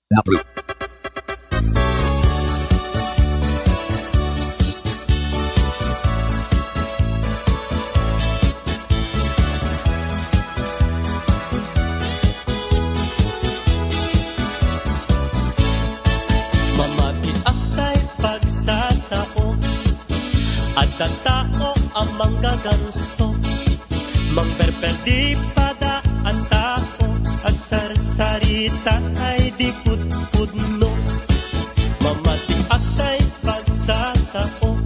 Napru. Mamati aktay pagsatao at tao ang manggaganso. Mangperperdi pada ang tao at sarsarita ay di pudpudno. Mamati aktay pagsatao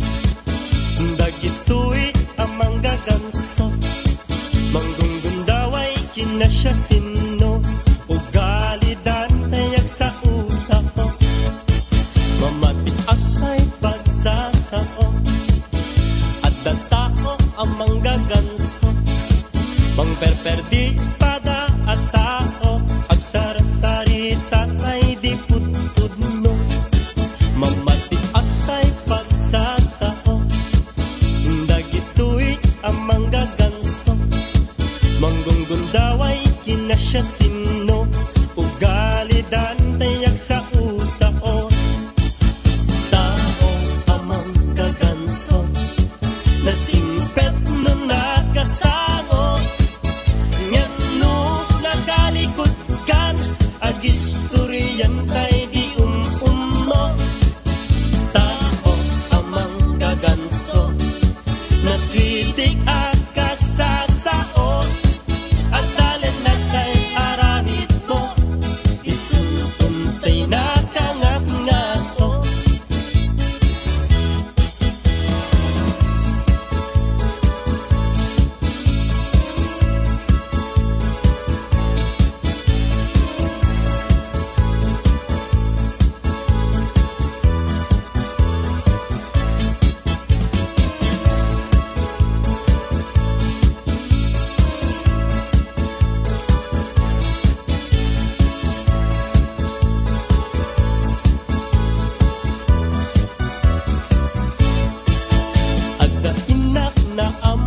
dagito'y ang manggaganso. Manggunggundaway kinasya sino ugali dantayag sa usapo. Mamati aktay pagsatao at tao ang manggaganso. Mangperperdi pada at tao ag sarasarita ay di pudpudno. Mamati aktay pagsatao dagito'y ang manggaganso. Manggunggundaway kinasya sino ugali dantayag sa usao. Tao ang manggaganso nasingpet no nakasango. Ngano nakalikot kan agistoryan tay di umno. Tao ang manggaganso naswitik akasasao at talen na tay aramid mo isununtay nakangap-ngato. Agda inak na am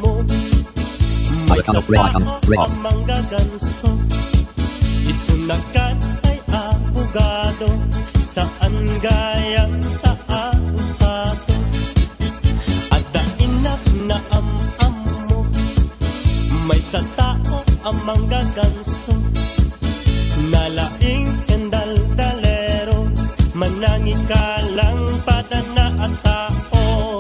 mo may Icon of sapato Red. ang manggaganso. Isunakan ay abogado saan gayang taabusato. Agda inak na am mo may sa tao ang manggaganso. Nalaing kendal-dalero manangi ka lang padana at tao.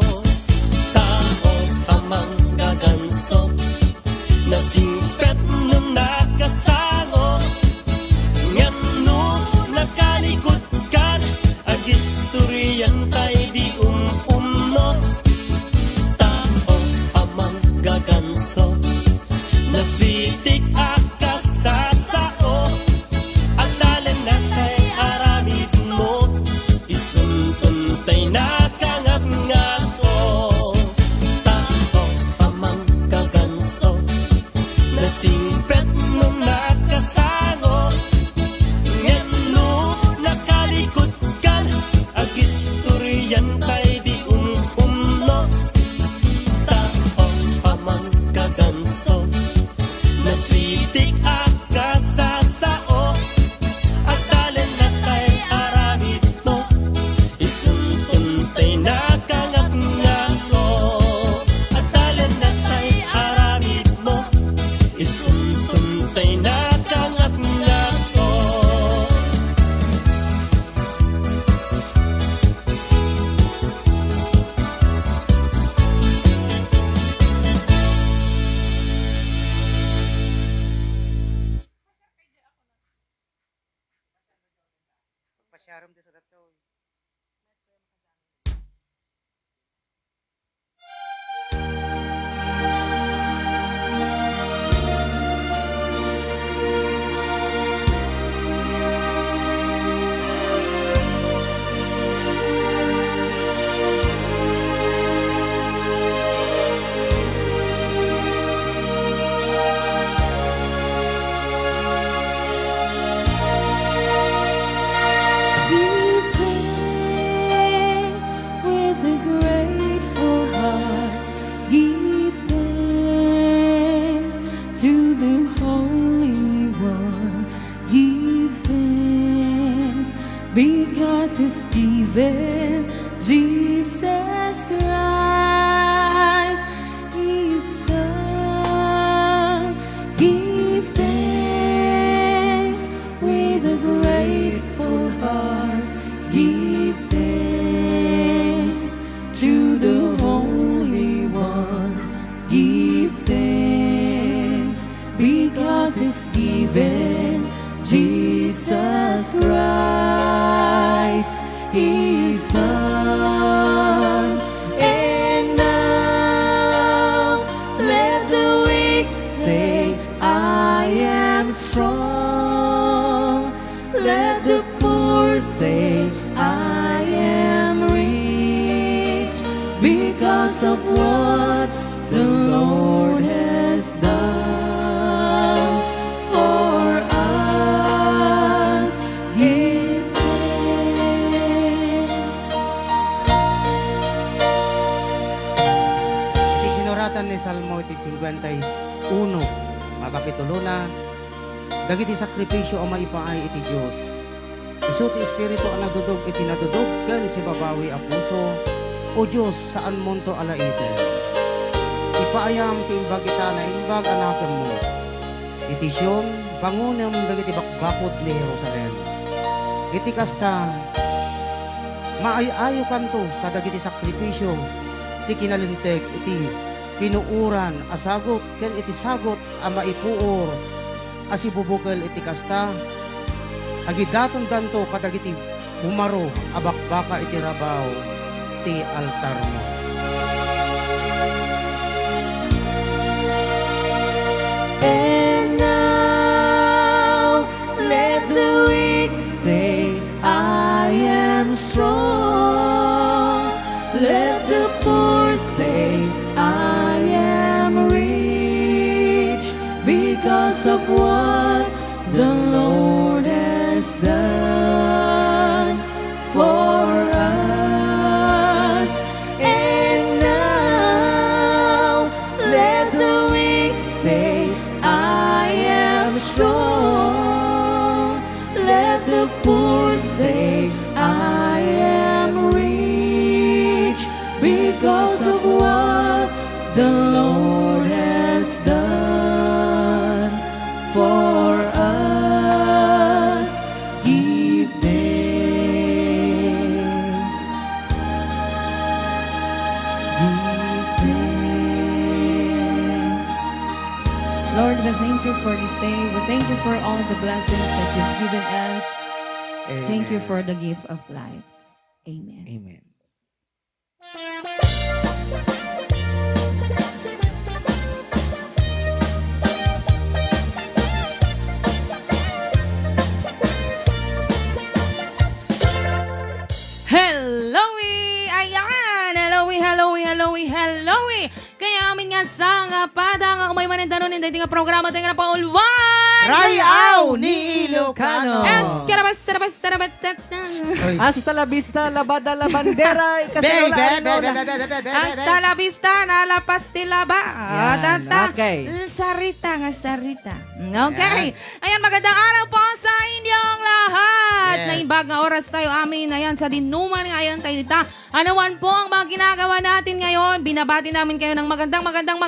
Tao ang manggaganso nasingpet nung nakasango. Ngano nakalikot kan agistoryan tay di umno. Tao ang manggaganso naswitik akasasao at talen na tay aramid mo isuntuntay nakangap-ngato. Tao ang manggaganso nasingpet nung nakasango. Ngano nakalikot kan agistoryan tay di umno. Tao ang manggaganso naswitik akasasao at talen na tay aramid mo isuntuntay nakangap-ngato. At talen na tay aramid mo isuntuntay nakangap-ngato. Jesus Christ, His Son. Give thanks with a grateful heart. Give thanks to the Holy One. Give thanks because He's given Jesus Christ, His Son. And now let the weak say, I am strong. Let the poor say, I am rich because of what the Lord has done for us. Give thanks. Iti sinuratan ni Salmo iti 51, mapakitulo na, dagiti sakripisyo o maipaay iti Diyos. Isu ti Espiritu ang nadudog iti nadudog, ken si babawi a puso, o Diyos saan monto alaisen. Ipaayam ti imbag ita na imbag anaken mo. Iti Siyon, bangunem dagiti bakbakod ni Jerusalem. Iti kasta, maayayo kanto kadagiti sakripisyo, iti kinalinteg, iti pinuuran, asagot, ken iti sagot, a maipuor, asibubukel iti kasta, agidaton danto kadagiti umaro, abakbaka iti rabaw, ti altar mo. And now let the weak say, I am strong. Let the poor say, I am rich because of what the Lord has done for us. And now let the weak say, I am strong. Let the poor say, I am rich because of what the Lord has done for us. Give thanks. Give thanks. Lord, we thank you for this day. We thank you for all the blessings that you've given us. Thank you for the gift of life. Amen. Amen. Helloy! Ayan! Helloy! Kaya amin nga sa nga padang umay manendanon hindi nga programa tayo nga paulwan! Rayaw ni Ilocano. Hasta la vista, labada la bandera, Hasta la vista, na la pastila ba? Yan, okay. Sarita. Okay. Ayan, magandang araw po sa inyong lahat. Yes. Naimbag nga oras tayo amin. Ayan, sa dinuman ngayon tayo dita. Anuman po ang mga ginagawa natin ngayon. Binabati namin kayo ng magandang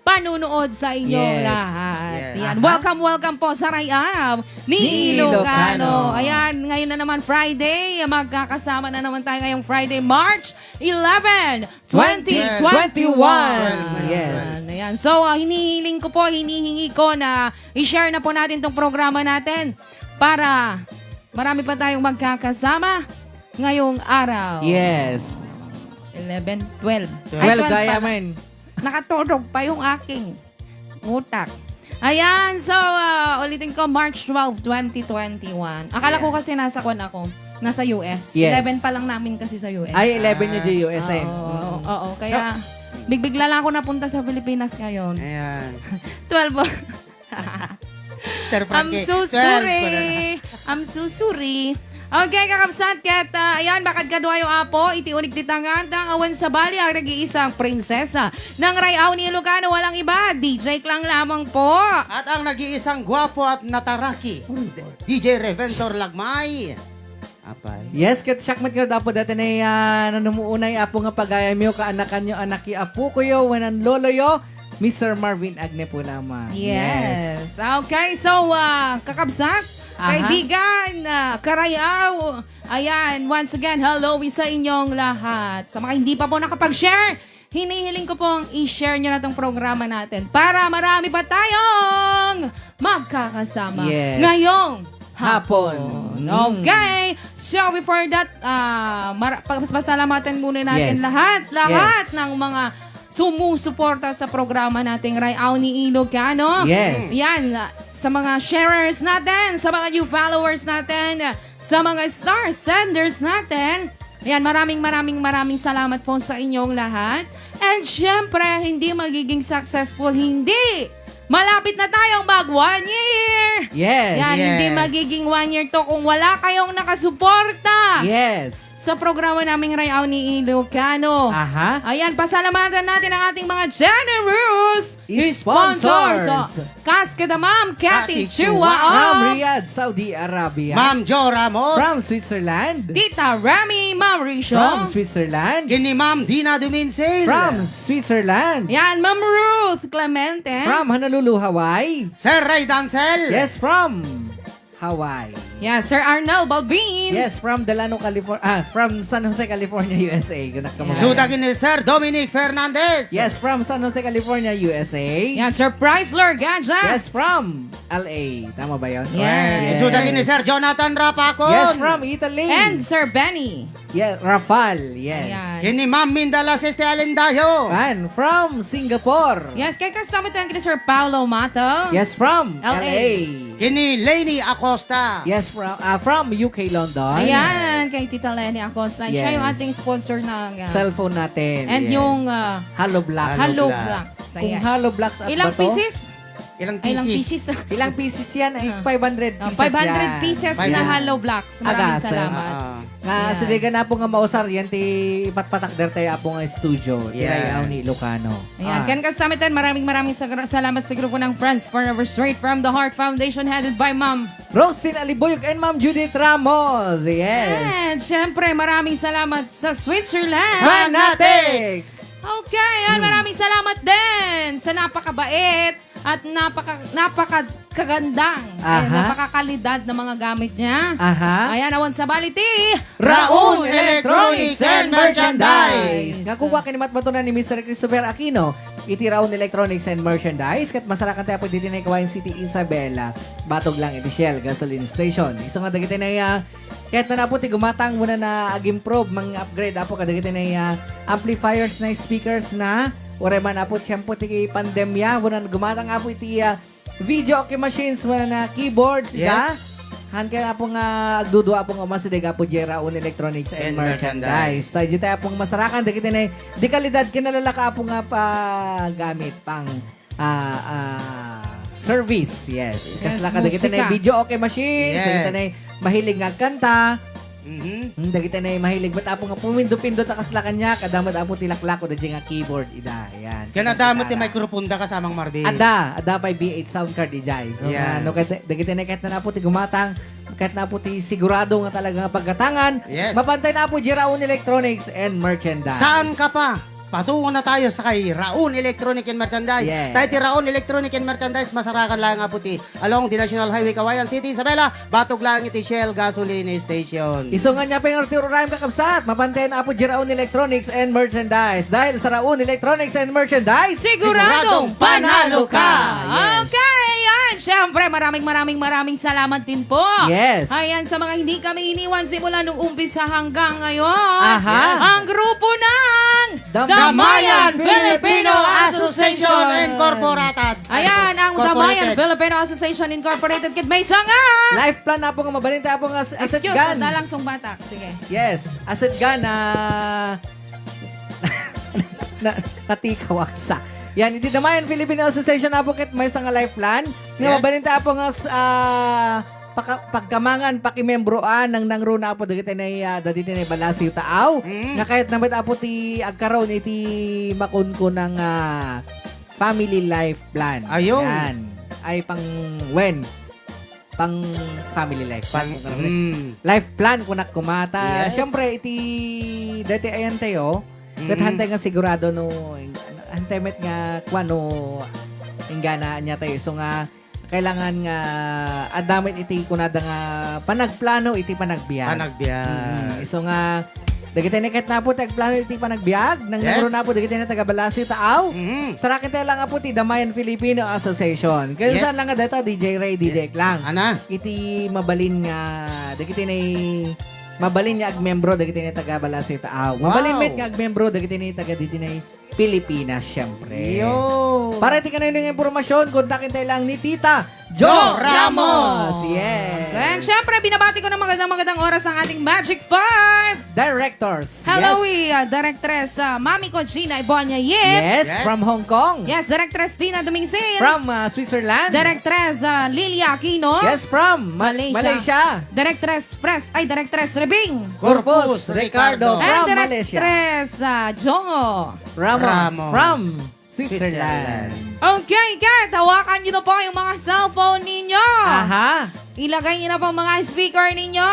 panunood sa inyong Yes. lahat. Yes. Ayan, welcome po sa Rayaw ni Ilocano. Ayan, ngayon na naman Friday. Magkakasama na naman tayo ngayong Friday, March 11, 2021. Yes. Ayan. So, hinihingi ko na i-share na po natin tong programa natin para marami pa tayong magkakasama ngayong araw. Yes. 11, 12. 12 kaya man. Nakatulog pa yung aking utak. Ayan, so ulitin ko, March 12, 2021. Akala ko kasi nasa US. Yes. 11 pa lang namin kasi sa US. Ay, 11 yung GUSN. Oo, kaya bigbigla lang ako napunta sa Pilipinas ngayon. Ayan. 12. Sir I'm Frankie, so 12 ko na. sorry. Okay, kakabsat, ket ayan, bakad kadwa yung apo, iti unig titangan, awan sa bali, ang nag-iisang prinsesa ng Rayaw ni Ilocano, walang iba, DJ Klang lamang po. At ang nag-iisang gwapo at nataraki, DJ Reventor Lagmay. Apay. Yes, ket syakmat nga dapo dati na nanumuunay apo nga pagaya miyo kaanakan nyo anak apo ko yo wenan lolo yo Mr. Marvin Agne po lamang. Yes. Okay, so kakabsat, kaibigan, karayaw, ayan, once again, hello sa inyong lahat. Sa mga hindi pa po nakapag-share, hinihiling ko pong i-share nyo na itong programa natin para marami pa tayong magkakasama ngayong hapon. Okay. So before that, pasalamatan muna natin lahat ng mga sumusuporta sa programa nating Rayaw ni Ilocano. Yes. Yan, sa mga sharers natin, sa mga new followers natin, sa mga star senders natin. Ayan, maraming salamat po sa inyong lahat. And syempre, hindi magiging successful, hindi malapit na tayong mag 1 year. Yes. Yan, hindi magiging 1 year to kung wala kayong nakasuporta. Yes. Sa programa naming Rayaw ni Ilocano. Aha. Ayan, pasalamatan natin ang ating mga generous Sponsors. Kaskada Ma'am Cathy Chua. From Riyadh, Saudi Arabia. Ma'am Jo Ramos. From Switzerland. Tita Remy Mauricio. From Switzerland. Kini Ma'am Dina Dumincil. From Switzerland. Yan, Ma'am Ruth Clemente. From Honolulu, Hawaii. Sir Ray Dancel. Yes, from Hawaii. Yan, Sir Arnel Balbin. Yes, from Delano, California. From San Jose, California, USA. Gunak ka mga. Suda kini Sir Dominic Fernandez. Yes, from San Jose, California, USA. Yan, Sir Chrysler Gadget. Yes, from LA. Tama ba yun? Yes. Suda kini Sir Jonathan Rapacon. Yes, from Italy. And Sir Benny. Yes, Rafal. Yes. Ayan. Kini Ma'am Mindala Seste Alendayo. And from Singapore. Yes, kay kasama tayo kini Sir Paulo Mato. Yes, from LA. LA. Kini Lainey Acosta. Yes, from UK, London. Ayan, kay Tita Lenny Acosta. Siya Yes. yung ating sponsor ng Cellphone natin. and Yes. yung Hollow Blocks. Hollow Blocks. Blocks. Kung Ayan. Hollow Blocks at Ilang bato, pieces? Ilang Ay, ilang pieces? pieces? Ilang pieces yan? Ay, 500 pieces 500 yan. pieces na 500. hollow blocks. Maraming Agas, salamat. Nga, Yan. siligan na po nga mausar, yan ti ipatpatakder tayo po nga studio. Yes. Tirayaw ni Ilocano. Ayan, kan kasamitan, maraming salamat sa grupo ng Friends Forever Straight from the Heart Foundation headed by Ma'am. Rosin Alibuyog and Ma'am Judith Ramos. Yes. And syempre, maraming salamat sa Switzerland. Fanatics! Okay, yan, maraming salamat din sa napakabait at napakagandang, napakakalidad na mga gamit niya. Aha. Ayan, awan sa baliti. Raon Electronics and Merchandise. Merchandise. Nga kuha kinimat matunan ni Mr. Christopher Aquino, iti Raon Electronics and Merchandise, kat masarakan tayo po dito na Kawayan City, Isabela, batog lang iti Shell Gasoline Station. Isa nga dagiti na kahit na po ti gumatang muna na ag-improve, mga upgrade apo kadagiti na amplifiers na speakers na Oreman apo tiyempo ti pandemya, muna gumatang apo iti video okay machines muna na keyboards, Yes. Han kaya po nga agdudua po nga masidig po Raon Electronics and And Merchandise. Tayo di tayo pong masarakan dagiti na di kalidad kinalalaka po nga pa gamit pang service. Yes. Yes, Kasi laka dagiti na musika. video okay machines, Yes. dagiti na mahilig nga kanta. Mhm. Dagiti na mahilig ba't apo nga pumindo-pindot akas la kanya kadamot apo tilaklako dagiti nga keyboard ida. Yan. Kaya nadamot ni microphone da kasamang Marvin. Ada pa B8 sound card ijay. So, Yan. ano, dagiti na kahit na po ti gumatang, kahit na po ti sigurado nga talaga nga pagkatangan, Yes. mapantay na po Raon Electronics and Merchandise. Saan ka pa? Patungo na tayo sa kay Raon Electronic and Merchandise. Yes. Tayo ti Raon Electronic and Merchandise, masarakan lang nga puti. Along the National Highway, Kawayan City, Isabela, batog lang iti Shell Gasoline Station. Iso nga niya pa yung Arturo Rhyme kakabsat, mapantay na po Raon Electronics and Merchandise. Dahil sa Raon Electronics and Merchandise, Siguradong panalo ka! Yes. Okay, yan. Siyempre, maraming salamat din po. Yes. Ayan, sa mga hindi kami iniwan simula nung umpisa hanggang ngayon. Aha. Ang grupo ng Damayan Filipino Association Incorporated. Ayan, ang Damayan Filipino Association Incorporated. Kit may sanga! life plan na po nga mabalinta po nga asset Excuse, gun. dalang song batak. Sige. Yes, asset gun na natikawaksa. Yan, iti Damayan Filipino Association na po kit may nga life plan. Nga Yes. mabalinta po nga pagkamangan pakimembroan ng nangro na po dagiti na dagiti na balasiw taaw. Mm. Nga kahit naman apo ti agkaroon iti makunko ng family life plan. Ayun. Yan. Ay pang when pang family life. Mm. Life plan kung kumata. Yes. Siyempre, iti dati ayan tayo. Hantay nga sigurado no, hantay met nga kwano ingana niya tayo. So nga, kailangan nga adamit iti kunada nga panagplano iti panagbiag. Panagbiag. So nga, dagiti na kat na po tagplano iti panagbiag. Nang Yes. numero na po, dagiti na tagabalasi taaw. Mm. Sarakin tayo lang nga po ti Damayan Filipino Association. Kaya Yes. saan lang nga dito, DJ Ray, DJ lang. Ana? Iti mabalin nga, dagiti na mabalin nga agmembro, dagiti na tagabalasi taaw. Mabalin Wow. met nga agmembro, dagiti na taga diti na Pilipinas, syempre. Yo. Para iti kanino yung impormasyon, kontakin tayo lang ni Tita Jo Jo Ramos. Yes. And syempre, binabati ko ng magandang oras ang ating Magic 5. Directors. Hello, Yes. Directress Mami ko, Gina Ibonya Yip. Yes, Yes. from Hong Kong. Yes, Directress Dina Dumingsin. From Switzerland. Directress Lilia Aquino. Yes, from Malaysia. Directress Directress Rebing. Corpus Ricardo And from Malaysia. Directress Jongo. Ramos from Switzerland. Okay, Kat, hawakan nyo na po yung mga cellphone ninyo. Aha. Ilagay nyo na po ang mga speaker ninyo.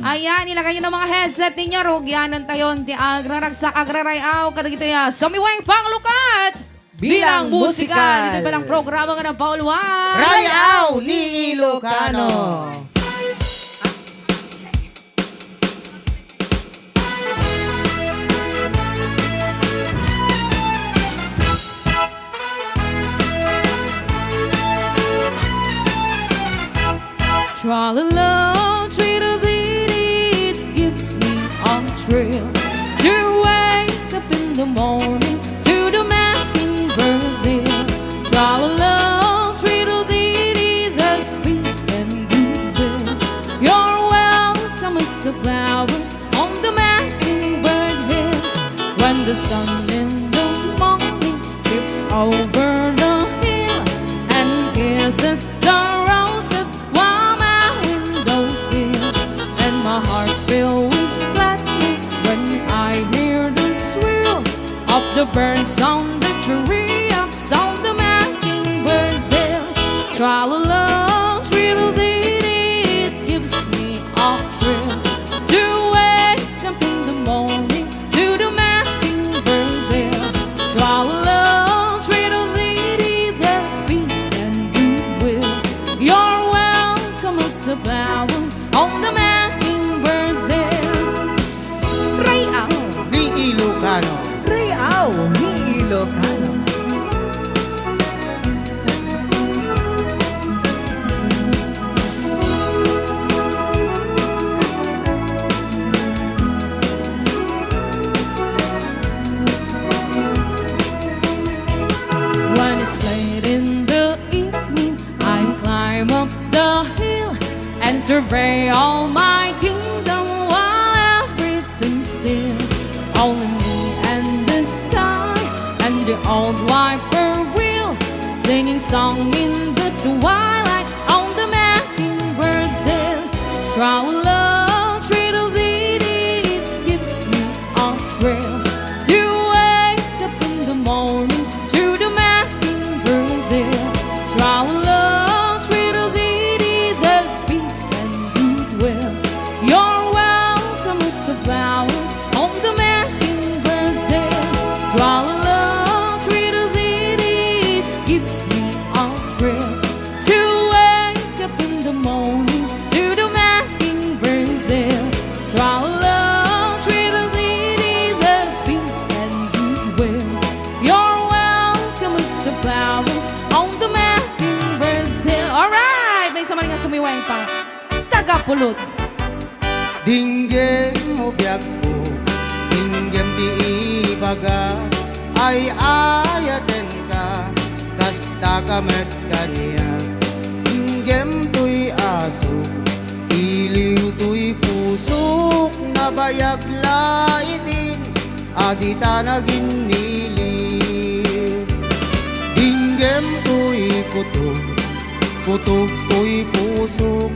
Ayan, ilagay nyo na mga headset ninyo. Rugyanan tayon, ti agraragsak, agrarayaw, kadagito ya. Sumiweng panglukat. Bilang musikal. Dito palang programa nga ng Paul Juan. Rayaw ni Ilocano. Tra-la-la, tweedledee, it gives me a thrill to wake up in the morning to the mockingbirds hill. Tra-la-la, tweedledee, there's peace and goodwill. You're welcome as the flowers on the mockingbird hill. When the sun in the morning creeps over the hill and kisses the roses while my window sill, and my heart filled with gladness when I hear the swirl of the birds on the tree ups on the mockingbirds hill. Tra-la-la, tweedledee, it gives me a thrill to wake up in the morning to the mockingbirds hill. Tra-la-la, tweedledee, there's peace and goodwill. You're welcome as the flowers on the mockingbirds hill. Rayaw. Ni Ilocano. Rayaw ni Ilocano. When it's late in the evening, I climb up the hill and survey all my kingdom while everything's still. Only me and the sky and the old whippoorwill singing song in the twilight on the mockingbirds hill. Tra-la-la, tweedledee, it gives me a thrill to wake up in the morning to the mockingbirds hill. Tra-la-la, tweedledee, there's peace and goodwill. You're welcome as the flowers on the mockingbirds hill. Tra-la-la, tweedledee, it gives me a thrill to wake up in the morning to the mockingbirds hill. Tra-la-la, tweedledee, there's peace and goodwill. You're welcome as the flowers on the mockingbirds hill. Alright! May isa man nga sumiwang pa. Tagapulot. Dinggem mo biag ko, dinggem di ibaga, ay ayaten ka, kasta ka met kanya. Dinggem to'y aso, iliw to'y pusok, nabayag laitin, adita naging niliw. Dinggem to'y kutok, kutok to'y pusok,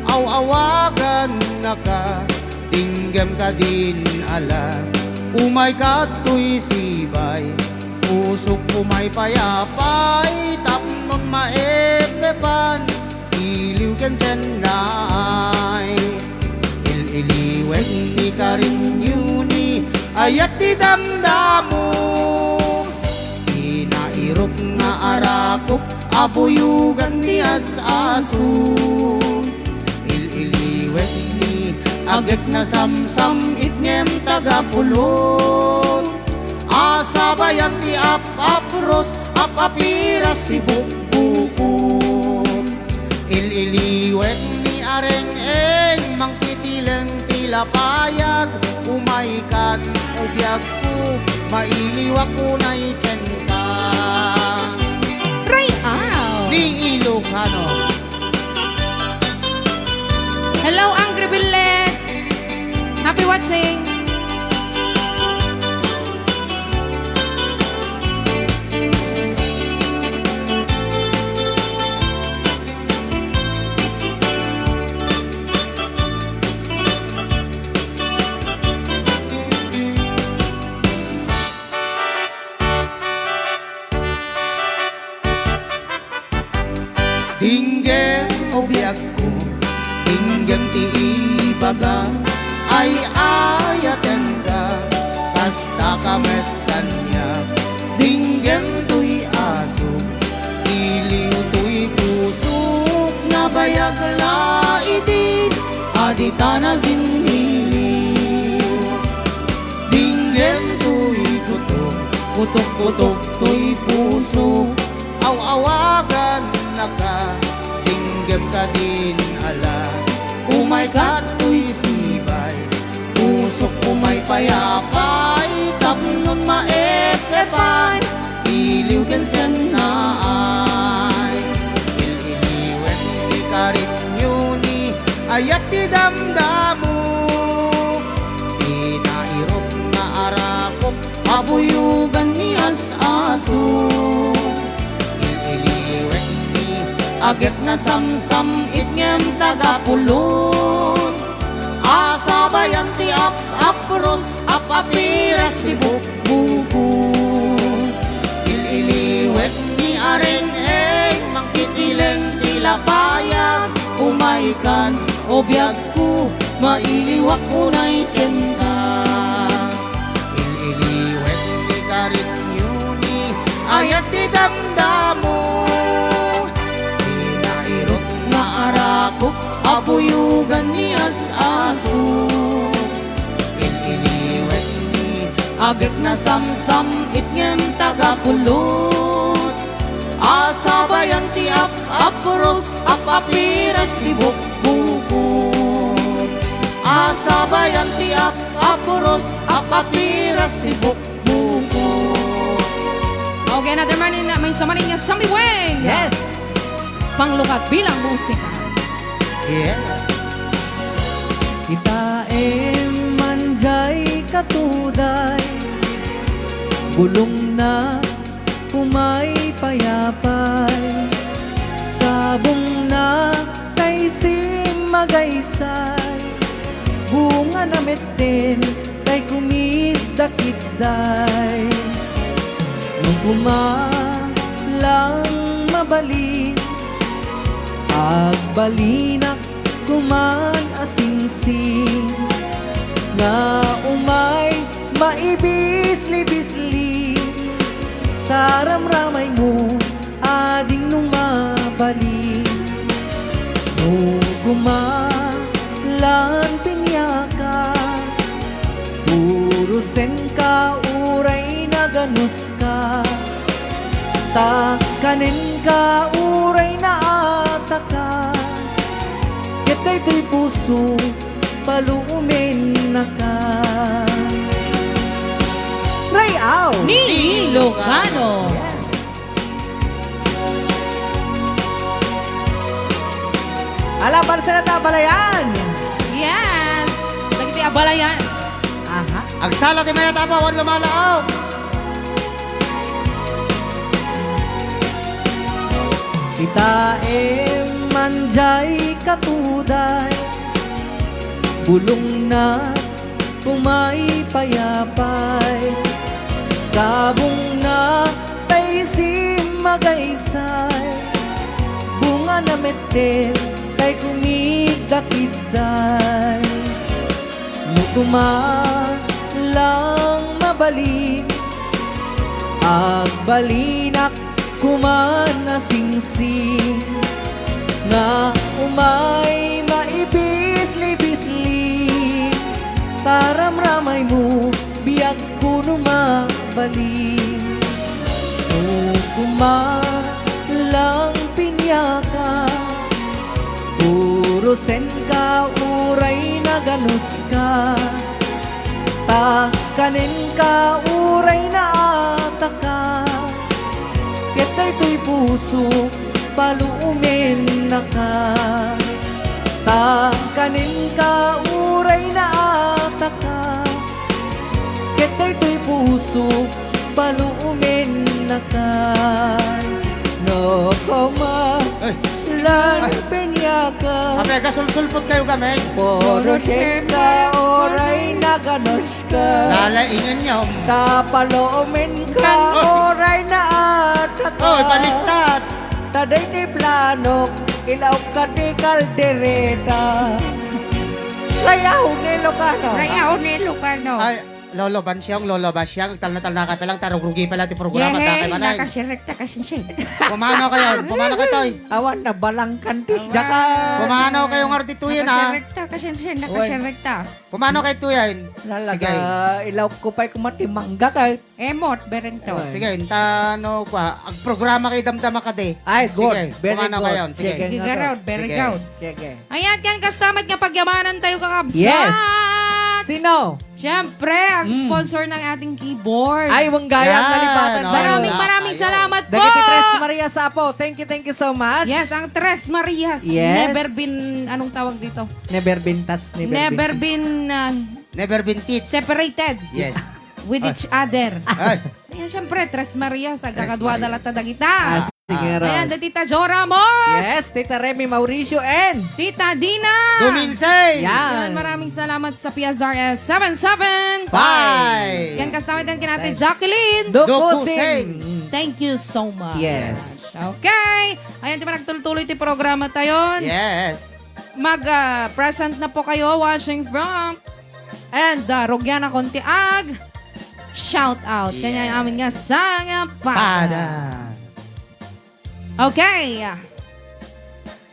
aw-awagan na ka, tinggem ka din ala. Umay ka to'y sibay, pusok umay payapay, tapnon maepepan, iliw ken senay ililiwek ni karin yuni ayat di damdamu inairot nga arakop abuyugan ni asasu ililiwek ni agek na samsam itngem tagapulot asabayan ti apapros apapiras ti bukbukot ililiwek ni areng mangkitileng tilapayag umaikan ubiyag ko mailiwak ko na iken ka Try out! ni Ilocano. Hello, Angry Billet! Happy watching! Dinggem obyak ko, dinggem ti ibaga, ay ayaten ka, kasta kamet kanya. Dinggem tuy aso, iliw tuy pusok, nabayag laiti, adita na giniliw. Dinggem tuy kutok, kutok-kutok tuy pusok, aw-awagan naka tinggem ka din ala umay ka tuy sibay pusok umay payapay tapnon maepepay iliw ken senay ililiwen ni karit nyuni ayat ti damdamu inairot na arakop abuyugan ni asaso agek na samsam itngem tagapulot asabayan ti apros apapiras ti bukbukot ililiwet ni areng mangkitileng tilapayag umaikan obiyag ko mailiwak ko na iken ka ililiwet ni karit yuni ayat ti damdamo arakop abuyugan ni asaso ililiwet ni agek na samsam itngem tagapulot asabayan ti apros apapiras ti bukbukot asabayan ti apros apapiras ti bukbukot. Okay, another man in may samanin niya Sammy Weng! Yes! Panglukat bilang musika. Yeah. Itaem manjay katuday bulong na umay payapay sabong na kay simagaysay bunga na metten kay kumidakitday nung kumalang mabalik agbalinak kuman asingsing na umay maibisli-bisli karamramay mo ading nung mabalik nung gumalan pinyaka purusen ka uray na ganus ka takanen ka uray na ataka ketay to'y puso palumin na ka Try out! Ni Ilocano. Yes! Alaban sa natabalayan! Yes! Lagi ti abalayan. Aha! Agsala ti maya tapawan lumalaaw. Itaem manjay katuday bulong na umay payapay sabong na tay simagaysay bunga na metel kay kumigdakiday. Nukuma lang mabalik agbalinak kumana singsing nga umay maibisli-bisli taramramay mo biag kuno mabalik nukuma lang pinyaka urusen ka uray na ganus ka kanin ka uray na ataka ketay to'y puso paluumin na ka kanin ka uray na ataka ketay to'y puso paluumin na ka no koma lang penyaka Ape, kasulsulpot kayo kami. poro ka oray na ganos ka Lalaingan niyo. tapaloomin ka oray na ataka Oy, baliktad. taday ti plano ilaw ka ti kaldereta rayaw ni Ilocano Rayaw ni Lucano. Ay, Lolo Bansyong, Lolo Basyang, tal na ka palang, tarugugi pala ti programa, takay manay. Nakasirekta kasi siya. Pumano kayo, Toy. awan na balang kantis Awan. ka Pumano kayong artituyin ha. Nakasirekta kasi siya. Nakasirekta. Pumano kayo tuyan. lalaga ilaw ko pa'y kumatimangga ka Emot, berento. Sige, tano kwa. Ang programa kay damdama ka de. ay good Sige, very pumano good kayo. Sige. Gigaround, very Sige. good. sige Ayan, kan kastamat nga pagyamanan tayo kakabsat. Yes. sino Siyempre, ang sponsor ng ating keyboard. ay wanggayang Yan, nalipatan oh. tayo Maraming Ayaw. salamat po. Dagiti Tres Maria Sapo thank you so much Yes, ang Tres Marias. Yes. Never been, anong tawag dito? never been touched Never been Never been teach. separated Yes. with each other. Ay, Ayan, siyempre, Tres Marias. Ang kakadwa Maria. dala tadagita. ah, sige Ayan, ron Tita Jora Mos. yes Tita Remy Mauricio and Tita Dina. Duminsay. Yan, yan maraming salamat sa PSRS 77. Bye. Yan, kasama din natin Jacqueline. Dukusing Thank you so much. yes Okay. Ayan, di ba nagtuloy-tuloy ti programa tayo? Yes. Mag-present na po kayo watching from and Rogiana Contiag. Shout out. Kanya yung amin nga sang pada. Okay.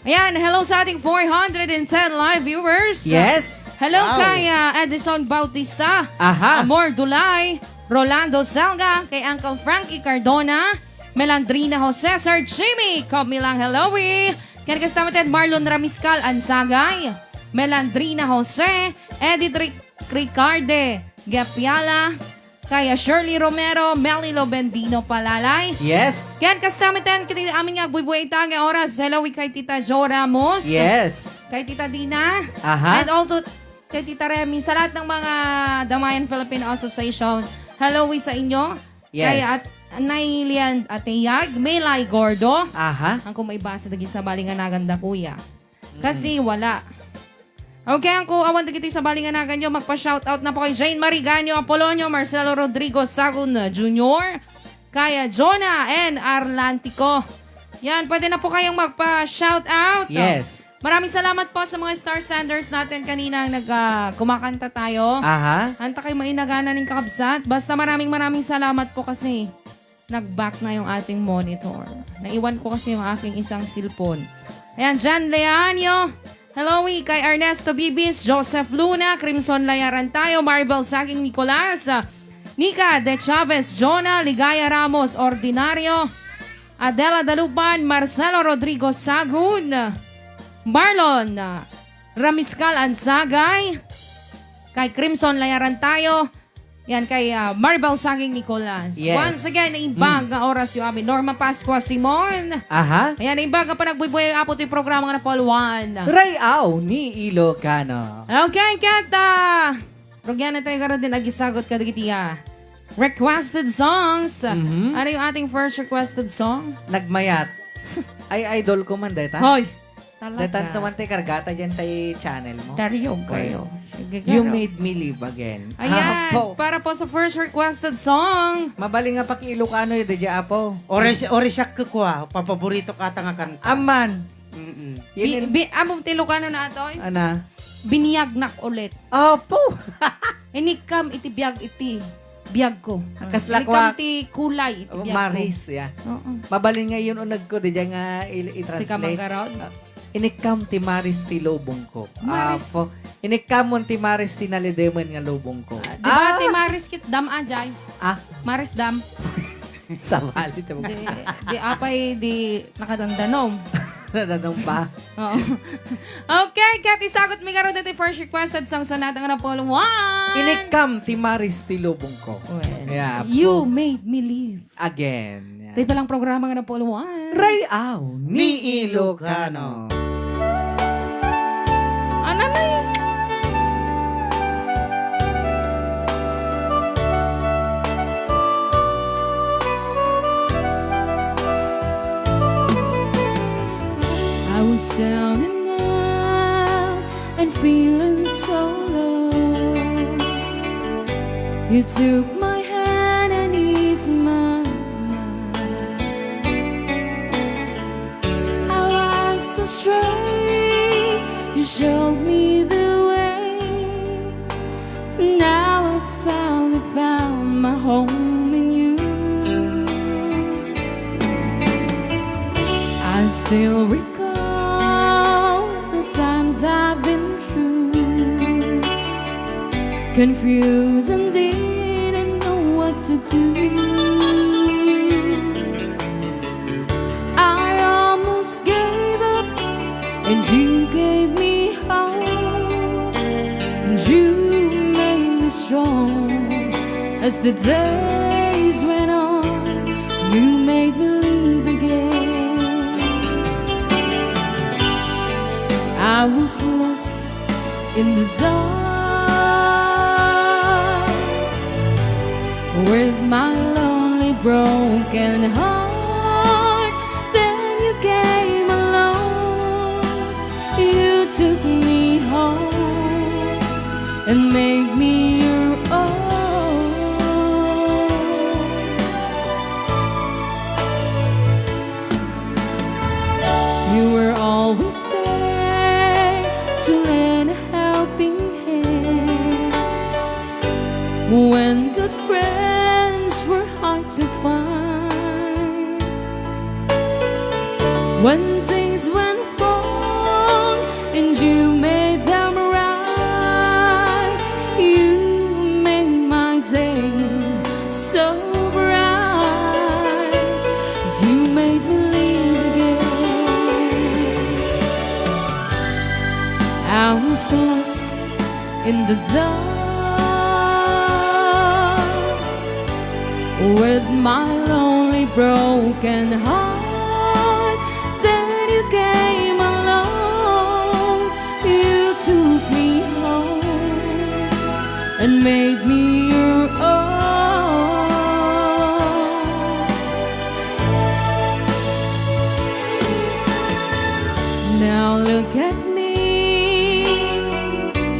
Ayan, hello sa ating 410 live viewers. yes Hello Wow. kay Edison Bautista. aha Amor Dulay, Rolando Selga, kay Uncle Frankie Cardona, Melandrina Jose, Sir Jimmy, Kamilang Helloy, kaya kasama tayo Marlon Ramiscal Ansagay, Melandrina Jose, Edith Ricarde, Gapiala, kaya Shirley Romero, Melilo Bendino Palalay, yes kaya kasama tayo kita amin nga buhay tanga oras, hello kay Tita Jo Ramos, yes kay Tita Dina, aha and also kay Tita Remy, sa lahat ng mga Damayan Philippine Association, hello sa inyo. Yes. Kay Nailian Ateyag, Melay Gordo, aha ang kung may basa dagi sa balinganagan da kuya. Kasi wala. Okay, ang kuawan dagi sa balinganagan nyo, magpa-shoutout na po kay Jane Mariganio Apolonio, Marcelo Rodrigo Sagun Jr., kaya Jonah and Arlantico. Yan, pwede na po kayong magpa-shoutout. yes Maraming salamat po sa mga Star Sanders natin kanina kumakanta tayo. aha Hanta kayo mainagana ng kakabsat. Basta maraming salamat po kasi nag-back na yung ating monitor. Naiwan ko kasi yung aking isang cellphone. Ayan, Jan Leanio. Hello, kay Ernesto Bibis, Joseph Luna, Crimson Layaran tayo, Maribel Saging Nicolas, Nika De Chavez, Jonah Ligaya Ramos, Ordinario, Adela Dalupan, Marcelo Rodrigo Sagun, Marlon Ramiscal Ansagay, kay Crimson Layaran tayo, yan kay Maribel Saging Nicolas. Yes. Once again, naimbag nga oras yung amin. Norma Pascua Simon. aha Ayan, naimbag nga pa nagbubuhay apo ito yung programa nga na Paul 1. Rayaw ni Ilocano Okay, Kata. Rogiana tayo karoon din nagisagot ka digitiya. Requested songs. Ano yung ating first requested song? nagmayat ay idol ko man deta Hoy! deta Talaga. naman tay kargata dyan sa channel mo Daryong kayo. Sige, You garo. Made Me Live Again. Ayan, Apo. para po sa first requested song. Mabaling nga paki Ilocano yung deja apo. Ore siya kwa, papaborito ka nga kanta. Aman, Yun yun. Among Ilocano na ito, Ana? biniyagnak ulit. Opo! Inikam iti biyag iti biyag ko. Kaslakwa- Inikam ti kulay iti biyag Maris, yeah. ko. Oo. Mabalin nga yun unag ko, di dyan nga Si i-translate. Kamangarod. Inikam ti Maris ti lubong ko. Maris. Apo. Inikam mon ti Maris ti nalideman nga lubong ko. Di ba ti Maris kit dam ajay? Ah, Maris dam. sa bali. Di apay di nakadangdanom. Nadanong pa. Oo. Okay, kat isagot mi karon dati first requested song sa natang na Paul 1. Inikam ti Maris ti lubong ko. Well, Yeah, you made me live. Again. Yeah. Tayo palang programa nga na Paul 1. Rayaw ni Ilocano. Ano na yun? I was down and out and feeling so low. You took my hand and eased my mind. I was so straight, you showed me the way. Now I found my home in you. I still recall the times I've been through, confused and didn't know what to do. I almost gave up, and you gave me hope, and you made me strong as the days went on. You made me live again. I was lost in the dark with my lonely broken heart. Then you came along, you took me home and made me your own. You were always there to lend a helping hand when good friends were hard to find. When things went wrong and you made them right, you made my days so bright, 'cause you made me live again. I was lost in the dark with my lonely broken heart. Then you came along, you took me home and made me your own. Now look at me,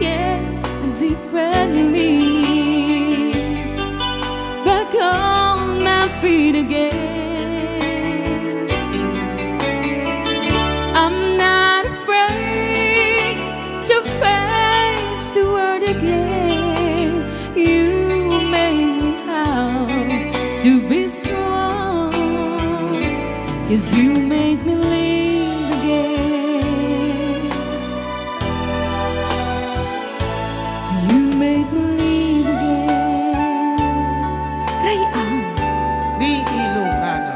yes, different me, back on my feet again. I'm not afraid to face the world again. You made me how to be strong, 'cause you made me live again. You made me live again. Rayaw. Ni Ilocano.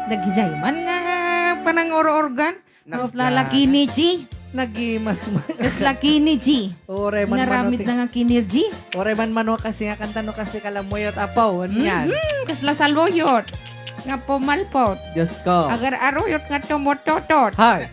Nagijay man nga panangoro-organ. Mas lalaki ni G. Nagimas man. Mas laki ni G. Ore man Naramit mano. na nga kinir G. Ore man mano kasi nga kanta no kasi kalamoyot apaw. Ano yan? Kasla salboyot. Nga pumalpot. Diyos ko. Agar aroyot nga tumototot. Hay.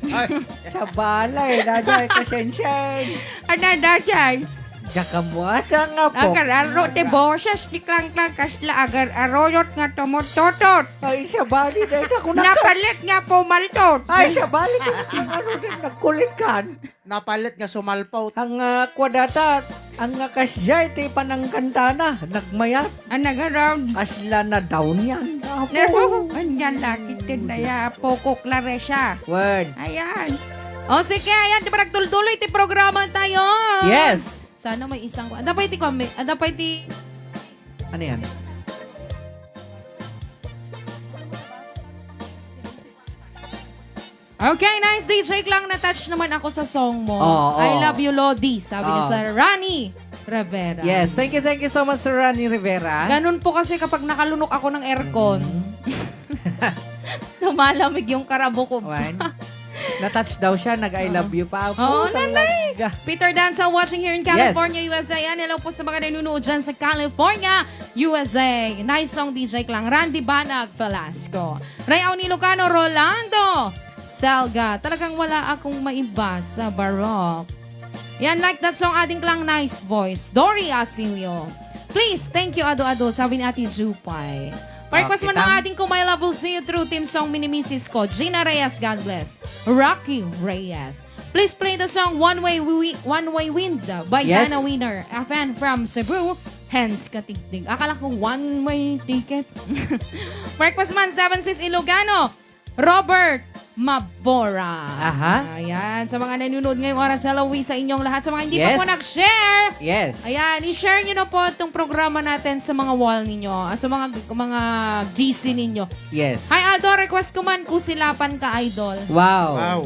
Sa balay. Nadya ka sensyen. Ana dajay. Jakamuada nga po. Agar aro te boses di klang-klang kasla agar aroyot nga tumutotot. Ay, siya bali dahil ako Napalit nga pumaltot. Ay, siya bali ano din, nagkulikan. Napalit nga sumalpaw. Ang kwadata, ang kasyay, ti panangkantana, nagmayat. Anagaround. Kasla na down yan. Nervo. Anyan laki tinaya pokok laresya. Word. Ayan. O sige, ayan, di ba nagtultuloy ti programa tayo? Yes. Sana may isang, dapat ti kami, dapat ti, Ano yan? okay, nice DJ lang na-touch naman ako sa song mo. Oo. I love you, Lodi. Sabi niya Oo. sa Rani Rivera. Yes, thank you so much, Sir Rani Rivera. Ganun po kasi kapag nakalunok ako ng aircon, Mm-hmm. lumalamig yung karabo ko. One. Na-touch daw siya, nag-I love you pa. Oo, talaga. Peter Danza watching here in California, USA. Yan, hello po sa mga nanonood dyan sa California, USA. Nice song, DJ Klang. Randy Banag Velasco. Rayaw ni Lucano, Rolando Salga. Talagang wala akong maiba sa Baroque. Yan, like that song, ating Klang nice voice. Dory Asilio. Please, thank you, Ado-Ado. Sabi ni Ate Jupay. Pa-request mo ng ating Kung My Love Will See You Through team song Mini-Missis ko. Gina Reyes, God bless. Rocky Reyes. Please play the song One Way Wind by Yes. Dana Wiener. A fan from Cebu. Hence, katigdig. Akala ko one way ticket. Pa-request man, 7 Sis Ilocano. Robert Mabora. Aha. Ayan. Sa mga nanonood ngayong oras, hello sa inyong lahat. Sa mga hindi pa Yes. po nag-share, Yes. ayan, i-share nyo na po itong programa natin sa mga wall ninyo, sa mga GC ninyo. Yes. Hi Aldo, request ko man kusilapan ka, idol. Wow. Wow.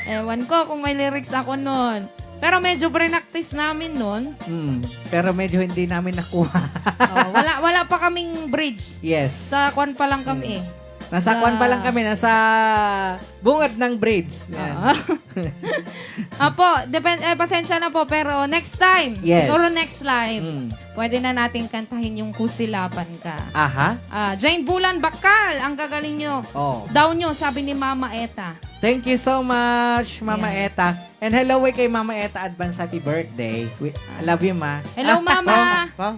Ewan ko kung may lyrics ako nun. Pero medyo pre-practice namin nun. Pero medyo hindi namin nakuha. Oh, wala pa kaming bridge. Yes. Sa kwan pa lang kami eh. Nasa kwan pa lang kami, nasa bungad ng braids. Yan. Apo, pasensya na po, pero next time, Yes. siguro next live, Mm. pwede na natin kantahin yung kusilapan ka. Aha. Jane Bulan Bakal, ang gagaling nyo. Oh. Daw nyo, sabi ni Mama Eta. Thank you so much, Mama Yeah. Eta. And hello kay Mama Eta, advance happy birthday. I love you, Ma. Hello, Mama! Wow.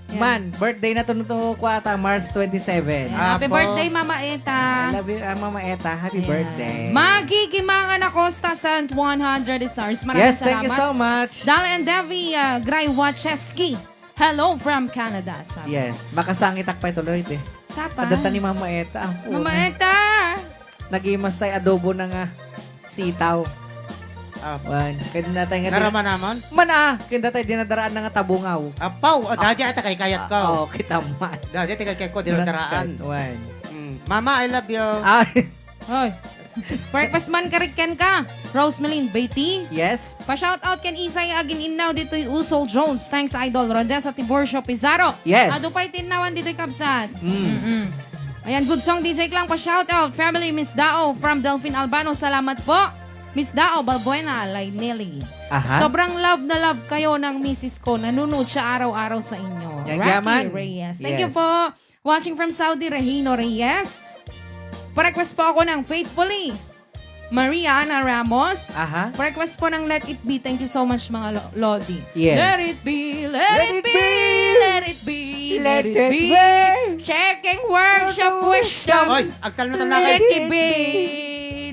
Yan. Man, birthday na to kwata, March 27. Happy Apo. birthday, Mama Eta. I love you, Mama Eta. Happy Ayan. birthday. Magigimangan Acosta sent 100 stars. Maraming Yes, thank you salamat. so much. Dal and Devi Graywacheski. Hello from Canada. Sabi. Yes, makasangitak pa ito, Lord eh. Tapa. Kadata ni Mama Eta. Mama Eta! Nag-imasay adobo na nga sitaw. Wan, kaya na tayo nga Narama naman. kaya tayo dinadaraan na nga tabungaw. Apaw, dadya ata kay kayat ko. Oo, kita man. Dadya kay ko dinadaraan. Wan. Mama, I love you. Ay, Hoy. Breakfast man kariken ka. Rosemeline Beatty. yes. Pa-shout out ken Isay agin innaw dito yung Usol Jones. Thanks Idol Rodessa Tiborcio Pizarro. Yes. Ado pa'y tinawan dito yung kabsat. Mm. Ayan, good song DJ Klang. Pa-shout out. Family Miss Dao from Delphine Albano. Salamat po. Miss Dao Balbuena, Lay Nelly. Aha. Sobrang love na love kayo ng misis ko. Nanonood siya araw-araw sa inyo. Yan, Rocky yaman. Reyes. Thank you Yes. po. Watching from Saudi, Regino Reyes. Pa-request po ako ng Faithfully. Maria Ana Ramos. Aha. Pa-request po ng Let It Be. Thank you so much mga Lodi. Yes. Let it be, let it be, let it be, let it be. Checking workshop wisdom. Oy, agtal na na Let kay. it be.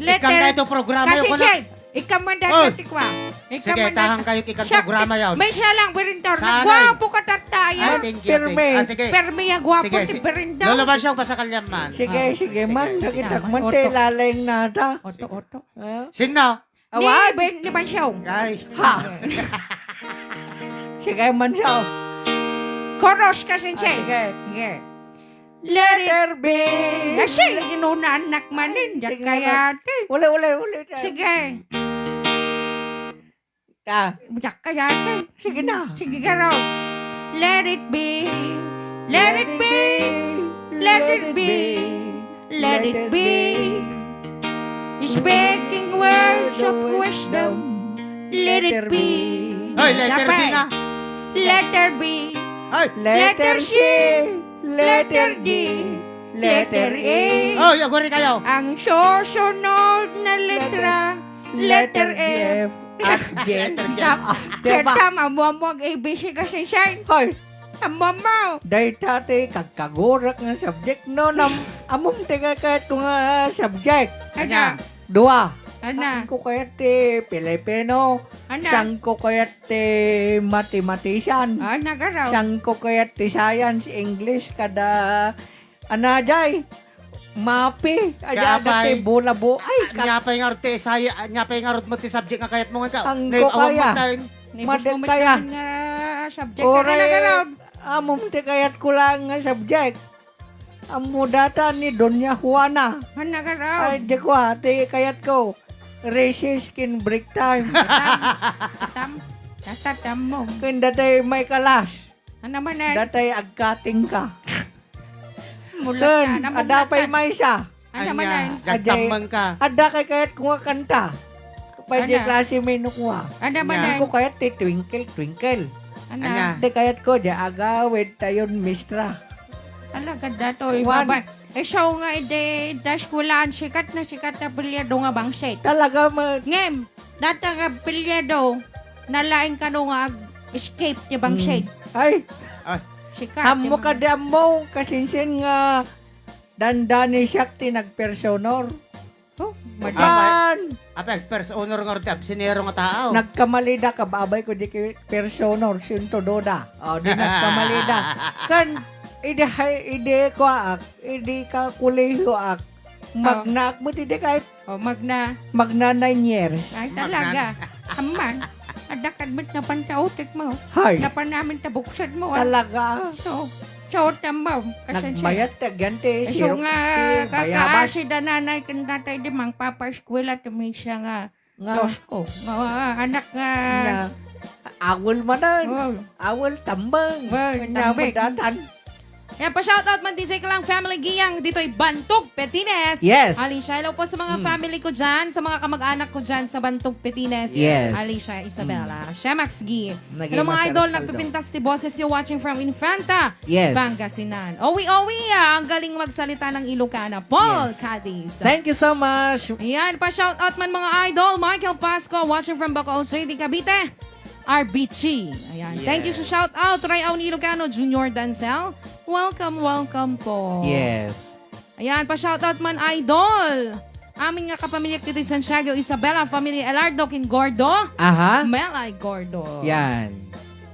Ikang na ito programa Kasi yun ko na. siya, ikaw man Oy. dati tikwa. Sige, tahang kayo ikang programa yaw. May siya lang, Berindor. Sanay. Nagwapo ka Ay, tataya. thank you. Pirme. Sige. Permi ang gwapo Sige, si sige. Berindor. Lolo siya pa sa kalyaman. Sige, sige man. Sige. Nakitak Naman, man Otto. te, lalayng nada. Oto. Sino? Awan. Di ba siya? Ay. Ha. Sige man siya. Koros kasi siya. Sige. Yeah. Let it Derby. Kasi, inuna anak manin. Diyan Sige, kaya. Uli. Sige. Diyan kaya. Sige na. Sige ka raw. Let it be. Let it be. Let it be. Let it be. Speaking words of wisdom. Let it be. Ay, letter B nga. Letter B. Ay. Letter C. Letter D. Letter A. Oh, agwari kayo. Ang susunod na letra. Letter F. Object. Diba? Mamuamog ABC kasi siya. Hoy, Mamaw. dahil tate kagkagurak nga subject no amom teka kahit ko nga subject. Ana. Dua. Ana. Ko kahit Pilipino. Ana. Siyang ko kahit mathematician. Ana ka raw. Siyang ko kahit science, English, kada anajay. Mapi. Ada Kapay. bulabo. Ay, Nyapay nga rote, nyapay nga rote mo ti subject nga kayat mo nga ka. Ang ko kaya. Nibus mo Madagkaya. nga subject ka. Ana ka raw. Amom te kayat ko lang nga subject. Amo data ni Doña Juana. Ana ka raw. Ay, di ko te kayat ko. Racist skin break time. Tam. Natatam mo. Kung datay may kalas. Ano man eh? Datay agkating ka. Mulat Kun, ka. ada pa'y may siya. Ano man eh? Gagtamang ka. Ada kay kayat ko nga kanta. Kapag di Ana. klase may nukuha. Ano man eh? Ko kayat ti twinkle twinkle. Ano? Anya. Di kayat ko di agawid tayon mistra. Ala, ganda to. Juan. Ibaba. Eh, so nga, dash ko lang. Sikat na pilyado nga bang set. Talaga Ngem, data nga pilyado. Nalaing ka no nga escape ni bang set. ay, Sikat. hamo ka di mo kasinsin nga dandani siyak ti nagpersonor. Oh, Man, Apel, first honor nga rote, sinero nga tao. nagkamalida ka, babay ko di kay personor, sinto doda. O, di nagkamalida. Kan, ide ko ak, ide ka kuliho ak. Magnak mo, di kahit oh, magna. magna 9 years. Ay, talaga. Aman. Adakad mo't na pantautik mo. Hay, Napan namin tabuksan mo. Ah. talaga. So, tamba. Kasi Nagbayat na ganti, so sirok nga, ti bayabas. kakaasi da nanay kandatay di mang papa-eskwela tumi siya nga. Nga, Dosko. Nga, anak nga. na, awol manan. Oh. Awol tambang. Well, Kanya mo tambik. datan. Yan pa shoutout man DJ Kalang Family Giyang. Dito'y Bantog, Petines. Yes. Alicia, hello po sa mga family ko dyan, sa mga kamag-anak ko dyan sa Bantog, Petines. Yes. Alicia, Isabella, Shemax Gi. Naging Hello mga Master idol, Saldo. nagpipintas ti boses you watching from Infanta, Yes. Pangasinan. Owi, ang galing magsalita ng Ilocana. Paul Yes. Cadiz. Thank you so much. Ayan, pa-shoutout man mga idol. Michael Pasco, watching from Bacoor City, Cavite. RBG. Ayan. Yes. Thank you sa shoutout. Rayaw ni Ilocano, Junior Dancel. Welcome po. Yes. Ayan, pa-shoutout man idol. Amin nga kapamilya dito sa Santiago, Isabela, Familia Elardo, Gordo, Aha. Melay Gordo. Yan.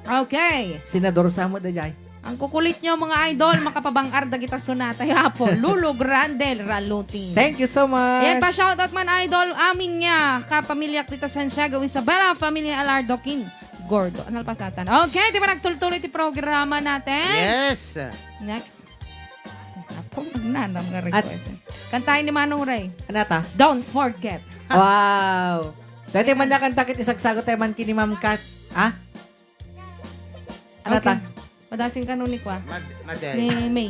Okay. Senador Samo Dajay. Ang kukulit nyo mga idol, makapabang-arda kita sunata. Yapo, Lulu Grandel Raluting. Thank you so much. Yan pa, shoutout man idol, amin nga, kapamilya kita Santiago, Isabela, Familia Alardo, Gordo. Ano pa natin? Okay, di ba nagtuloy ti programa natin? Yes. Next. Ako, magnanam nga request. Kantahin ni Manong Ray. Anata? Don't forget. Wow. Dati man na kanta kit isagsagot tayo man kini Ma'am Kat. Ha? Anata? Okay. Madasing ka nun ni Kwa. Maday. Ni May.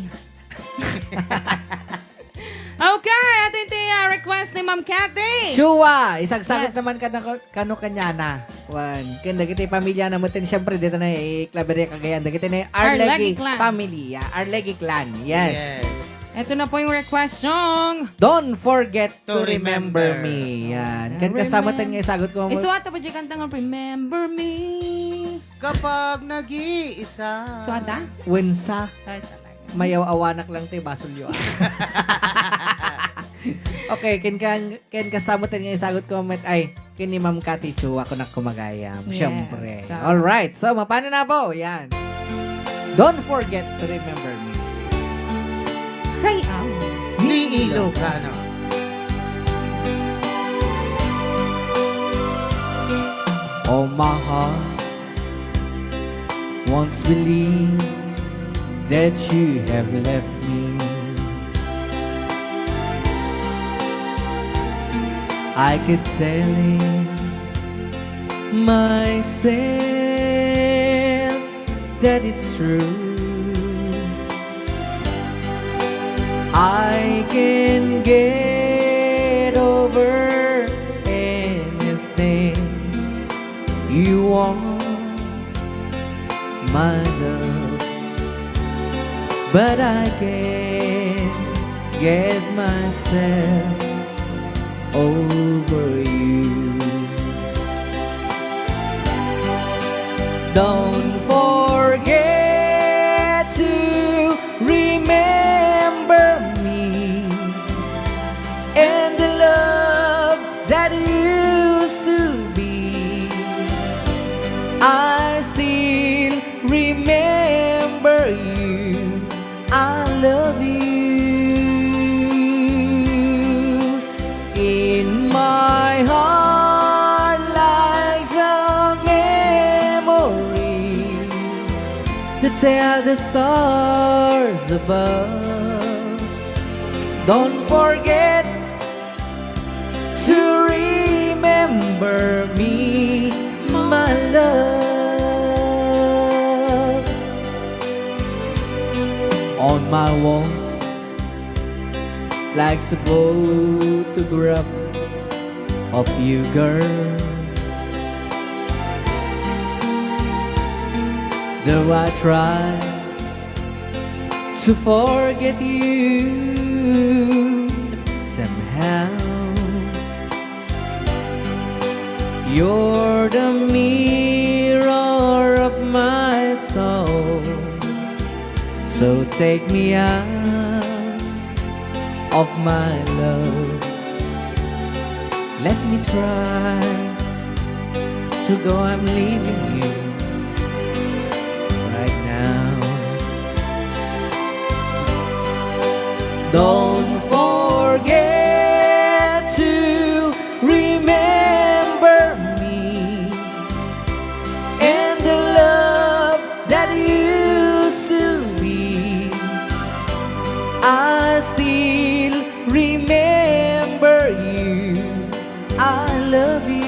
Okay, atin ti request ni Ma'am Cathy. Chua, isagsagot Yes. naman ka na kano kanya na. One. Kanda kita pamilya na mo tin syempre dito na Claveria Cagayan. Dito na Arlegi Arlegi clan. family. Arlegi clan. Yes. Ito na po yung request song. Don't forget to To remember remember. me. Yan. Kan kasama tan nga isagot ko mo. Isuwata pa dyan kanta nga Remember Me. Kapag nag-iisa. Suwata? Wensa. Ay, talaga. Mayaw awanak lang te basulyo. Okay, ken kasama tan nga isagot ko met ay kin ni Ma'am Cathy Chu ako na kumagayam. Yes. Syempre. So- All right. So mapano na po? Yan. Don't forget to remember me. Cry out. Ni Ilocano. Oh, my heart once believed that you have left me. I could tell it myself that it's true. I can get over anything you want, my love, but I can't get myself over you. tell the stars above, don't forget to remember me, my love. On my wall, like a photograph of you, girl. Though I try to forget you somehow, you're the mirror of my soul. So take me out of my love. Let me try to go, I'm leaving you right now. Don't forget to remember me and the love that used to be. I still remember you. I love you.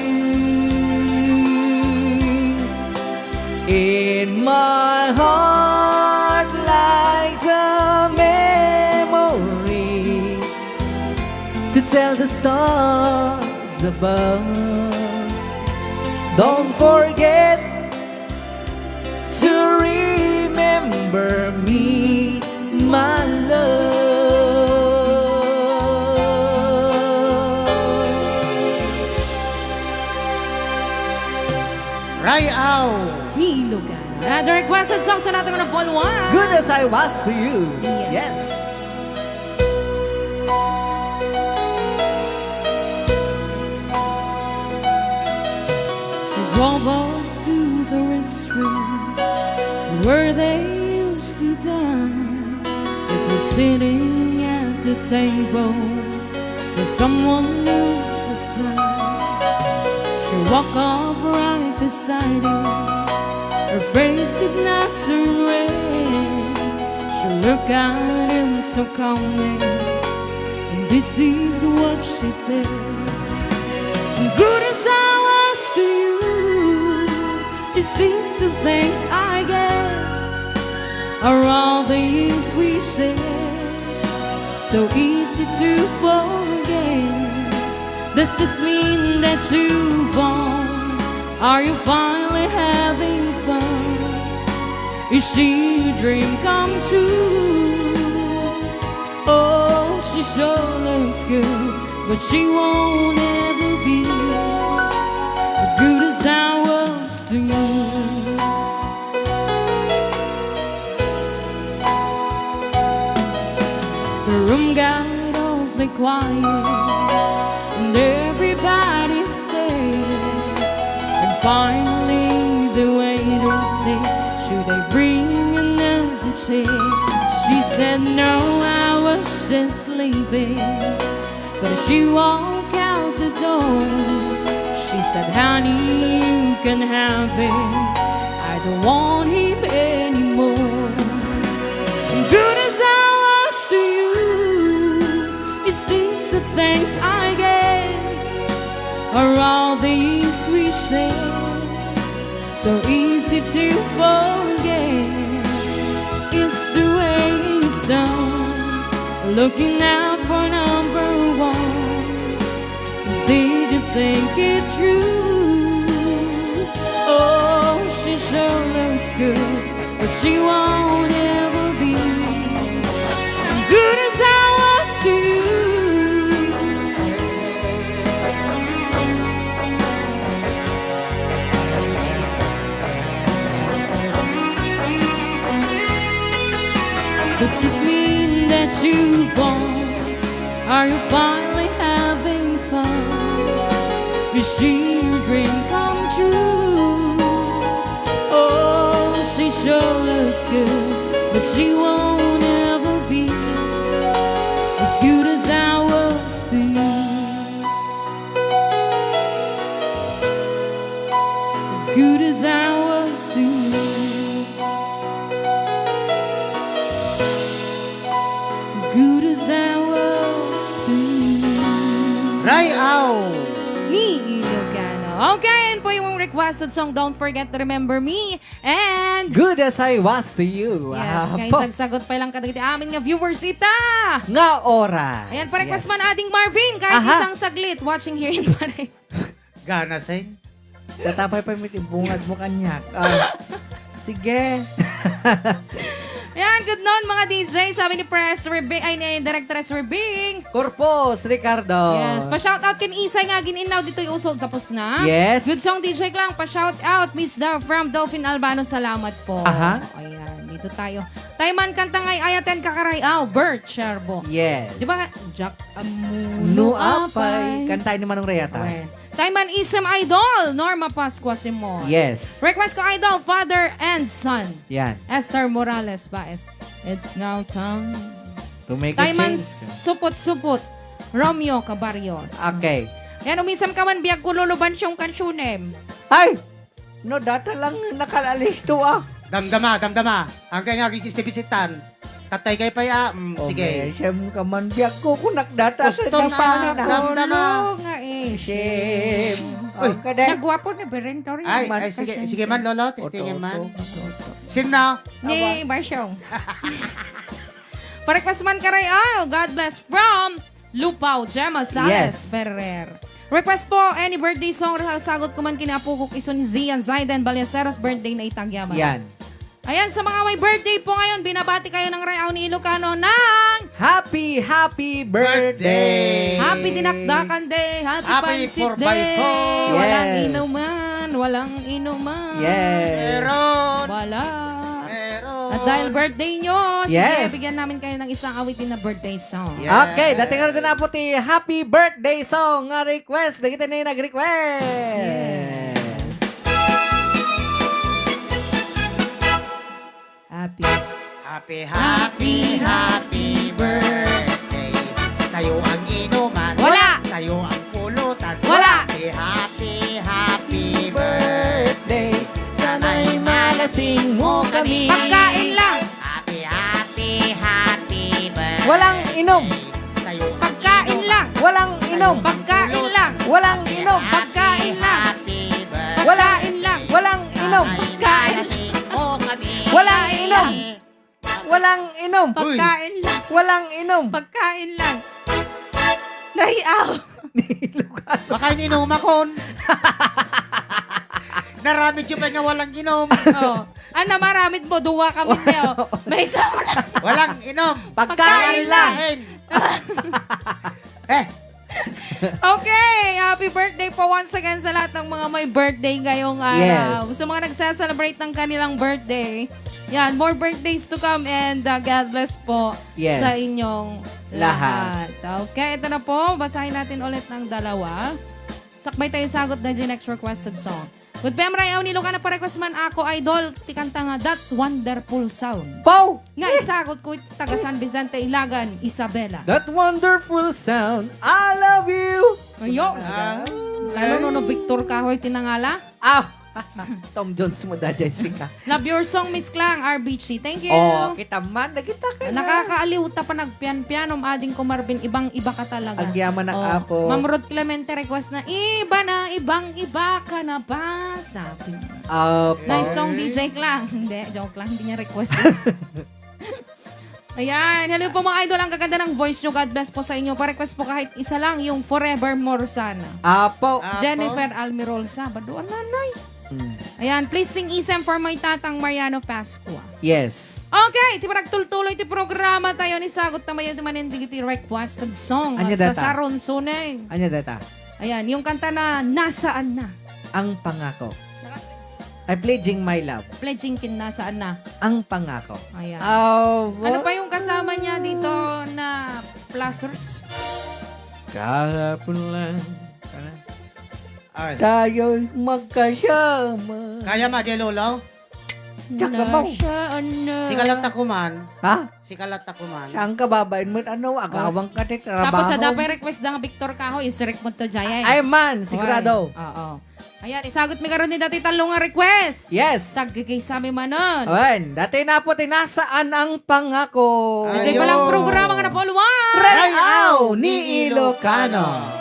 In my heart lies a memory to tell the stars above. Don't forget to remember me, my love. Rayaw! Ni Ilocano. The requested song sa natin ng Paul 1. Good as I was to you. Yes. Yes. She drove up to the restroom where they used to dine. It was sitting at the table with someone new this time. She walked up right beside him. Her face did not turn red. She looked at him so calmly, and this is what she said. Good as I was to you, is this the thanks I get? Are all the years we shared so easy to forget? Does this mean that you've won? Are you finally having fun? Is she a dream come true? Oh, she sure looks good, but she won't ever be as good as I was to you. The room got awfully quiet, and everybody stared. And finally the waiter said, should I bring another chair? She said no, I was just leaving. But as she walked out the door, she said, honey, you can have it, I don't want him anymore. And good as I was to you, is this the thanks I get? Are all these we share so easy to forget? Is the way it's done, looking out for number one. Did you think it through? Oh, she sure looks good, but she won't ever be as good as I was to you. Does this mean that you won? Are you finally having fun? Is she your dream come true? Oh, she sure looks good, but she won't ever be as good as I was to you. Good as I was to you. Rayaw. Ni Ilocano. Okay, and po yung requested song, Don't Forget to Remember Me. And Good as I was to you. yes, guys, Apo. sagsagot pa lang kadagiti amin nga viewers ita. Nga oras. Ayan, pa-request Yes. man ading Marvin, kahit Aha. isang saglit, watching here in Paris. Gana sing. Tatapay pa yung bungad mo kanyak. Ah, sige. Ayan, good noon mga DJ. Sabi ni Press Rebing, ay ni Directress Rebing. Corpus, Ricardo. Yes, pa-shoutout kin Isay nga ginaw dito yung usol tapos na. Yes. Good song DJ Klang, pa-shoutout Miss Dav from Dolphin Albano. Salamat po. Aha. Ayan, dito tayo. Tayman kanta ngay ayaten kakarayaw, Bert Sherbo. Yes. Di ba? Jack No Amuno apay. Apay. Kantahin ni Manong Reyata. Tayman Isam Idol, Norma Pascua Simon. Yes. Request ko Idol, Father and Son. Yan. Esther Morales ba? It's now time. To make a Tayman change. Supot-Supot, Romeo Cabarrios. Okay. Yan, umisam ka man, biyag kululuban siyong kansyunem. Ay! No, data lang nakalalis to ah. Damdama. Hanggang nga gisistibisitan. Tatay kay paya. Sige. Siyem ka man biyak ko kung nakdata sa Gusto na, dapanin ah. damdama. Oo nga eh. Siyem. Uy. Ang kadek. Nagwapo na berento rin. Ay, man, sige man, lolo. Testingin Oto, man. oto. Sing na. Ni Barsyong. Parequest man karay, God bless from Lupaw, Gemma Sales Yes. Ferrer. Request po, any birthday song, sagot ko man kinapukok iso ni Zian Zayden Ballesteros, birthday na itagyaman. Yan. Ayan, sa mga may birthday po ngayon, binabati kayo ng Rayaw ni Ilocano ng Happy birthday! Happy Dinakdakan Day, Happy Happy Pansit 4x4. Day, walang Yes. inuman. Yes. Meron. Wala. Meron. At dahil birthday nyo, Yes. sige, bigyan namin kayo ng isang awitin na birthday song. Yeah. Okay, dating na na po ti happy birthday song nga request. Dagita na yung nag-request. Happy birthday. Sa'yo ang inuman. Wala. Sa'yo ang pulutan. Wala. Happy birthday. Sana'y malasing mo kami. Pagkain lang. Happy birthday. Walang inom. Sa'yo ang Pagkain lang. Walang inom. Pagkain lang. Walang inom. Pagkain lang. birthday. Pagkain lang. Walang inom. Pagkain. mo kami. Walang inom. Walang inom. Pagkain lang. Walang inom. Pagkain lang. Rayaw. Baka ininom akon. Naramid yung pa nga walang inom. Oh. Ano, maramit mo, duwa kami niyo. May isa mo lang. Walang inom. Pagkain lang. Okay, happy birthday po once again sa lahat ng mga may birthday ngayong araw. Yes. Sa mga nagsa-celebrate ng kanilang birthday, yan, more birthdays to come and God bless po Yes. sa inyong Lahat. lahat. Okay, ito na po. Basahin natin ulit ng dalawa. Sakbay tayo sagot na dyan next requested song. Good PM Rayaw ni Lucana pa request man ako, idol. Tikanta nga, That Wonderful Sound. Pow! Nga isagot ko, taga San Vicente, Ilagan, Isabela. That wonderful sound. I love you. Ayo. Lalo no Victor Kahoy tinangala. Ah! Tom Jones mo da, Jessica. Love your song, Miss Klang, RBC. Thank you. Oh, kita man. Nagkita ka na. Nakakaaliw ta pa nagpian-pianom ading ko Marvin, ibang-iba ka talaga. Ang yaman ng Oh, apo. Ma'am Ruth Clemente request na iba na, ibang-iba ka na ba? Sabi niya. Nice song, DJ Klang. Hindi, joke lang, hindi niya request. Ayan, hello po mga idol. Ang gaganda ng voice nyo. God bless po sa inyo. Pa-request po kahit isa lang, yung Forevermore sana. Apo. Jennifer Almirol Sabado. Nanay. Ayan, please sing isem for my tatang Mariano Pascua. Yes. Okay, ti paragtultuloy ti programa tayo ni sagot na mayon ti manindig ti requested song. Anya Sa data? Saron Suneng. Anya data? Ayan, yung kanta na Nasaan Na. Ang pangako. I'm pledging my love. Pledging kin Nasaan Na. Ang pangako. Ayan. Oh, Ano pa yung kasama niya dito na plusers? Kahapon lang. Ay. Tayo'y magkasama. Kaya ma, Jelolo? Tsaka mo. Nasaan na. Sikalat ako man. Ha? Sikalat ako man. Saan ka babayin mo? Ano? Agawang ka ti trabaho. Tapos sa dapay request na nga Victor Kahoy, isirik mo to Jaya. Ay man, sigurado. Oo. Ayan, isagot mi karon ni dati talong nga request. Yes. Tagkikay sa mi manon. Ayan, dati na po tinasaan ang pangako. Ay, Ito palang programa nga na Paul One. Rayaw ni Ilocano.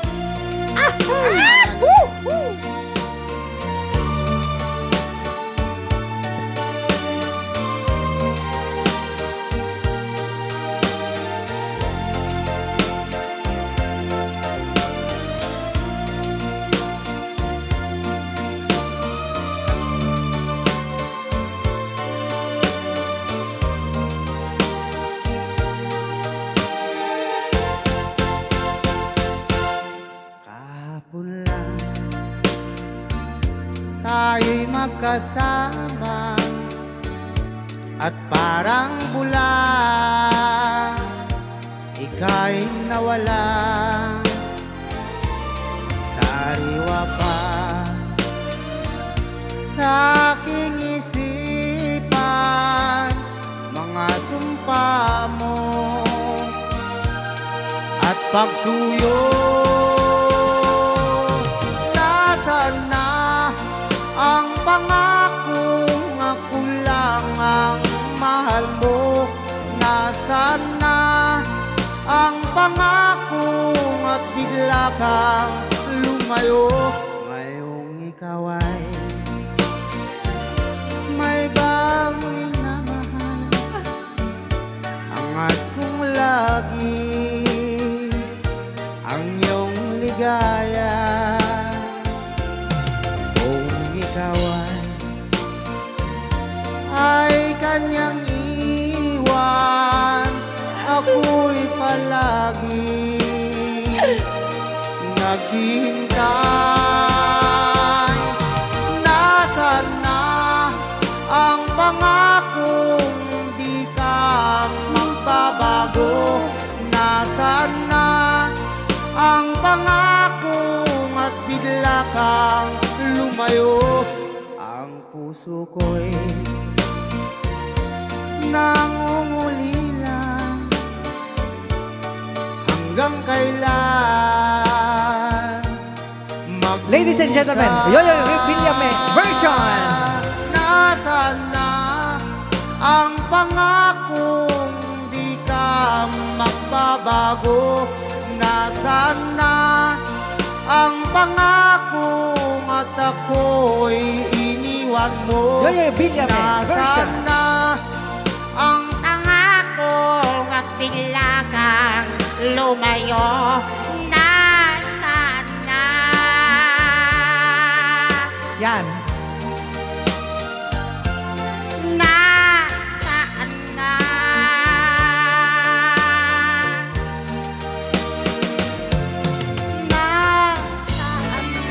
Kahapon lang tayo'y magkasama at parang bula ika'y nawala. Sariwa pa sa aking isipan mga sumpa mo at pagsuyo. Nasaan na ang pangakong ako lang ang mahal mo? Nasaan na ang pangakong at bigla kang lumayo? Ngayong ikaw ay may bagong minamahal, angat kong lagi ang iyong ligaya. Kung ikaw ay kanyang iwan, ako'y palagi naghihintay. Nasaan na ang pangakong di ka magbabago? Nasaan na ang pangakong at bigla kang lumayo? Ang puso ko'y nangungulila, hanggang kailan Ladies and gentlemen, Yoyo Villame version. Nasaan na ang pangakong di ka magbabago? Nasaan na ang pangakong at ako'y iniwan mo? Yoyo Villame version. Nasaan na ang pangakong at bigla kang lumayo? Nasaan na? Yan. Nasaan na? Nasaan na?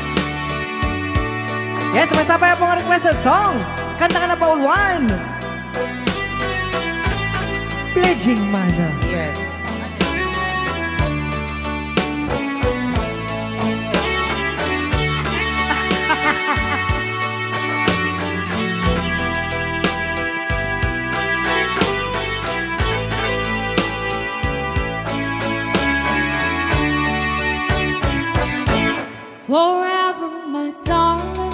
Yes, masapay po ang requested song. Kanta ka na, Paul Juan. Pledging Mana. Yes. Forever, my darling,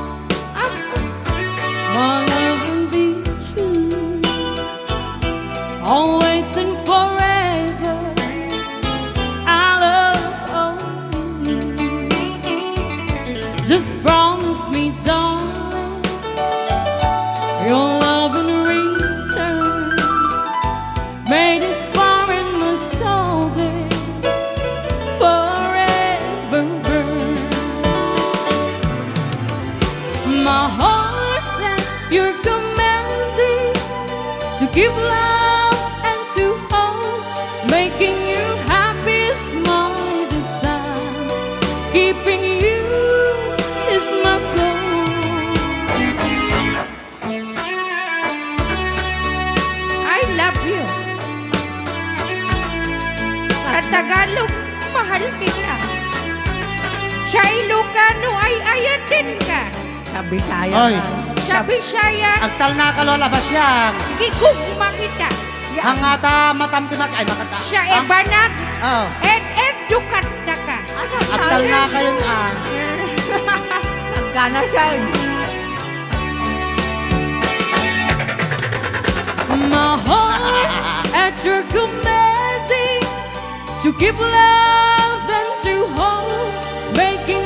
my love will be true. Always and forever, I love you. Just promise me, darling, your love in return. May this fire in my soul be forever burn. My heart said you're commanding to give love and to hold, making you happy is my desire, keeping you is my goal. I love you. Sa Tagalog, mahal kita. Sa Ilocano ay ayatin ka. Sa Bisaya. Oy. Sa Bisaya, Agtal na kalola ba siya? gigugma kita. Ang ata matamtimak ay makata. Sa Ebanag, Oh. edukat na ka. Agtal na kayo Nagkana siya. My heart at your commanding to give love and to hold, making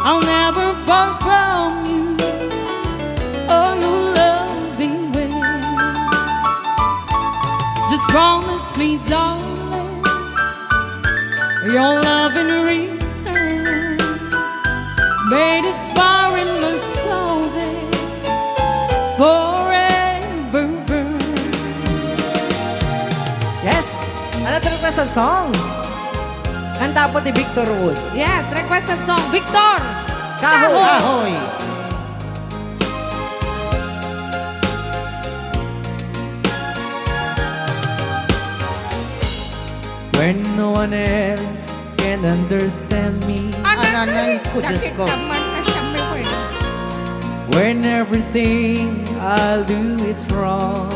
I'll never part from you or your loving way. Just promise me, darling, your love in return made a spark in my soul that forever burn. Yes! Another requested song. Kanta po ni Victor Wood. Yes, requested song. Victor! Kahoy! Ahoy! When no one else can understand me, Ananay ko, Diyos ko. when everything I'll do is wrong,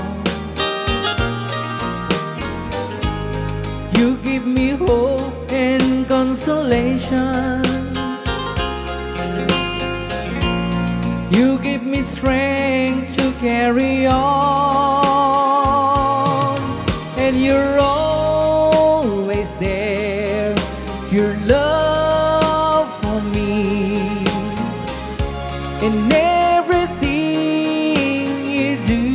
you give me hope and consolation. You give me strength to carry on, and you're always there. Your love for me in everything you do.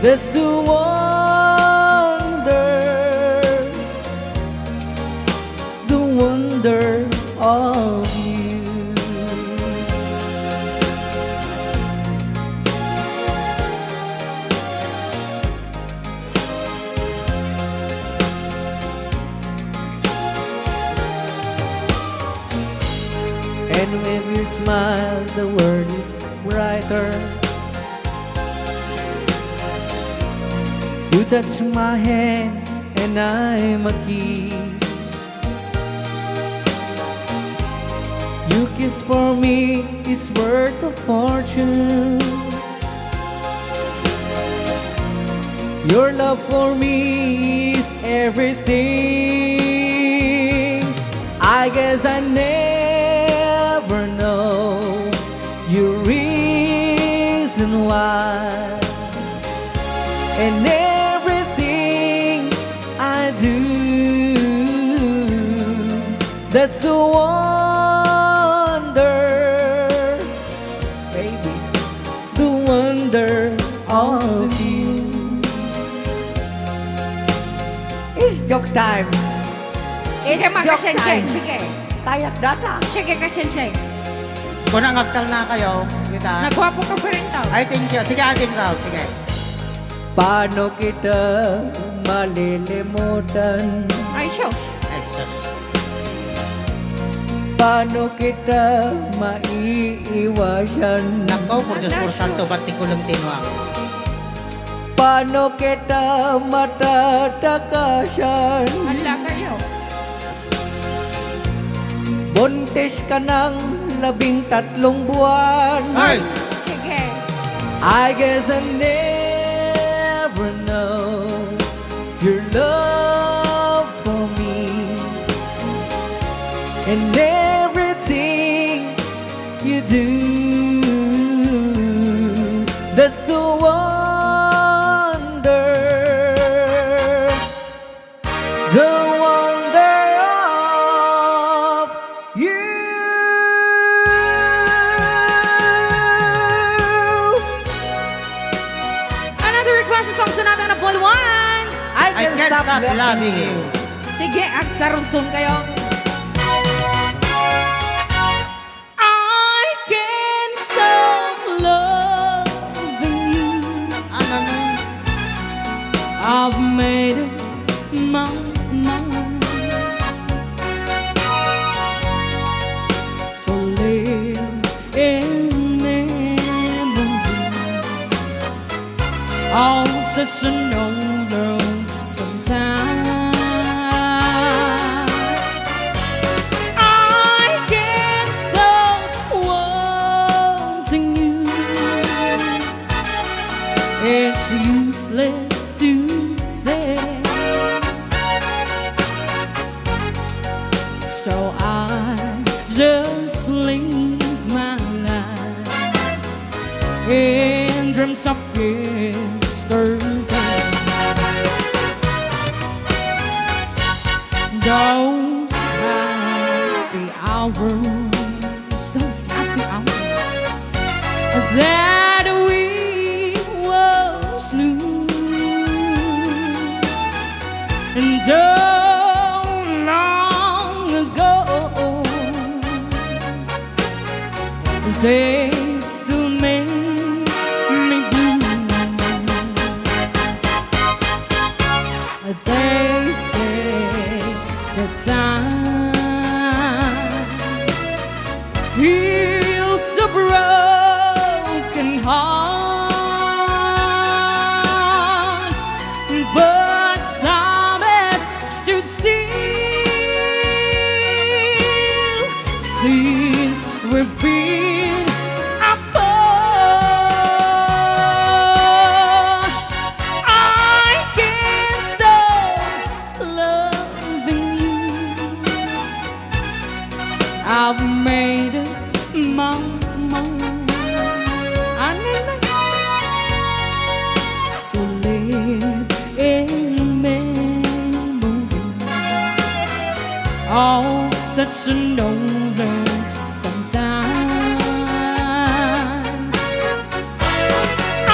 That's the wonder of you. And when you smile, the world is brighter. You touch my hand and I'm a key. You kiss for me is worth a fortune. Your love for me is everything. I guess I never know your reason why, and everything I do, that's the wonder, baby, the wonder of you. It's joke time. Sige, joke makasenseng. time. Sige. Tayak data. Sige, kasenseng. Kung nangagkal na kayo, kita. Nagwapo ka pa rin tao. Ay, thank you. Sige, atin raw. Sige. Paano kita malilimutan? Ay, show. Ay, sus. Paano kita maiiwasan? Nako, por Diyos, por santo, ba't di ko lang tinuang? Paano kita matatakasan? Hala kayo. Buntis ka ng 13 buwan. Ay! Sige. I guess I never know your love for me, and everything you do, that's the wonder, the wonder of you. Another request song sa natin na Paul 1. I I can't stop loving you. Sige, at sarunsun kayo. I can't stop loving you. Ano na? I've made up my mind. So live in memory of such an older sometime. I can't stop wanting you. It's useless to say. So I just live my life in dreams of yesterday. Those happy hours, those happy hours that we was new. And so long ago, they still make me blue. They say the time heals a broken heart, but time has stood still since we've been apart. I can't stop loving you. I've made up my mind. I never to live in memory. Oh, such an older sometime. I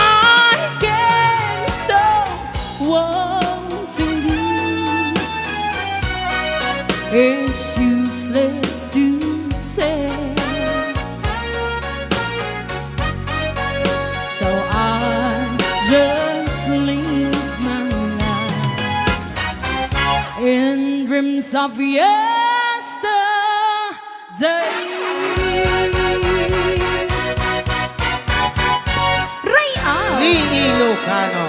can't stop wanting you. It's useless to say. So I just live my life in dreams of yesterday. Ray Au! Ni Ilocano.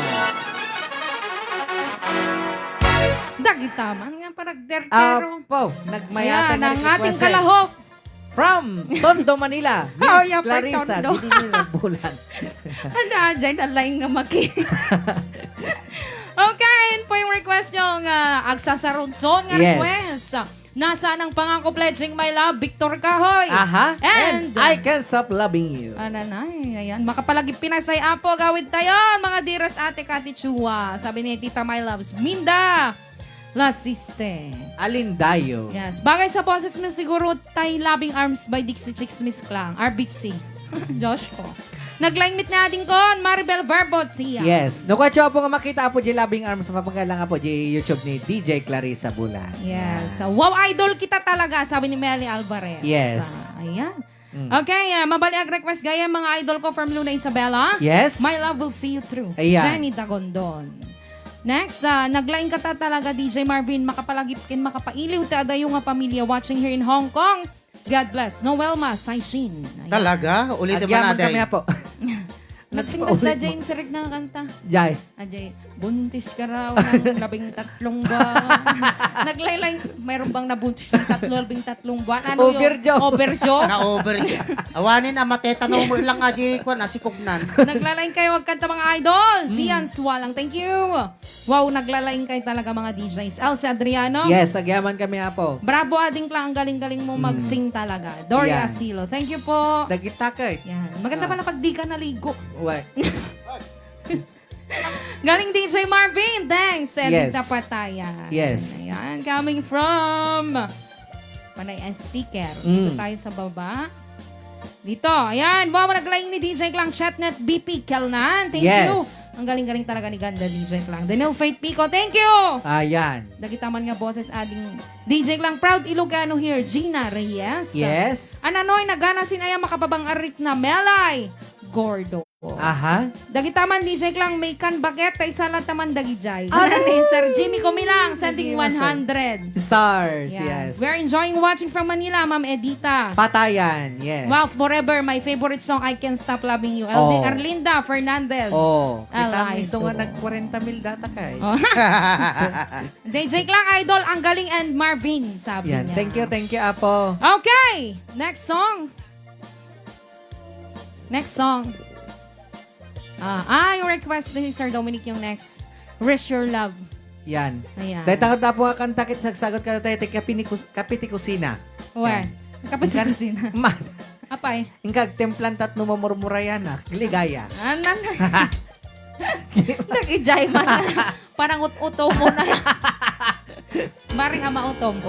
Dagitaman nga parang dertero. Apo, nagmayatan Ayan, ang ating kalahok. From Tondo, Manila, Oh, Miss yeah, pa, Clarissa, Tondo. Didi Nagbulan. Ano, dyan, alaing nga maki. Okay, yun po yung request nyo agsasarunson nga Yes. request. Nasaan ang pangako pledging my love, Victor Kahoy? Aha, And, I can't stop loving you. Ananay, ayan. Makapalagi Pinasay Apo, gawid tayo, mga diras ate Kati Chua. Sabi ni Tita My Loves, Minda, Lasiste. Alindayo. Yes. Bagay sa boses mo siguro, Tay Loving Arms by Dixie Chicks Miss Klang. RBC. Josh po. Nag-line meet na din kon, Maribel Barbot siya. Yes. Nukwacho po nga makita po di Loving Arms sa mapagalang po di YouTube ni DJ Clarissa Bulan. Yes. Wow, idol kita talaga, sabi ni Melly Alvarez. Yes. Ayan. Okay, mabali ang request gaya mga idol ko from Luna Isabela. Yes. My love will see you through. Ayan. Jenny Dagondon. Next, nag-line ka ta talaga, DJ Marvin. Makapalagipkin, makapailiw ta dayo nga pamilya watching here in Hong Kong. God bless. Noelma, Saishin. Ayan. Talaga? Ulitin mo Agyaman na, kami Day. po. Nagpintas na Jane Sirig na kanta. Jai. Ajay, buntis ka raw ng 13 buwan. Naglaylay, mayroon bang nabuntis ng 13 buwan? Ano Overjo. Overjo? Na-over. Awanin na, matetanong mo ilang nga, Jay, nasikugnan. Naglalain kayo, wag kanta mga idol. Sian Swalang, thank you. Wow, naglalain kayo talaga mga DJs. Elsa Adriano. Yes, agyaman kami po. Bravo ading lang, ang galing-galing mo mag-sing talaga. Doria Yan. Silo, thank you po. Dagitakay. Yan. Maganda pala pag di ka naligo. Why? Galing DJ Marvin, thanks. Yes. Edita Pataya. Yes. Ayan, coming from Panay and Sticker. Dito Mm. tayo sa baba. Dito, ayan. Wow, naglaing ni DJ Klang Chatnet BP Kelnan. Thank Yes. you. Ang galing-galing talaga ni Ganda DJ Klang. Daniel Faith Pico, thank you. Ayan. Dagitaman nga boses ading DJ Klang Proud Ilocano here. Gina Reyes. Yes. Ananoy, nagana sinaya makapabang arik na Melay Gordo. Aha. Dagitaman DJ Klang may kan baget tay salat taman dagijay. Ano? Ni Sir Jimmy Kumilang sending Hindi masay. 100. Stars. Yes. Yes. We're enjoying watching from Manila, Ma'am Edita. Patayan. Yes. Wow, forever my favorite song I Can't Stop Loving You. Oh. Arlinda Fernandez. Oh. Kita Alive miso nga to. nag 40 mil data kay. Oh. DJ Klang Idol ang galing and Marvin sabi Yan. niya. Thank you, Apo. Okay, next song. Next song. Yung request ni Sir Dominic yung next. Risk Your Love. Yan. Ayan. Dahil takot na po nga kantakit sagsagot ka tayo kapiti kusina. Uwe. Kapit sa kusina. Man. Apay. Ingkag templan tat numamurmurayan na. Ligaya. Anan. Nag-ijay man. Parang ut-utom mo na. Maring ama utom.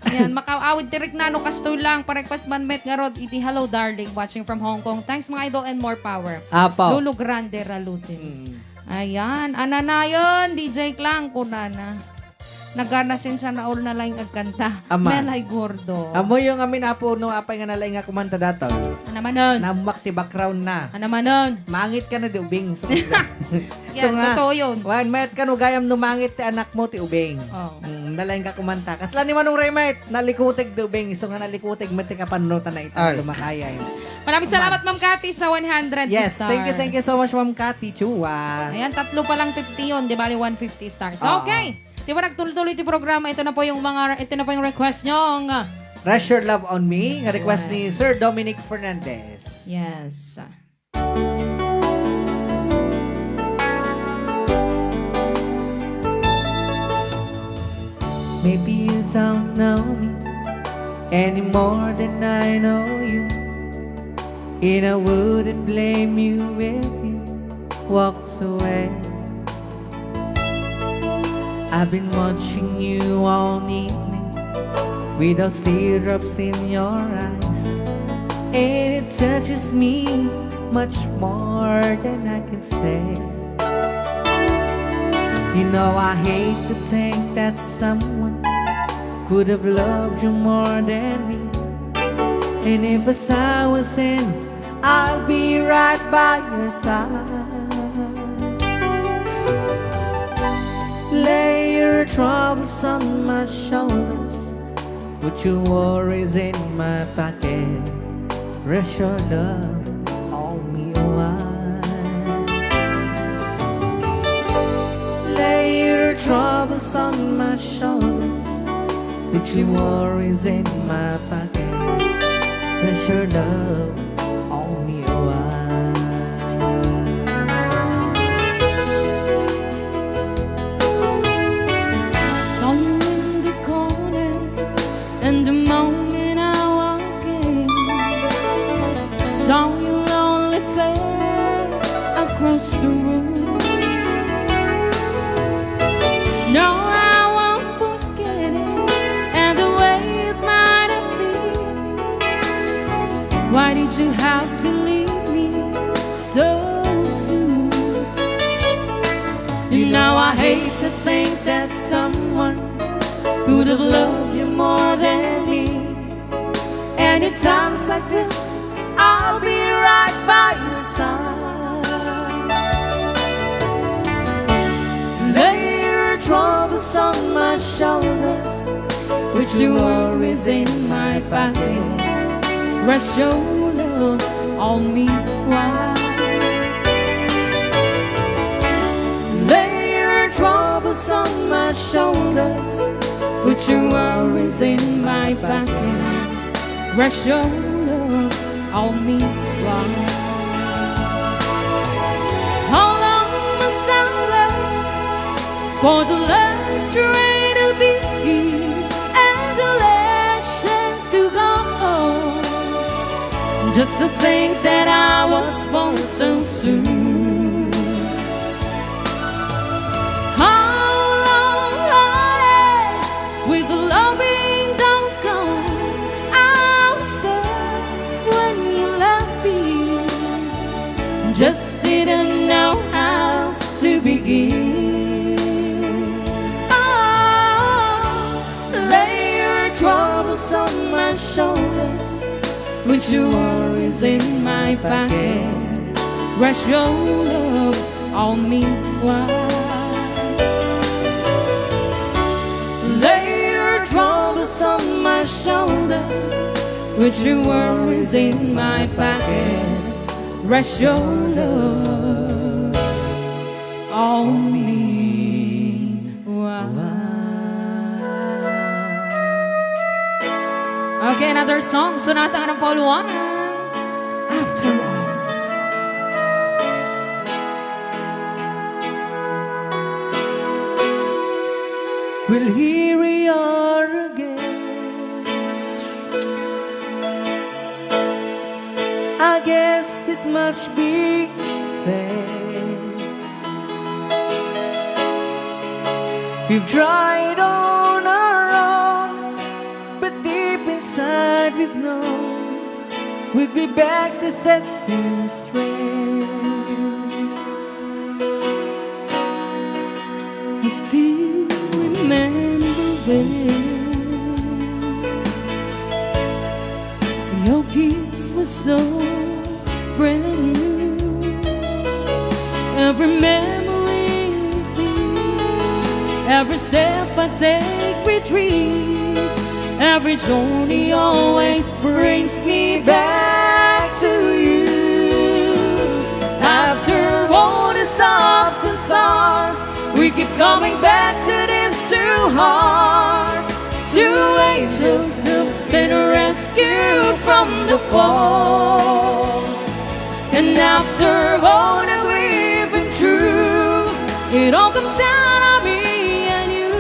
Ayan, makaawid tirik na no kastoy lang. Pa-request man met nga rod. Iti hello darling. Watching from Hong Kong. Thanks mga idol and more power. Apo. Lulu Grande Ralutin. Ayan. Ana na yun. DJ Klang. Kunana. Naganasin sa naol na lang agkanta. Ama. Melay Gordo. Amo yung amin apo no apay nga nalay nga kumanta dato. Ano man nun? Namak ti background na. Ano man nun? Mangit ka na di ubing. So, Yan, nga, totoo yun. Wan, met ka no gayam no mangit ti anak mo ti ubing. Oh. Nalay nga kumanta. Kasla ni manong remate, nalikutig di ubing. So nga nalikutig, met ti kapanutan na ito. Ay. Lumakaya. Maraming salamat Ma'am Cathy sa 100 Yes, star. thank you so much Ma'am Cathy Chua. Ayan, tatlo pa lang 50 yun. Di bali 150 stars. Oo. Okay. Di ba nagtuloy-tuloy ti programa? Ito na po yung request nyo. Rush Your Love on Me, nga request ni Sir Dominic Fernandez. Yes. Maybe you don't know me any more than I know you, and I wouldn't blame you if you walked away. I've been watching you all evening with those teardrops in your eyes, and it touches me much more than I can say. You know I hate to think that someone could have loved you more than me, and if as I was in, I'll be right by your side. Lay your troubles on my shoulders, put your worries in my pocket, rest your love on me a while. Lay your troubles on my shoulders, put your worries in my pocket, rest your love on me a while. And the moment I walk in, saw your lonely face across the room. No, I won't forget it, and the way it might have been. Why did you have to leave me so soon? You know I hate to think that someone could have loved you more than me, and at times like this I'll be right by your side. Lay your troubles on my shoulders, put your worries in my pocket, Rest your love on me while lay your troubles on my shoulders, put your worries in my pocket. Rest your love on me while. How long must I wait for the last train to be and the last chance to go? Just to think that I was born so soon. How long, honey, with the loving don't go? I was there when you left me, just didn't know how to begin. Oh, lay your troubles on my shoulders, put your worries in my pocket. Rest your love on me while. lay your troubles on my shoulders, Put your worries in my pocket. Rest your love on me while. Okay, another song. Sonata ng Paul Juan. After all. we'll hear you again. I guess it must be fair. We've tried on our own, side we've known, we'd be back to set things straight. I still remember when your kiss was so brand new. Every memory repeats, every step I take retreats, every journey always brings me back to you. After all the stops and stars, we keep coming back to these two hearts, two angels who've been rescued from the fall. And after all that we've been through, it all comes down to me and you.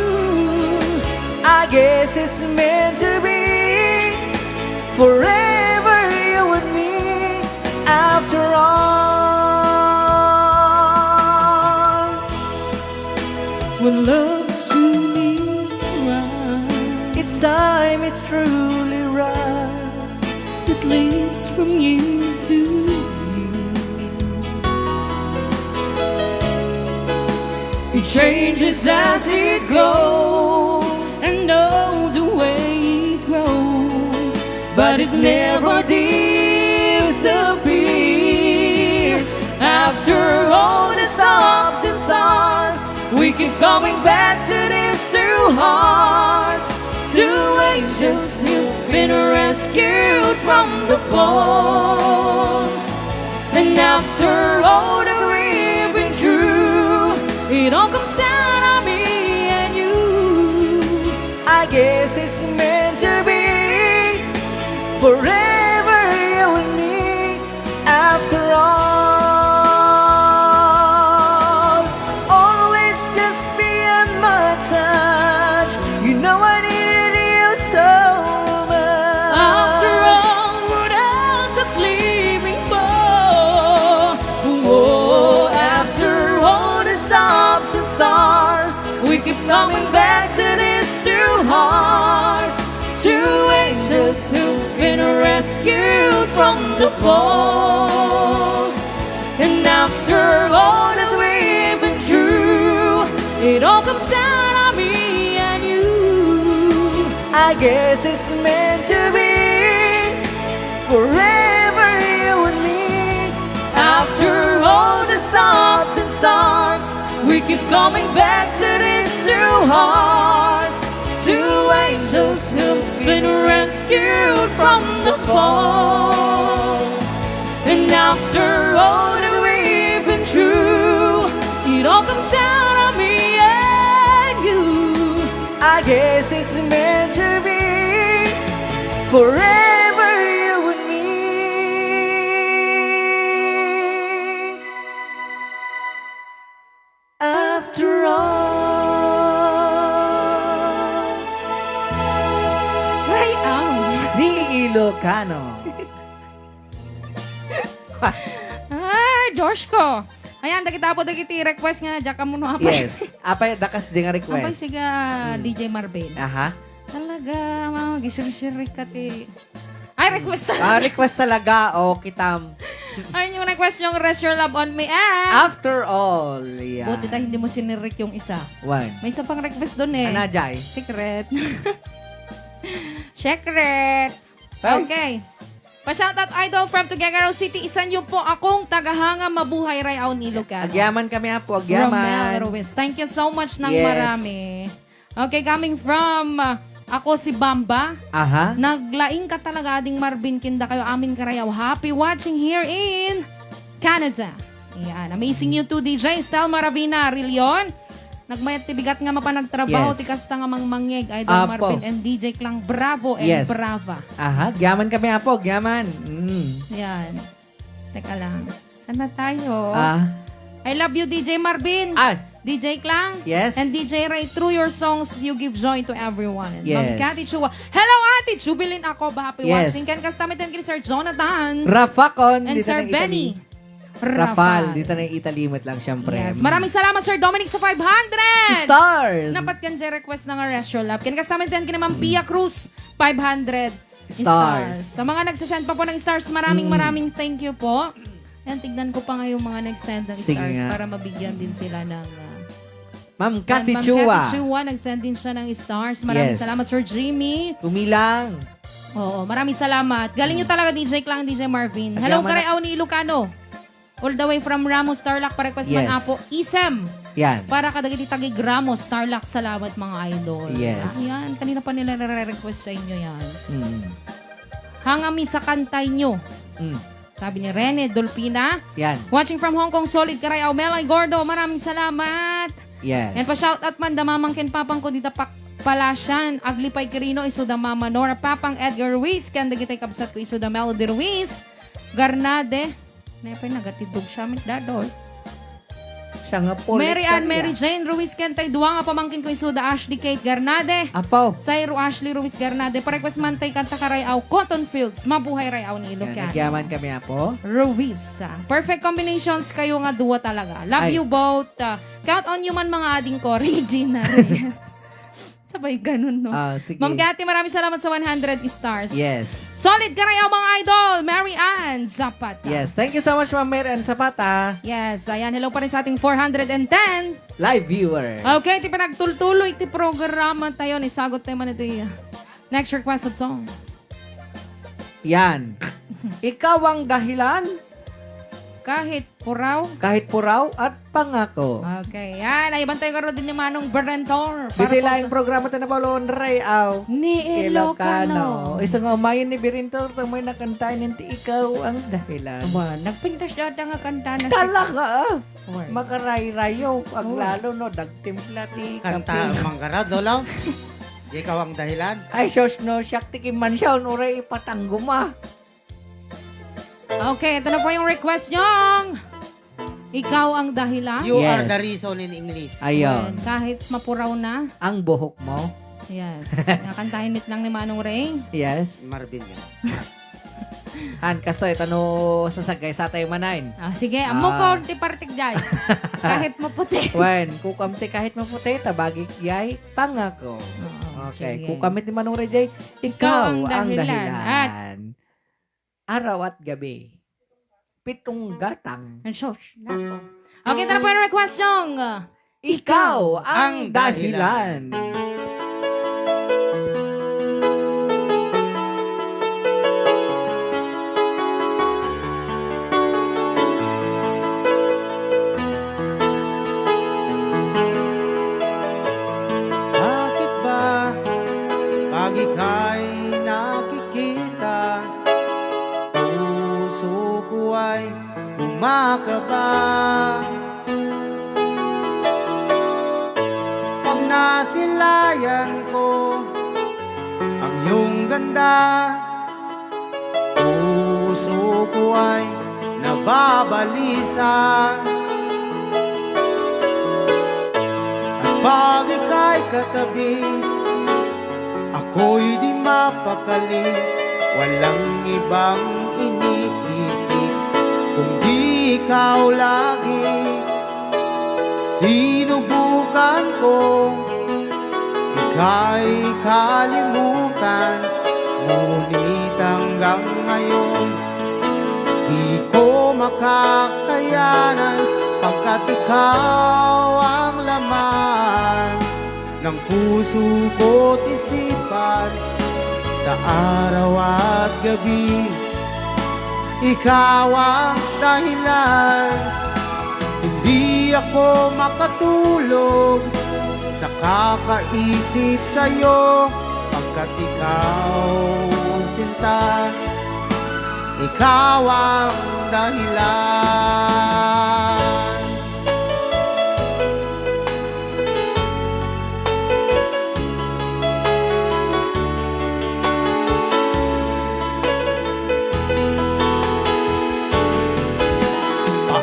I guess it's meant to be, forever you and me. After all, When love's truly right, it's time, it's truly right. it leaves from you to you. It changes as it goes, and know the way it grows, but it never disappears. After all the stops and stars, we keep coming back to these two hearts, two angels who've been rescued from the fall. And after all that we've been through, it all comes down to me and you. I guess it's meant to be, forever you and me. After all, always just be in my touch. You know I needed you so much. After all, what else is leaving for? Oh, after all the stops and stars, we keep coming back to these two hearts, two angels who've been rescued from the fall. And after all that we've been through, it all comes down to me and you. I guess it's meant to be, forever you and me. After all the stops and stars, we keep coming back to these two hearts, two angels who've been rescued from the fall. And after all that we've been through, it all comes down to me and you. I guess it's meant to be, forever you and me. After all, Ray Au. ni Ilocano. Joshko. Ayan, kita po dagiti request nga dyan ka mo no apay. Yes. Apay dakas di nga Apay request. siga DJ Marvin. Aha. Talaga, mga gisir-sirik ka ti. Ay, request talaga. Request talaga o kitam. Ayun yung request yung Rest Your Love on Me. Ah! After all, yeah. Buti ta hindi mo sinirik yung isa. One. May isa pang request doon eh. Anajay. Secret. Secret. Okay. Pa-shoutout idol from Tuguegarao City. Isan niyo po akong tagahanga mabuhay Ray Au Ilocano. Agyaman kami po, Romel agyaman. Ruiz. Thank you so much ng Yes. marami. Okay, coming from ako si Bamba. Aha. Naglaing ka talaga ading Marvin Kinda kayo amin karayaw. Happy watching here in Canada. Ayan. Amazing you too, DJ. Stel Maravina, Rillion. Nagmayat ti bigat nga mapanagtrabaho Yes. ti kasta nga mangmangyeg. Idol Apo. Marvin and DJ Klang. Bravo and Yes. brava. Aha, agyaman kami po, agyaman. Ayan. Teka lang. Saan na tayo? I love you, DJ Marvin. DJ Klang. Yes. And DJ Ray, through your songs, you give joy to everyone. Yes. Ma'am Cathy Chua. Hello, Ate Jubilin ako. Happy Yes. watching. Kan kastamitan kini Sir Jonathan. Rafakon, and dito Sir ng Benny. Italy. Rafal, dito na yung Italimot lang siyempre. Yes. Maraming salamat, Sir Dominic, sa 500. Stars! Napat kan request ng Rest Your Love. Kan kastamitan kini Ma'am Pia Cruz, 500. Stars. Sa mga nagsasend pa po ng stars, maraming thank you po. Yan, tignan ko pa nga yung mga nagsend ng Sige stars nga. para mabigyan din sila ng... Ma'am Cathy Ma'am Chua. Cathy Chua, nagsend din siya ng stars. Maraming Yes. salamat, Sir Jimmy. Kumilang. Oo, maraming salamat. Galing nyo talaga, DJ Klang, DJ Marvin. Hello, Agyaman Karayaw ni Ilocano. All the way from Ramos, Tarlac, pa-request man Yes. apo. Isem. Yan. Para kadagiti tagig Ramos, Tarlac, salamat mga idol. Yes. Yan, kanina pa nila nare-request sa inyo yan. Mm. Hangami sa kantay nyo. Mm. Sabi ni Rene Dolpina. Yan. Watching from Hong Kong, Solid Karayaw. Melay Gordo, maraming salamat. Yes. Yan pa shoutout man, damamangkin papang ko dita Palasyan, Aglipay Quirino, Isuda Mama Nora, Papang Edgar Ruiz, kanda gitay kabsat ko Isuda Melody Ruiz, Garnade, nepay nagatidog siya, mitdadol. Siya nga po. Mary Ann, Mary Jane Ruiz, kentay duwa nga pamangkin ko Isuda Ashley Kate Garnade, Apaw. Sayro Ashley Ruiz Garnade, pa-request man tay kanta ka Rayaw, Cotton Fields, mabuhay Rayaw ni Yan. Ilocano. Nagyaman kami apo. Ruiz. Perfect combinations kayo nga duwa talaga. Love Ay. you both. Count on you man mga ading ko. Regina Reyes. Sabay ganun, no? Sige. Ma'am Cathy, maraming salamat sa 100 stars. Yes. Solid ka rin mga idol. Mary Ann Zapata. Yes. Thank you so much, Ma'am Mary Ann Zapata. Yes. Ayan, hello pa rin sa ating 410. Live viewer. Okay, ti panagtultuloy ti programa tayo. Isagot tayo man ito. Next requested song. Yan. Ikaw ang dahilan Kahit puraw. kahit puraw at pangako. Okay, yan. Ay, bantay ko rin din yung Manong Berentor. Dito lang programa tayo na Balon Rayaw. Ni Ilocano. Isang umayan ni Birintor na may nakantayin ng ikaw ang dahilan. Nagpintas data nga kanta na Talaga Or- makaray-rayo. Pag lalo no, dagtimpla ni Kanta kape. manggarado lang. Di ikaw ang dahilan. Ay, sos no, siyak tikim man siya. Nuray ipatangguma. Okay, ito na po yung request nyong. Ikaw ang dahilan. You are Yes. the reason in English. Ayun. Kahit mapuraw na. Ang buhok mo. Yes. Nakantahin mit lang ni Manong Ray. Yes. Marvin yan. Han, kasoy, tano sasagay sa tayo manain. Sige, amo ko ti partik jay. Kahit maputi. Wen, kukamti kahit maputi, tabagi yay, pangako. Okay, sige. kukamit ni Manong Rejay, ikaw ang dahilan. At- Araw at gabi, 7 gatang, And shush. Nako. Okay, ito na po yung request nyong. ikaw ang ang dahilan. Bakit ba pag ika'y nakikita, puso ko ay umakaba? Pag nasilayan ko ang iyong ganda, puso ko ay nababalisa. Pag ika'y katabi, ako'y di mapakali. Walang ibang iniisip, kundi ikaw lagi. Sinubukan ko, ika'y kalimutan. Ngunit hanggang ngayon, di ko makakayanan. Pagkat ikaw ang laman ng puso ko't isipan, sa araw at gabi, ikaw ang dahilan. Hindi ako makatulog sa kakaisip sa'yo, pagkat ikaw, sinta, ikaw ang dahilan.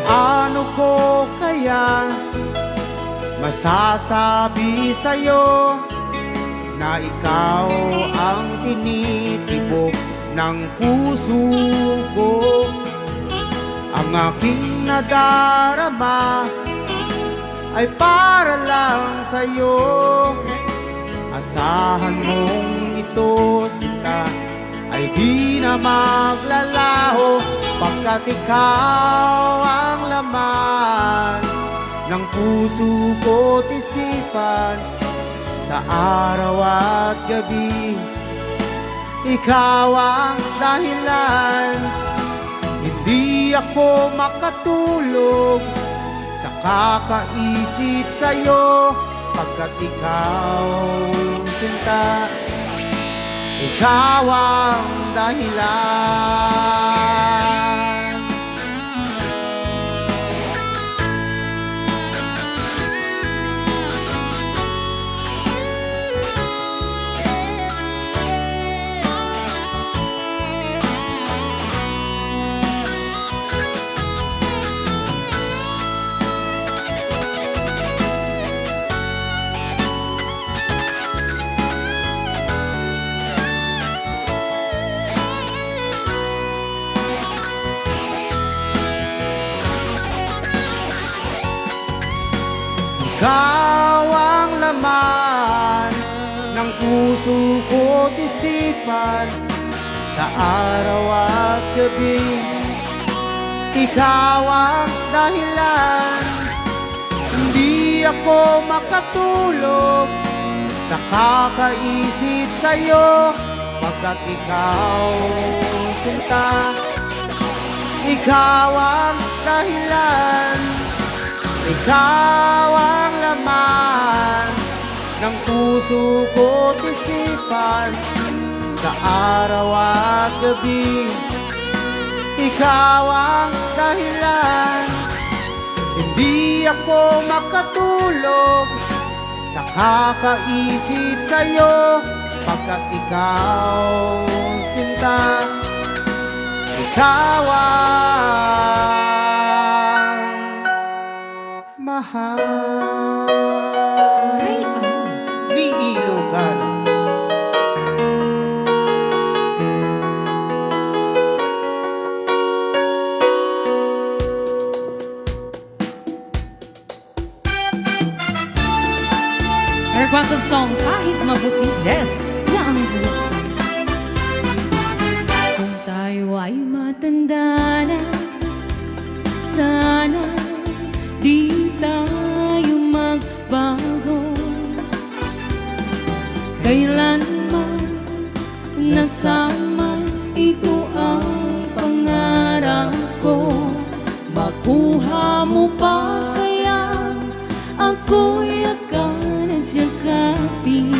Paano ko kaya masasabi sa'yo na ikaw ang tinitibok ng puso ko? Ang aking nadarama ay para lang sa'yo. Asahan mong ito, sinta, ay di na maglalaho, pagkat ikaw ang laman ng puso ko't isipan sa araw at gabi. Ikaw ang dahilan, hindi ako makatulog sa kakaisip sa'yo, pagkat ikaw sinta, ikaw ang dahilan. Ikaw ang laman ng puso ko't isipan sa araw at gabi. Ikaw ang dahilan, hindi ako makatulog sa kakaisip sa'yo, pagkat ikaw sinta, ikaw ang dahilan. Ikaw ang laman ng puso ko't isipan sa araw at gabi. Ikaw ang dahilan, hindi ako makatulog sa kakaisip sa'yo, pagkat ikaw sinta, ikaw ang mahal ni Ilocano. Requested song, kahit mabuti Yes! na ang buhay. Kung tayo ay matanda na, sana di tayo magbago. Kailanman nasama, ito ang pangarap ko. Makuha mo pa kaya ako'y akan at yakapin,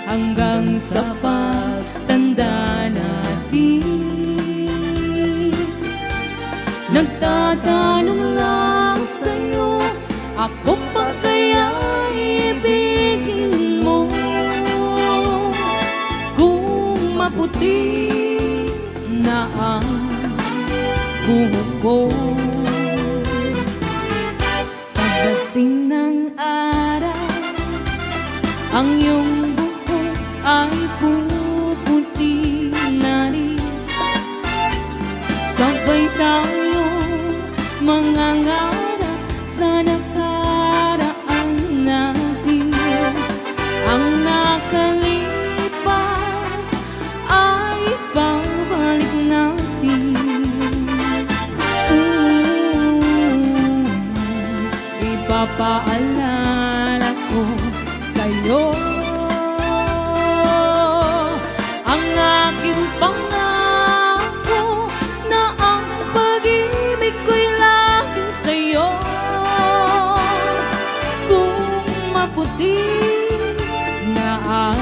hanggang sa pagtanda natin. Nagtatanong lang sa'yo, ako pa kaya ibigin mo? Kung maputi na ang buhok ko, pagdating ng araw, ang iyong buhok ay puputi na rin. Sabay tayo mangangarap sa nakaraan natin. Ang nakalipas ay babalik natin. Ipapaalala ko sa'yo ang aking pangako na ang pag-ibig ko'y laging sa'yo. Kung maputi na ang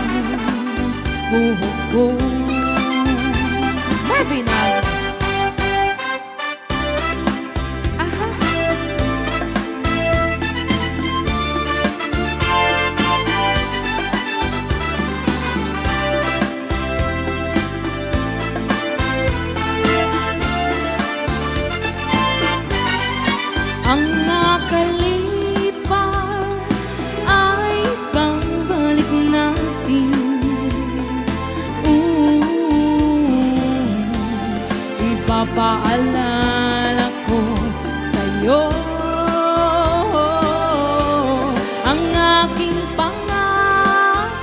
buhok ko. Marvin Al. Aha. Ang nakalipas ay babalik natin. Ipapaalala ko sa'yo ang aking pangako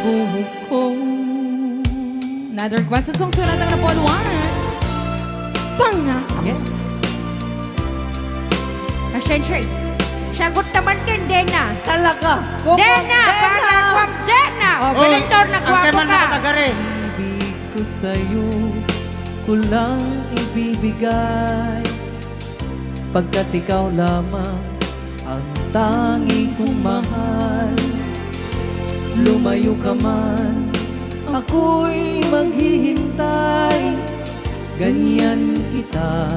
buhok ko. Another requested song sulat ng Napon 1. Pangako. Yes. Asensya. Sagot naman kay Dena. Talaga. Dena! Pangako. Dena! O, ganito na ang guwapo teman ka. nakatagari. Ibig ko sa'yo, kulang ibibigay. Pagkat ikaw lamang ang tanging kong mahal. Lumayo ka man, ako'y maghihintay. Ganyan kita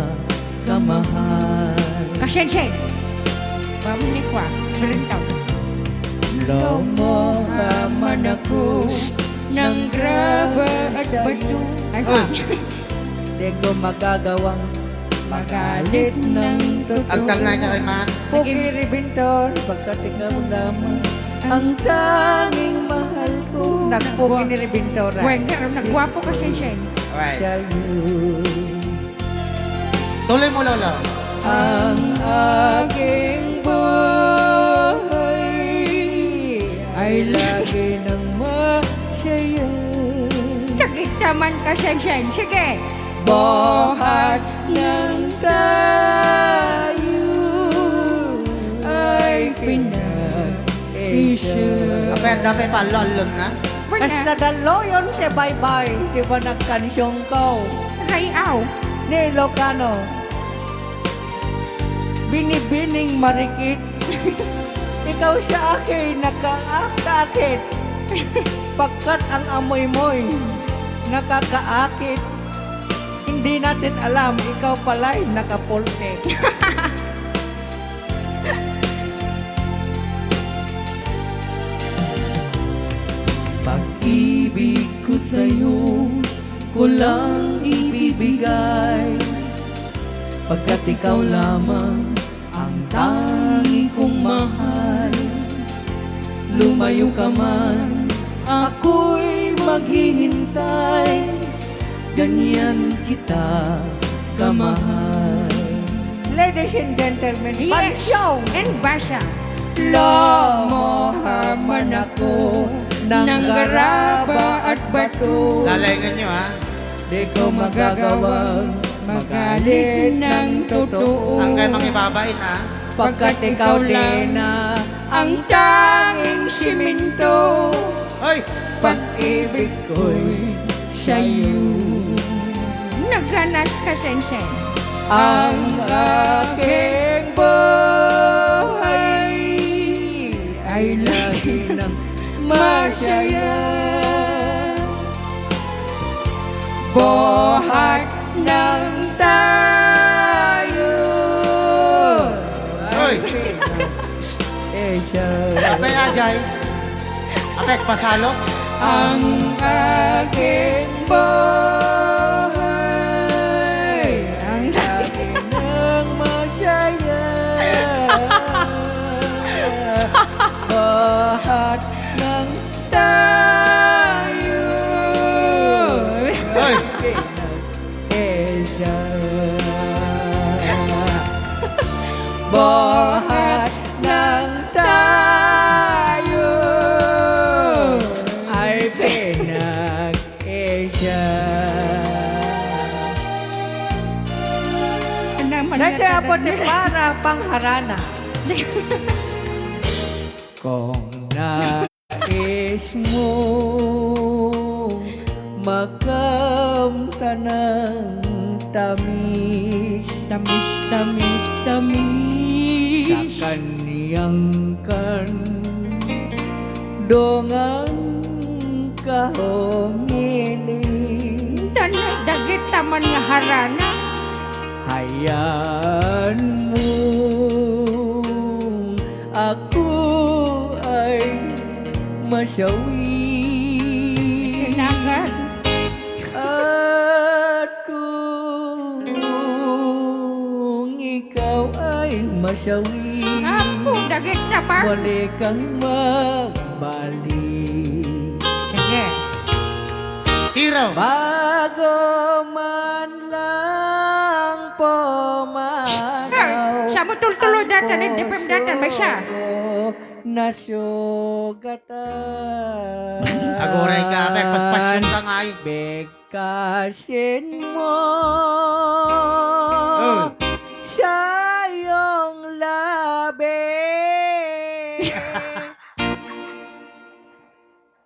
kamahal. Asensya. Paminik ko. Ganito. Lumaman ako ng graba at bato. Ay, di ko magagawang magalit ng totoo. Agtal na niya kay man. Pukiribintor, pagkat ikaw lamang ang tanging mahal ko. Nagpukiribintor Weng, karon nagwapo ka Sensei. Alright. sa'yo. Tuloy mo, Lolo. Ang aking buhay ay lagi ng masaya. Sakit naman ka Sensei. Sige. Buhat ng tayo ay pinag-isya. Dami pa, lolon na. Mas nadalo yun kay bye-bye. Di ba nagkansyong ko? Rayaw. Ni Ilocano. Binibining marikit. Ikaw sa akin, nakakaakit. Pagkat ang amoy-moy, nakakaakit. Hindi natin alam, ikaw pala'y nakapulke. Pag-ibig ko sa'yo, kulang ibibigay. Pagkat ikaw lamang ang tanging kong mahal. Lumayo ka man, ako'y maghihintay. Ganyan kita kamahal. Ladies and gentlemen, Pansyong! And Basha. Lamohaman ako ng garaba at bato. Lalayngan nyo, ha? Di ko magagawang magalit ng totoo. Hanggang mangibabait, ha? Pagkat ikaw din na ang tanging siminto. Hoy! Pag-ibig ko'y sa'yo. Naghanas ka Sensei. Ang aking buhay ay lagi ng masaya. Buhat ng tayo Hoy! Esya. Apay, Ajay. Apay, pasalo. Ang aking buhay ang lagi ng masaya. Buhat ng tayo Hoy! Esya. Buhat ng tayo ay pinag-Esya. Nandiyan po ni para pangharana. Kung nais mo makamta ng tamis Tamis, tamis, tamis. sa kaniyang dongang kahumili. Dagit taman nga harana. Hayaan mo ako ay masawi. Kailangan. At kung ikaw ay masawi, Apo, dagit taman. wali kang magbalik. Sige. Hero! Bago man lang pumagaw. Siya mo tultuloy datan, hindi pa datan, may siya. nasugatan. Agoray ka, may paspasyon ka nga eh. Bigkasin mo Oh. sa iyong labi.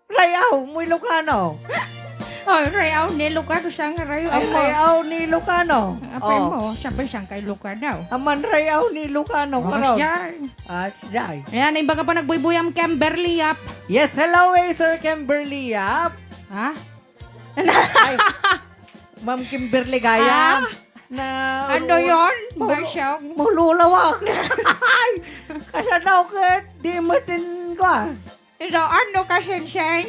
Rayaw, mo Ilocano. Oh, Rayaw ni Lucano siya nga Rayaw Ay, mo. rayaw ni Ilocano. Apay mo, sabi siyang kay Lucano. Aman rayaw ni Ilocano. Oh, Karon. siya. Jai. Ayan, iba ka pa nagbuyboyam Kimberly Yap. Yes, hello, Sir Kimberly. Yap. Ha? Ay, Ma'am Kimberly Gaya. Na Ano yun? Mau- Basyok. Mululawak. Ay, kasanaw ka, di matin ka. Ito, ano ka, Sensei?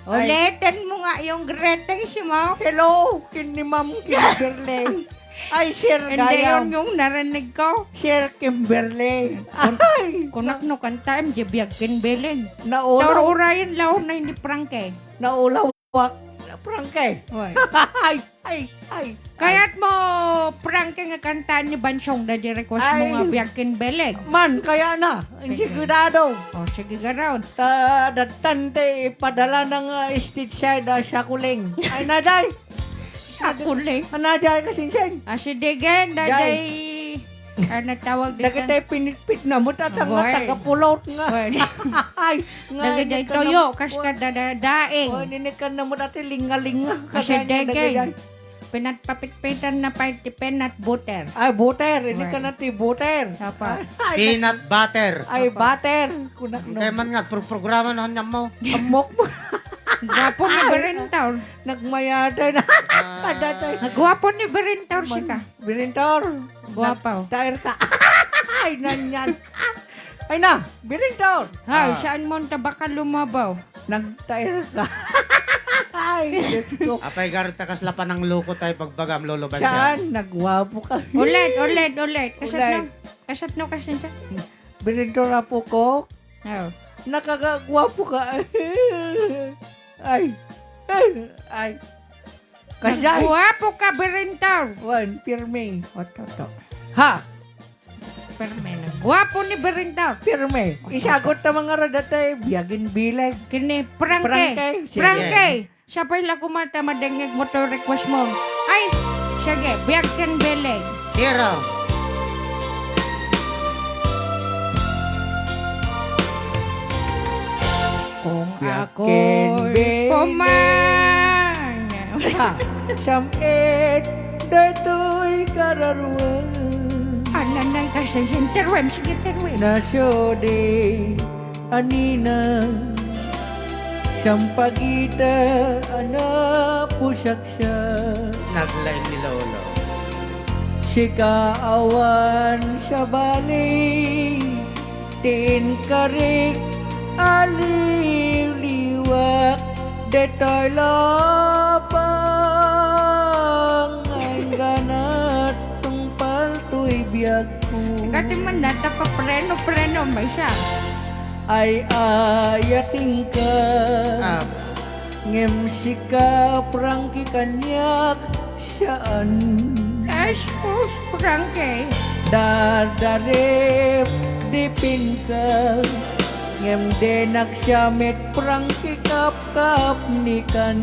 Ay, Ulitin mo nga yung greetings mo. hello, kini Ma'am Kimberly. Ay, Sir Hindi Gaya. yun yung narinig ko. Sir Kimberly. Ay, Kunak no kanta, MJ Biagkin Bilin. naulaw, Tauro urayan lao na hindi prangke. naulawak. Prangke. Hoy. Ay. Kaya't mo prangke nga kanta ni Bansong na di-request mo Ay. nga Biagkin Bilin. Man, kaya na. Sigurado. O, sige ka raw. Datante, padala ng stage side sa kuling. Ay, naday. Akuli. Naday kasing-sing. Asi digen, daday. Ano tawag dito? Dagitay pinitpit na mo tatang Boy. nga tagapulot nga. Hoy. Ay, nga. Dagaday toyo, kas ka dadaing. Oh, ninikan na mo dati linga-linga. Kasi Kagaya nga degay. dagay. Pinatpapitpitan na peanut butter. Ay, butter. Ini Boy. ka na ti butter. Apa? Ay, Peanut butter. ay, butter. Kunak no. Kaya man nga, programa na kanyang mo. Amok mo. Gwapo ni Berentaur. Nagmayada na. Ah, Datay. Nagwapo ni Berentaur siya ka. Birintor. Gwapo. Tair ka. Ay, nanyan. Ay na, Birintor. Hay, saan mo tabaka lumabaw? Nagtair ka. Ay, Diyos ko. apay garita kaslapan ng loko tayo pagbagam loloban siya. Saan? Nagwapo ka. Ulit. Ulit. Kasat no kasi siya. Birintor po ko. Oh. Nakagagwapo ka. Ay. Kasay. Gwapo ka, Berentaur. One, pirme. Ototo. Ha? Perme na. Gwapo ni Berentaur. Pirme. Isagot na mga radatay. Biyagin bilag. Kini, prangke. Prangke. Sige. Prangke. Siya pa lang kumata madengeg mo to request mo. Ay, sige, biagkan beleg. Zero. Kung ako Biagkin beleg. kuman. Ha? Samit. Dato'y kararuan. Ananay kasi sin terwem, sige terwem. Nasyode anina sampagita anak pusak siya Naglain ni lolo. sikaawan sa bali tin karik aliw-liwak detoy lapang ang ganat tungpal tuy biag ko Kati man nata pa preno may siya. ay ayating ka Ah, ngem sika prangki kanyak saan Asus, prangke. dadarep dipin ka ngem denak syamit prangki kap nikan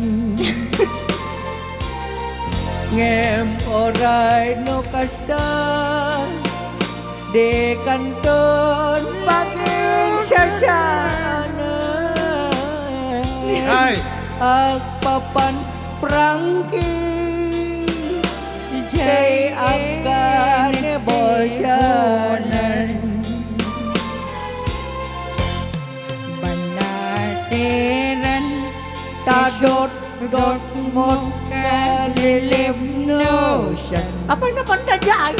ngem oray no kasta de kanton paging sasana ay, agpapan prangki kay agane boyanan Banateran tadot dot mo kalilim no siya apa na kanta dyan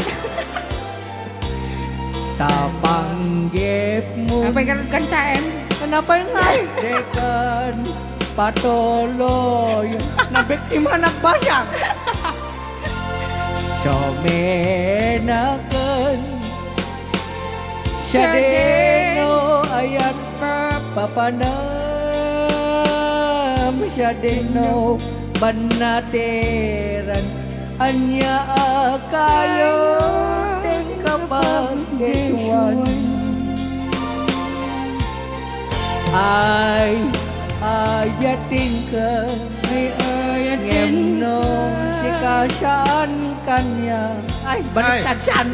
tapanggip mo Apa karon kantaen? kenapa nga dekan patuloy na biktima nagbasang Somenakan siya deno ayat papanam siya deno banateran anya kayo ting kapag Ay, ayatin ka. Ay, ayatin Ngem nung si kasaan kanya. Ay, baliktad siyan.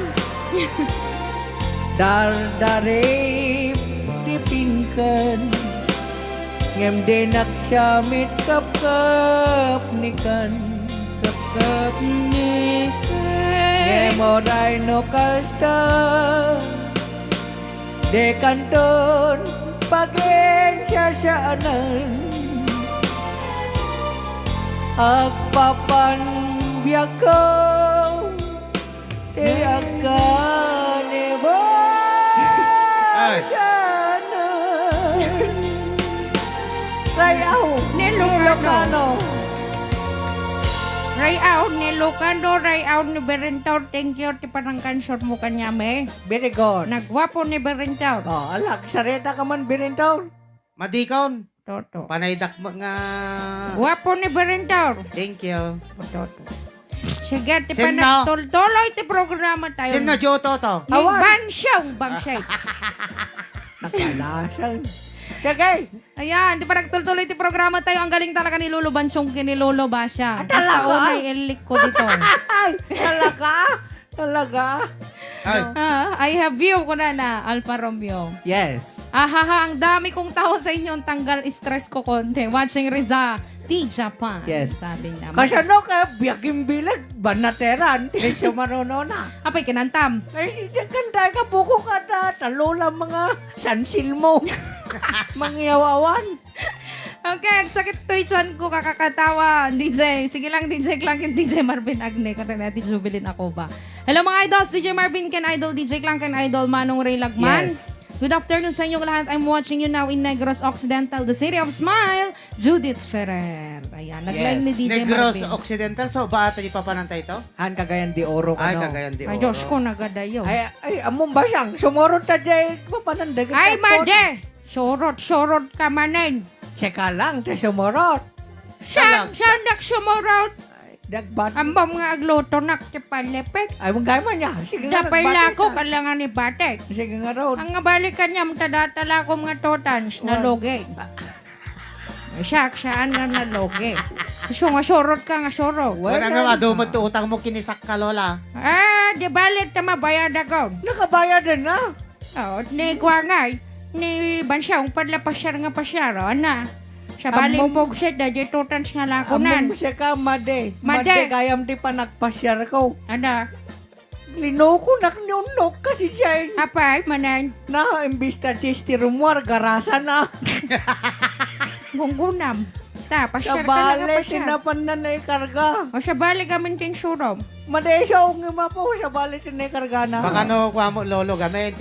Dardarip dipingkan. Ngem denak syamit kap nikan. Kapkap ni Ngem oray no kasta. De kanton pagensya saanan. Agpapan biyak ko. Te akan ebasyanan. Rayaw, Nilokano. Rayaw ni Lucando, rayaw ni Berentor. Thank you, ti parang kansyon mo kanyame. Very good. Nagwapo ni Berentor. Oh, alak, sareta ka man, Birintor. Madikon. Toto. Panaydak mga... Gwapo ni Berentor. Thank you. Toto. Sige, ti Sino? panagtultuloy ti programa tayo. Sino Joto to? Ni Awan. Bansyay. Nakalasan. Sige. Ayan, di pa nagtuloy ti programa tayo. Ang galing talaga ni Lolo Bansong kini Lolo Basya. Ah, talaga? Basta unay elik ko dito. Ay, talaga? Talaga? Ay, I have you ko na Alfa Romeo. Yes. Ahaha, ang dami kong tao sa inyo. Tanggal stress ko konti. Watching Riza, T-Japan. Yes. Sabi naman. Kasi ano ka, biyaking bilag, banateran, hindi siya maruno na. Apay, kinantam. Ay, diyan kanda ka, buko ka na, talo lang mga sansil mo. Mangyawawan. Okay, sakit to chan ko, kakakatawa. DJ, sige lang, DJ Clank and DJ Marvin Agne. Kasi natin Jubilin ako ba. Hello mga idols, DJ Marvin Ken Idol, DJ Clank and Idol, Manong Ray Lagman. Yes. Good afternoon sa inyong lahat. I'm watching you now in Negros Occidental, the city of smile, Judith Ferrer. Ayan, nag-line ni DJ Negros Marvin. Occidental. So, baata di papanantay to? Han Cagayan de Oro ka Ay, no? Cagayan de Ay, Oro. Diyos ko, nagadayo. Ay, among ba siyang? Sumurot ta dyan, papanandagan. Ay, made! Sorot ka manin. Tsaka lang, ta sumurot. Saan nagsumurot? Dagbat. Ambam nga agluto naktipalepek. Ay, mong gaya man niya. Sige nga, Dapay nagbatik lako, ka. kalangan ni batek. Sige nga raw. Ang nga balikan niya, matadatala ko mga totans na loge. Saan nga na loge. So nga sorot ka nga sorot. Wala nga madumot to utang mo kinisak ka, Lola. Di balit na mabayad ako. Nakabayad din na. Ni Kwangay, ni Bansyong padlapasyar nga pasyar, na. Sa baling Amom- pogset, da di totans nga lakunan. Among siya ka, Made. Made. Made, kayam di pa nagpasyar ko. Ada, Lino ko naknyunok kasi siya. apay, manan, Na, imbis na sisti rumor, garasa na. gunggunam. Ta, Sa pasyar ka na nga bale, pasyar. tinapan na na ikarga. O sa bali gamin ting surom. Made siya, ungi mapo, sa bale, tinaikarga na. Baka no, kuha mo, Lolo, gamin,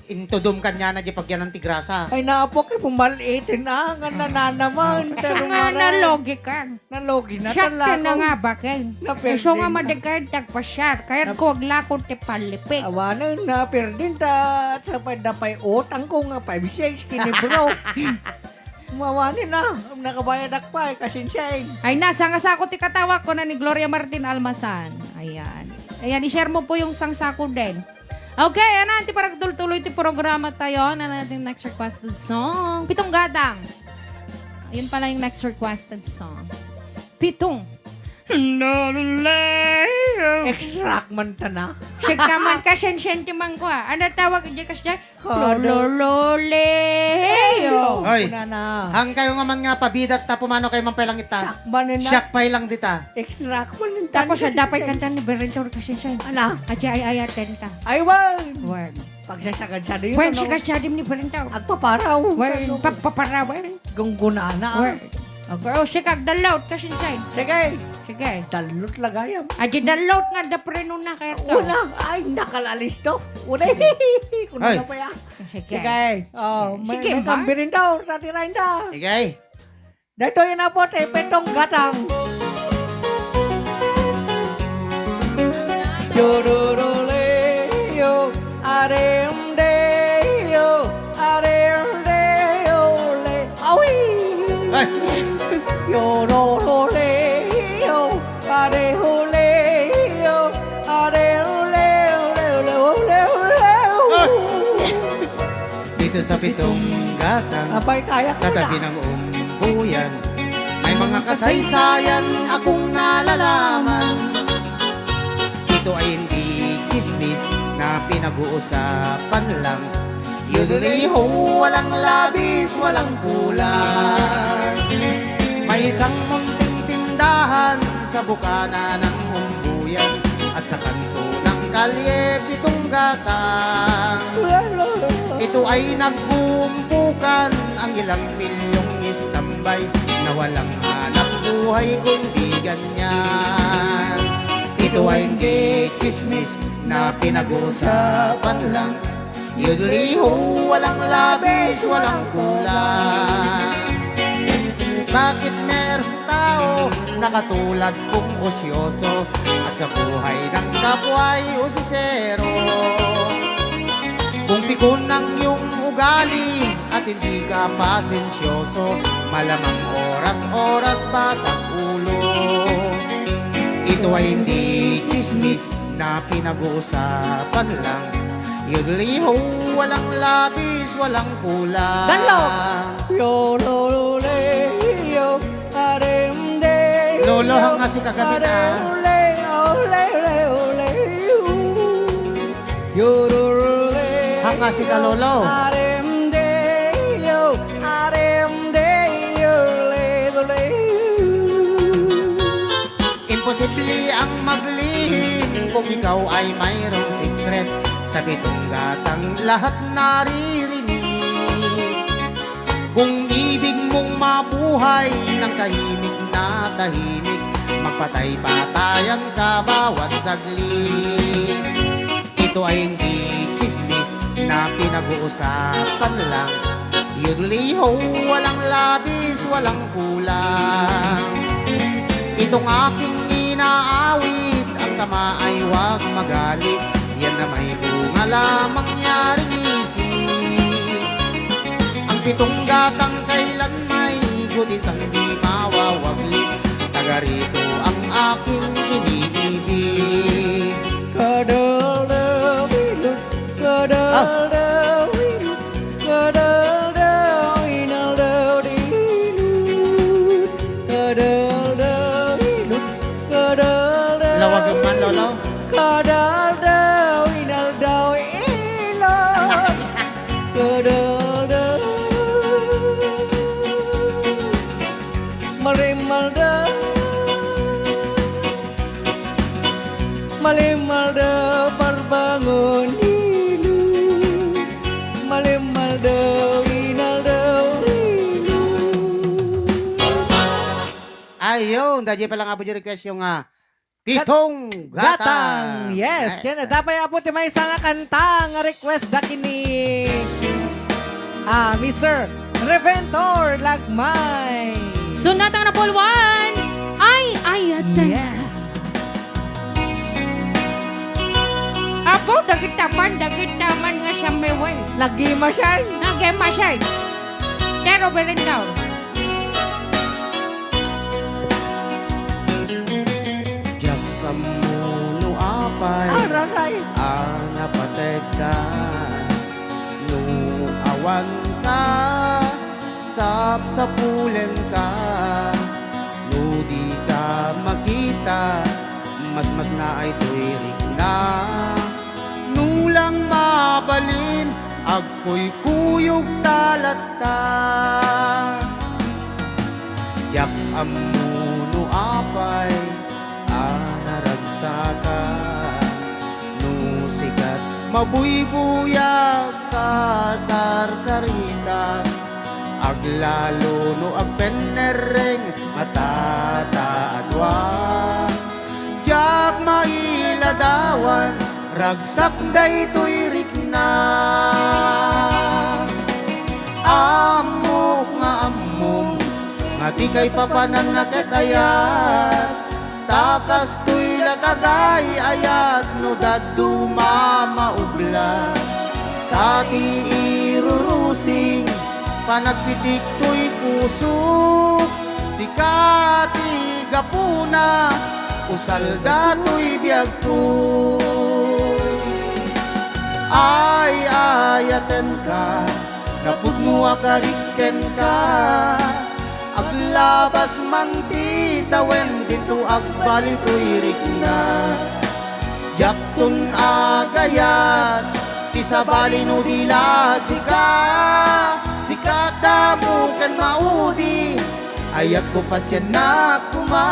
intudum ka niya na di pagyan ng tigrasa. Ay, naapok, pumalitin na, nga nananaman. Pero Nga na logi ka. Nalogi na Siya tala na nga ba kay? Naperding So nga na. madigad tagpasyar. Kaya ko aglakot ti palipik. Awanan na, perdin ta, sa padapay utang ko nga, 5-6, kini bro. Umawanin na, nakabayad ako pa, kasi siya eh. Ay nasa nga sako ti katawa ko na ni Gloria Martin Almasan. Ayan. Ayan, i-share mo po yung sang sako din. Okay, ano, anti parang tuloy ti programa tayo na natin next requested song. Pitong Gadang. Ayun pala yung next requested song. Pitong. Extract man ta na. Sik naman ka, sentiman ko ah. Ano tawag dyan kasi dyan? Kada- Lolololeo. Hoy. Una na. Hang kayo nga man nga pabidat ta pumano kay mampelang ita. Sakman na. Siyak pay lang dita. Extract man yung Tapos sa kasi dapat siya. kanta ni Berentor kasi siya. Ana, Adya ay ayaten ka. ay wag. Word. Pagsasagad siya yun. When si kasyadim ni Berentor. Agpaparaw. Word. Pagpaparawan. Gunggunana. Word. Okay. Oh, sige, agdalaut kasi siya. Sige. Sige. Talot lagayam. Adya dalaut nga dapreno na kaya to. Una. Ay, nakalalis to. Una. Kuna Ay. na pa yan. Sige. Sige. Oh, may Sige, ba? kambirin daw. Tatirain daw. Sige. Dito yun na po, Petong Gatang. Yororoleo, aremdeo, aremdeo, le. Awi! Ay. Yororoleo, arehuleo, arehuleo, leo, leo, leo, leo. Dito sa pitong gatang, Abay, kaya sa ko na. tabi ng umbuyan, may mga kasaysayan akong nalalaman. Ito ay hindi chismis na pinag-uusapan lang. Yuduliho, walang labis, walang kulang. May isang munting tindahan sa bukana ng umbuyan, at sa kanto ng kalye pitong gatang. Ito ay nagbumpukan ang ilang milyong istambay na walang hanap buhay kundi ganyan. Ito ay hindi chismis na pinag-uusapan lang. Yuduliho, walang labis, walang kulang. Bakit merong tao na katulad kong osyoso at sa buhay ng kapwa'y usisero? Kung pikon ng iyong ugali at hindi ka pasensyoso, malamang oras-oras basag ulo. Ito ay hindi chismis na pinag-uusapan lang. Yuduliho, walang labis, walang kulang. Danlo! Yo, lo, lo, le, yo, arem, de, Lolo, hanga si kagabi na. Ole, ole, ole, ole, yo, lo, lo, le, Hanga si ka, Lolo. Arem, de, yo, le, lo, le. Imposible ang maglihim kung ikaw ay mayroong secret. Sa pitong gatang lahat naririnig. Kung ibig mong mabuhay ng tahimik na tahimik, magpatay-patayan ka bawat saglit. Ito ay hindi chismis na pinag-uusapan lang. Yuduliho, walang labis, walang kulang. Itong aking inaawit, ang tama ay huwag magalit. Yan na may bunga lamang yaring isip. Ang pitong gatang kailan may gutit ang di mawawaglit. Taga rito ang aking iniibig. Kadal daw ilut, kadal daw ilut, kadal daw inal daw dilut, kadal daw ilut, kadal daw Lawag man, Lolo. kadal daw inal daw ilot, kadal daw marimal daw malimal daw parbangon ilu, malimal daw inal daw ilu. Ayun, dahil pala nga po yung request yung pitong gatang. Yes, kaya dapat po may isang kanta nga request da kini Mr. Reventor Lagmay. Sunatang na polwan. Ay, ayatan. Yes. Apo, dagit taman nga siya may way. Nagima siya. Nagema siya. Pero berin daw. Diyak ka muno apay, Araray. napateg ka. No awan ka, sapsapulen ka. No di ka makita, mas na ay tuwirik na. Nulang mabalin, agko'y kuyog talata. Diyak amuno apay, anaragsaka. No sikat, mabuybuyag ka sarsarita. Aglalo no agpenereng matataadwa. Diyak mailadawan, ragsak daytoy rikna. Amok nga amok, nga di kay papanan nga ketayat. Takas tuy lakagay ayat, no daddu mamaubla. Tati irurusing, panagpitik tuy pusok. Sikati gapuna, usalda tuy biyagto. Ay ayaten ka, napudno akariken ka. Aglabas man ti tawen dito agbali tuirik na. Jaktun agayat ti sabali no dila sika. Sikata mo kan maudi ayat ko patyan na kuma.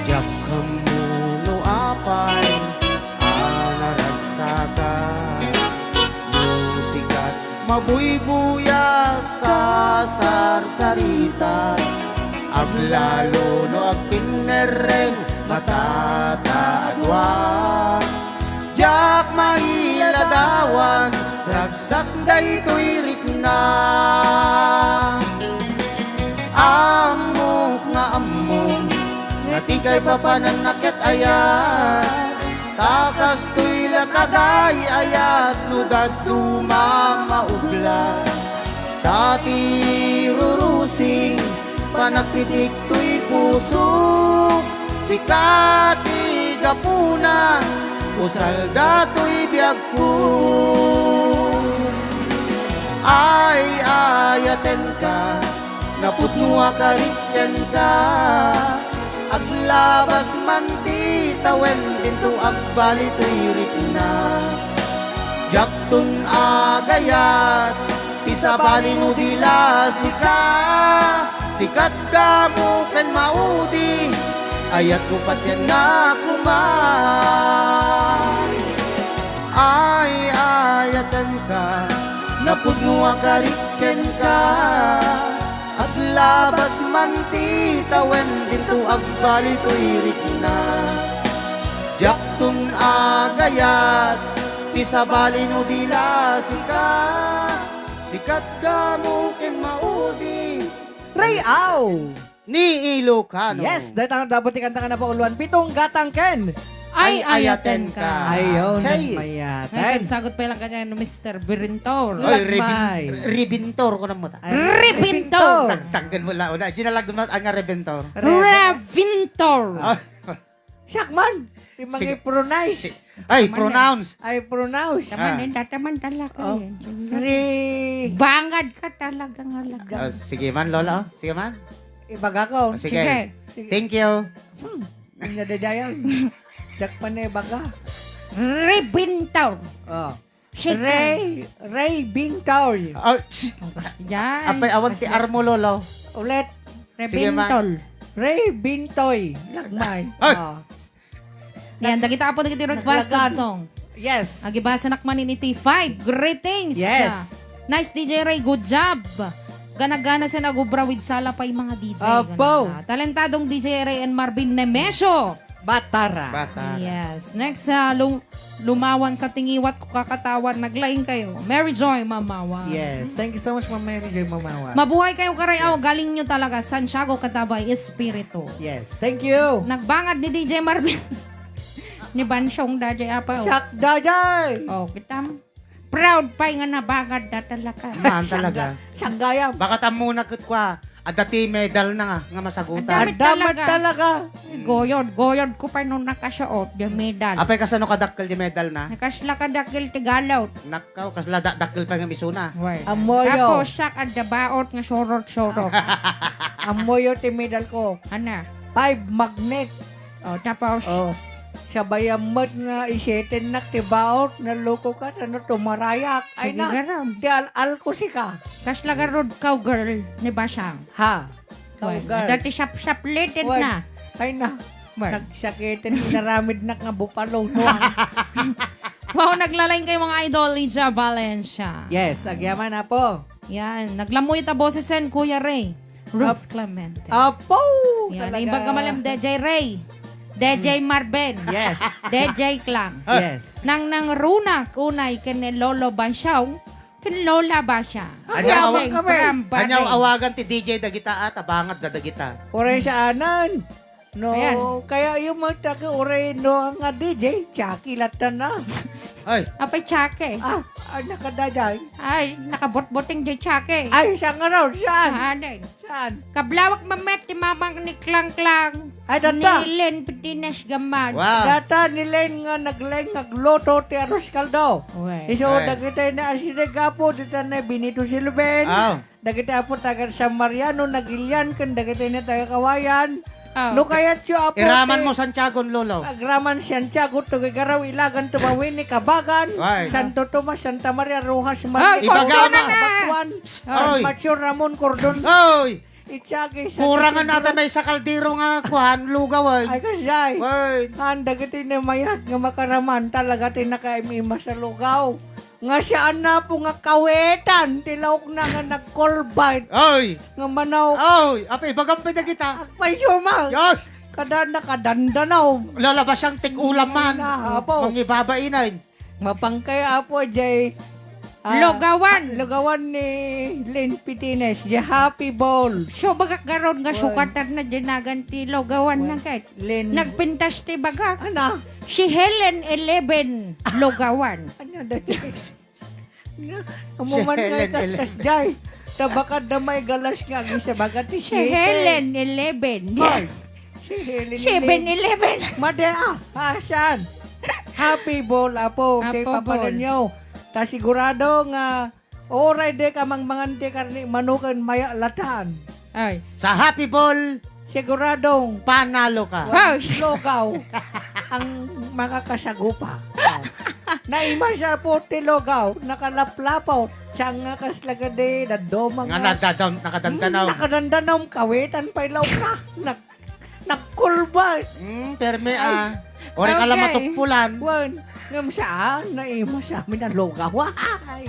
Jak kamuno apay anaragsaka musikat mabuybuyak kasarsarita aglalo no agpinereng matataadwa jak mailadawan ragsak daytoy rikna amok nga amok ngati kay papananakit ayat takas to'y lakagay ayat lugad dumang maubla dati rurusing panagpitik to'y puso sikati gapuna usal dato'y biyagpo ay ayaten ka naputno akariken ka aglabas man ti tawen dinto agbali tuirik na. Jaktun agayat ti sabali no dila sika. Sikat ka mo ken maudi ayat ko patyan na kuma. Ay ayatan ka napudno akariken ka. Aglabas man ti tawen dinto agbali tuirik na. Jaktun agayat ti sabali no dila sika. Sikat ka mo ken maudi Rayaw! ni Ilocano. Yes, dahil ang dapat ikanta ka na po uluan. Pitong gatang Ken. Ay, ayaten ka. Ayaw, Say. nagmayaten. Ngayon, sagot pa lang kanya ng Mr. Birintor. Ay, Lakmay. Ribintor ko na mo ta. Ribintor. Tagtagdan mo lang una. Sinalag mo ang Ribintor. Revintor. Shakman! Yung mga Sige. pronounce. Ay, pronounce. Ay, pronounce. Taman talaga Oh. yan. Bangad ka talaga nga laga. Sige man, Lola. Sige man. Ibaga ko. Sige. Thank you. Ang nadadayan. Dakpan na ibaga. Ribintor. Oh. Sige. Ray Bintor. Oh, Yan. apay awan ti armo, Lolo. Ulit. Sige, ma. Rebintol. Ray Bintoy. Lagmay. Ay. Oh. Yan, dagita po dagiti requested Naglagad. song. Yes. Agibasa nakman ni T5. Greetings. Yes. Nice DJ Ray, good job. Gana-gana siya nagubra with salapay mga DJ. Apo. Ganun na. Talentadong DJ Ray and Marvin Nemesio. Batara. Bata. Yes. Next, lumawan sa tingiwat ko kakatawan. Naglaing kayo. Mary Joy Mamawa. Yes. Thank you so much, Ma'am Mary Joy Mamawa. Mabuhay kayo karayaw. Galing nyo talaga. Santiago Katabay, Espiritu. Yes. Thank you. Nagbangad ni DJ Marvin. Ni Bansyong Daddy Apa. Shak Dajay. Oh, kita proud pa nga nabagad na talaga. Man talaga. Shanggayam. Baka tamuna kut kwa. Adati medal na nga masagutan. Adami. Adamat talaga. Goyod ko pa nung nakasuot yung medal. Apay kasano kadakkel di medal na? Nakasla ka dakil tigalaw. Nakaw kasla dakkel pa nga misuna. Amoyo. Tapos sak at dabaot nga sorot-sorot. Amoyo ti medal ko. Ana. 5 magnet. Oh, tapos Oh. Sabayamot nga isetin nak ti baot na loko ka ano tumarayak. Ay sige na. garam. Ti al ko si ka. Kasla ka rod cowgirl ni Basang. Ha. Well, Cowgirl. dati sap-saplated Well, na. Ay na. Well, Nagsakitin naramid nak nga bupalo. wow, naglalain kayo mga idol ni Ja Valencia. Yes, agyaman na po. Yan, naglamoy ta bosesen Kuya Ray. Ruth Clemente. Apo! Yan, imbag kamalam DJ Ray. DJ Marben. Yes. DJ Klang. Yes. Nang runa kunay kene Lolo Bansyong, Kin Lola ba siya? Anyaw Kasi kami. Bramba Anyaw rin. awagan ti DJ dagita at abangat da dagita. Ore sa anan. No, Ayan. kaya yung mga taga ore no nga DJ, Chucky latan na. Ay, Apay Chake. Nakadaday. Ay, nakabot-boting di Chake. Ay, saan nga raw? Saan? Anin. Saan? Kablawak mamet ni mamang ni Klang Klang. Ay, data. Ni Len Petinas Gamad. wow. Data nilen nga nagloto ti Aros Caldo. Uy. Iso Ay. dagita na asinagapo dita na Benito Silven. Aw. Dagita po taga San Mariano nagilyan kan dagita na taga Kawayan. Oh. No kayat yo apo. Iraman mo Santiago Lolo. Agraman Santiago tugigaraw ilagan tumawin ni Kabagan. Ay. Santo Tomas Santa Maria Rojas Ay, Ibagaw na. Batuan. Ay. Macho Ramon Cordon. Oy, Ityagi sa kurangan natin may sa kaldero nga kuhan lugaw Ay ay. kasay. Oy. Handa giti na mayat nga makaraman talaga tinakaimima sa lugaw. Nga siyaan na po nga kawetan. Tilawak na nga nag-callbite. Oy. Nga manaw. Oy, apay bagampi na kita. Akpay suma. Yoy, Kada nakadandanaw. lalabas siyang tig-ulam man. Apo. Mangibabainay. Mapangkay apo jay. Logawan. Lugawan ni Len Pitines. The Happy Bowl. So bagak garon nga Uy. sukatan na dinagan ti Logawan na kahit. Len. Nagpintas ti bagak. Ana. Si Helen 11 Logawan. Ano dati? Amuman Si kay Helen, kastas jay. Tabakad na may galas nga sa bagat ti Si Helen 11. Hoy. Si Helen. 7-11. Madea. Asan? Happy Bowl apo. Kay Apo papanan Bowl. nyo. Ta sigurado nga oray de ka manganti karni manukan maya latan. Ay. Sa Happy Ball, Siguradong panalo ka. Wow. logaw ang makakasagupa. Naima siya po ti logaw, nakalaplapaw, siya nga kaslagade, nadomang Nga nakadandanaw. Nakadandanaw, kawitan pa ilaw na. Nagkulba. Perme ah. Ore ka lang Okay. matugpulan. Wan, ngam siya, naima siya amin ang logaw. Ay,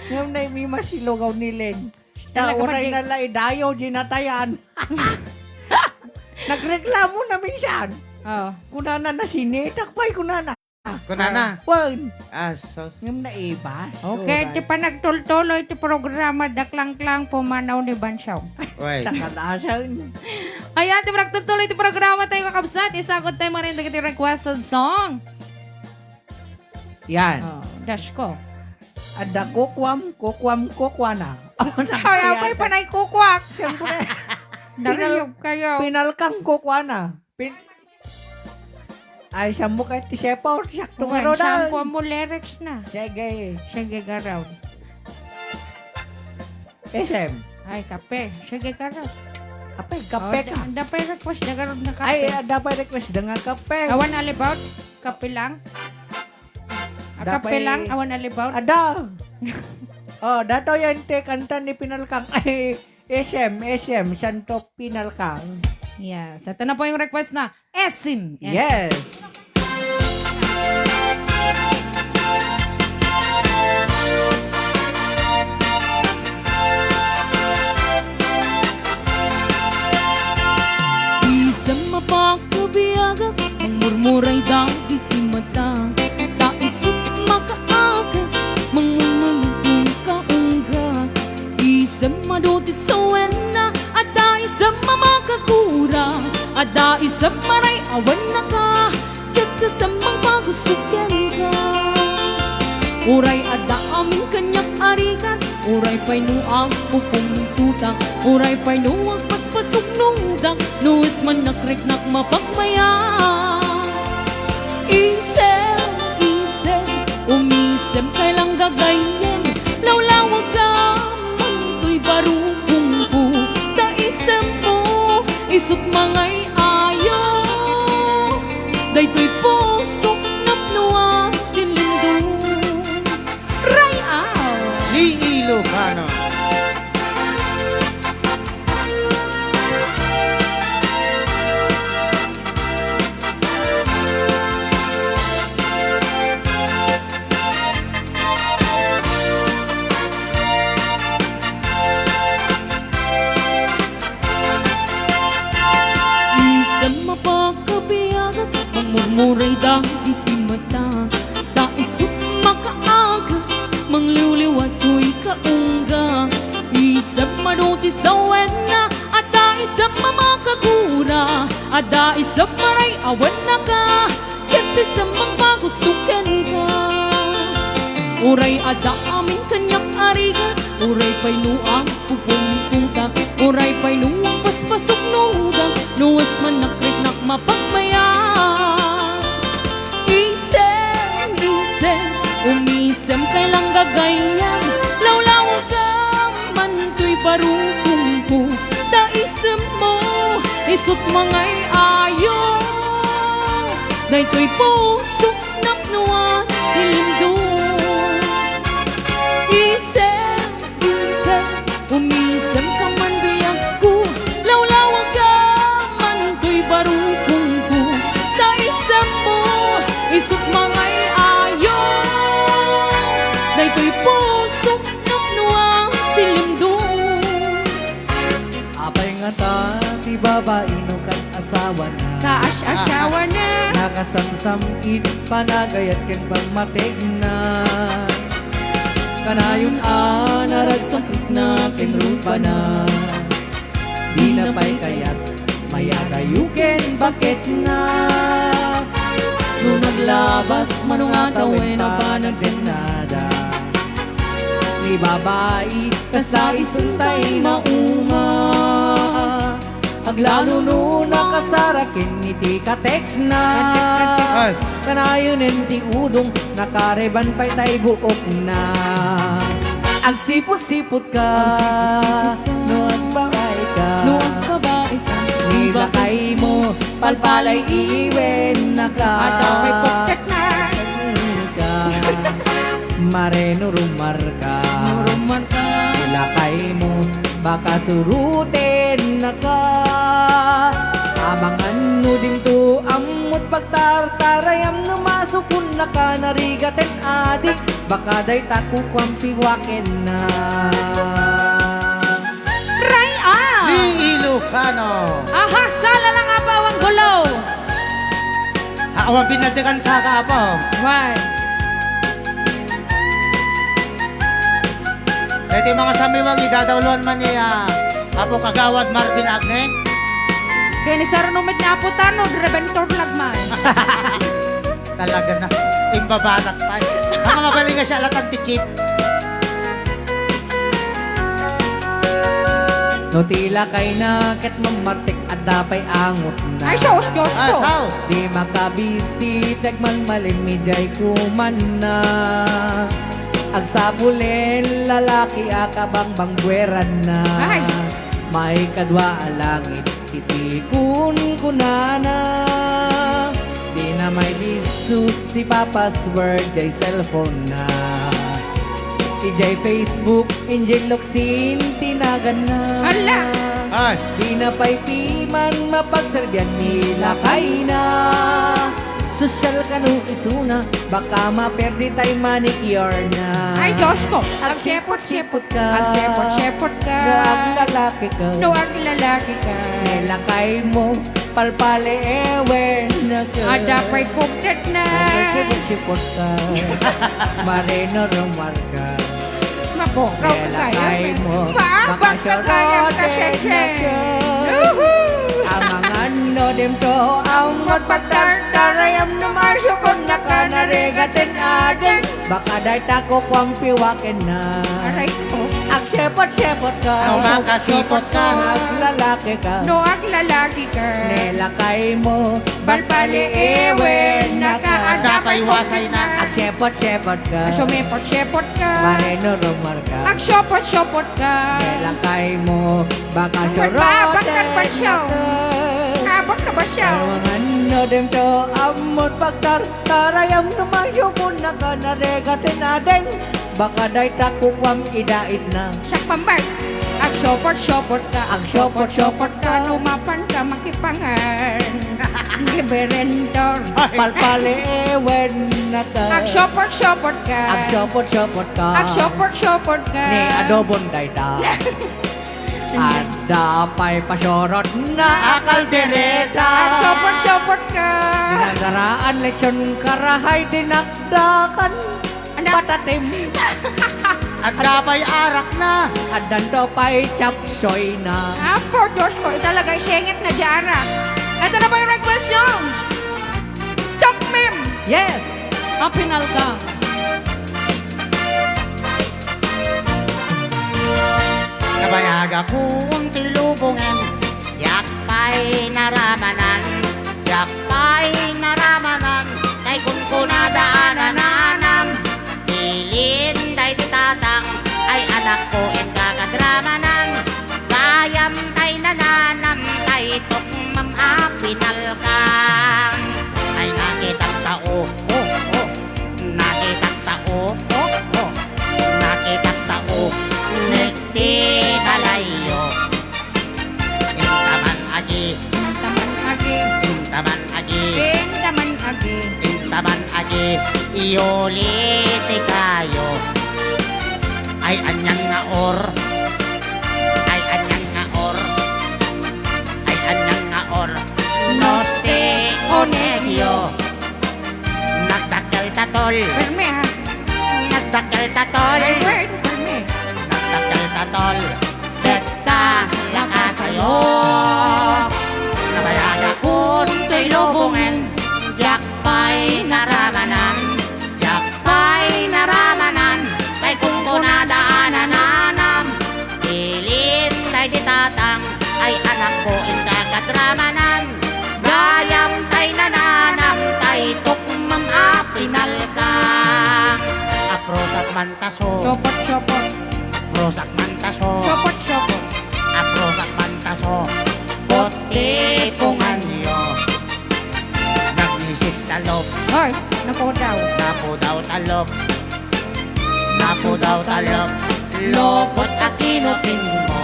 ngam naima si logaw ni Len. Ta Talaga ba, oray Dick? na lai dayo, ginatayan. Nagreklamo na minsan. Oh. Kunana na sinitak pa'y kunana. Kunana. Wan, Ah, so, ngam na iba. Okay, ti pa nagtultuloy ti programa Daklang-klang pumanaw ni Bansaw. oy. Takalasan. Ayan, ti nagtutuloy ti programa tayo kakabsat. Isagot tayo mo rin ti requested song. Yan. Oh, dash ko. Ada kokwana. Ay, apay panay kukwak. Siyempre, Nariyog kayo. pinalkang kokwana. Ay, siya mo kahit ti Sepaw, sakto nga ro Saan na. po mo lyrics na? Sige. Sige garaw. SM. Ay, kape. Sige garaw. Apay, kape ka. Dapay request na garaw na kape. Ay, dapat request na nga kape. Awan alibaut? Kape lang? Kape Dapay- lang? Awan alibaut? Ada. Oh, dato yan te kanta ni Pinalkang. Ay, SM, Santo Pinalkang. Yes. Ito na po yung request na Esim. Yes. Isang mapakabiyaga, ang murmuray dagit mata. Taisip makaagas, mangumumunong kaungga. Isang maduti sa wena, at isang mamakakura. At isang maray awan na ka, kaya sa mga gusto ka. Uray ada amin kanyak arikan, uray pa'y nuang upumututang, uray pa'y nuang paspasok nungdang, nuwis man nakriknak mapagmaya. Isem, umisem kailang gagayin, lawlawag ka, manto'y barukong ko, ta isem mo, isot mangay ayo, dayto'y pusok napnuwa, dinlindong. Ray out! Ni Ilocano. ti sawena, ada isang mamakagura, ada isang maray awan na ka, kati sa magpagustukan ka. Uray ada amin kanyak ariga, uray pa'y nuang pupuntuta, uray pa'y nuang paspasok nugang, nuwas man nakrit nak mapagmaya. Isem, isem, umisem kailang gagayan, lawlaw ka man to'y barukong ko, da isem mo, isot mangay ayo, day to'y puso napnuan, ilindo. Isem, isem, umisem ka man biyang ko, lawlaw ka man to'y barukong ko, da isem mo, isot mangay ayo, day to'y puso napnuan, ilindo. Apay nga ta, ti babae no kan asawa na. Kaash-asyawa na. Nakasamsam it panagayat ken pagmatig na. Kanayon narasakit na ken rupa na. Di na pa'y kayat mayagayuken bakit na. Nung naglabas manungatawin na pa nagdenada. Ni babae kasta isuntay mauma. Aglalo no nakasarakin iti ka-text na. Kanayon enti udong nakareban pa'y tay buok na. Agsipot-sipot ka, no agbahay ka, No ang babae ka, nilakay mo, palpalay iwen na ka. Ada may pagkat na. Ka, mareno rumar ka, Nuruman ka, nilakay mo, baka surutin na ka. Abangan no din to amot pagtartarayam no masukun na ka narigaten adik baka day taku kwampiwaken na. Ray ah! Ni Ilocano. Aha, sala lang nga pa ang gulo. Awan binadagan sa kapo. Why? Pwede mga samiwang idadawluan man niya. Apo kagawad Marvin Agne. Kaya ni Sir Numit na aputan no, Reventor Lagman. Talaga na. Imbabanak pa. Mga mabaling nga siya alat anti-chip. No tila kay na ket mamartik at dapay angot na. Ay, Diyos, Diyos Ah, to. saus. Di makabisti tagman malin midjay kuman na. Agsabulen lalaki akabang bangweran na. Ay. May kadwa langit itikun kunana. Di na may bisu si password jay cellphone na. Ijay Facebook injay loksin tinagan na. Hala. Ay. Di na pa'y piman mapagserbian nila kay na. Sosyal ka nung isuna, baka maperdi tayo manicure na. Ay, Diyos ko. Ang sipot-sipot ka. Ang sepot-sepot ka. No ang lalaki ka. No, ang lalaki ka. Nilakay mo, palpale ewen na ka. Ada pa'y pugtat na. Ang sipot-sipot ka. Marino rumar ka. Mabukaw ka Nilakay kaya. mo, Maabang ka kaya kasi. Ang mga nodem to ang magpagtartarayam na masukon na ka naregatin adeng baka day tako kwang piwaken na. Aray ko. Ang sepot-sepot ka. Ang makasipot ka. Ang lalaki ka. No, ang lalaki ka. Nilakay mo Balpali ewen na ka. Ang dapay wasay na. ang sepot-sepot ka. Sumepot-sepot ka. Mareno rumar ka. Ang syopot-syopot ka. Nilakay mo baka Ang sorote magbabakan pa siya. na ka. Habang ka ba siya? Ang ano dem to amot pagtartarayam namayokon na ka naregatin adeng baka day takukwam idait na. Siya pambag. Ang syopot-syopot ka. Ang syopot-syopot ka. Lumapan ka makipangan. Giberendor. Palpale ewen na ka. Ang syopot-syopot ka. Ang syopot-syopot ka. Ang syopot-syopot ka. Ni adobon dayda. Ada pa'y pasorot na akaldereta. Ang syopot-syopot ka. Dinagaraan lechon karahay dinakdakan. Anak. Patatim. At dapay arak na. At danto pa'y chapsoy na. For Diyos ko, talagang sengit na jara. Ito na po yung request nyo. Tok Mem! Yes! Apinal ka. Nabayag akong tilubungan, yak pa'y naramanan, yak pa'y naramanan, kay kung kunadaanan nanam, ilin day titatang, ay anak ko in kakadramanan, gayam tay nananam, tay tukmam apinal kang, ay nakitang tao, nakitang tao, nakitang tao, Nekti kalayo Intaman agi Taman agi. Intaman agi Taman agi. Intaman agi Ioliti kayo Ay anyang nga or Ay anyang nga or Ay anyang nga or Noste onegyo Nagdakal tatol Perme ha. Nagdakal tatol My word. Perme. Nagdakal tatol Dekta lang asayo Nabayag akong to'y lubungan Yak pa'y naramanan Yak pa'y naramanan Kay kung kunadaanan nanam Ilin tay ditatang Ay anak ko in kakadramanan Gayam tay nananam Tay tukmam apinal kang Aprosak mantaso Sopot, sopot. Prosak mantaso Sopot, sopot. Aprosak mantaso Kote punganyo Nagnisip talop Hoy, naku daw. Napo daw talop Napo daw talop Lopot at kinutin mo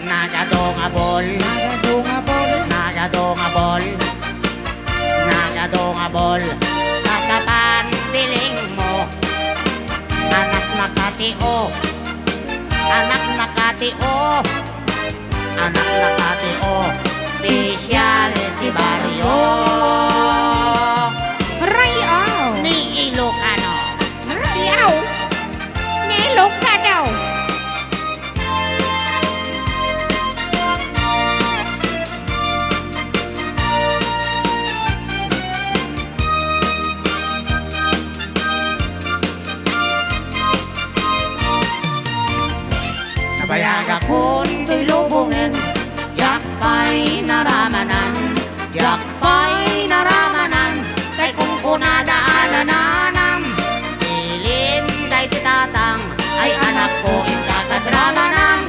Nagadongabol Nagadungabol. Nagadongabol Nagadongabol Katapan diling mo Anak na katio Anak na katio Anak na katio Special di barrio Rayaw. Ni Ilocano Rayaw. Nilog ka daw. Nabayag akong tilubungin Yak pa'y naramanan Yak pa'y naramanan Kay kung kunadaanan nanam Ilin day titatang Ay anak ko in kakadramanan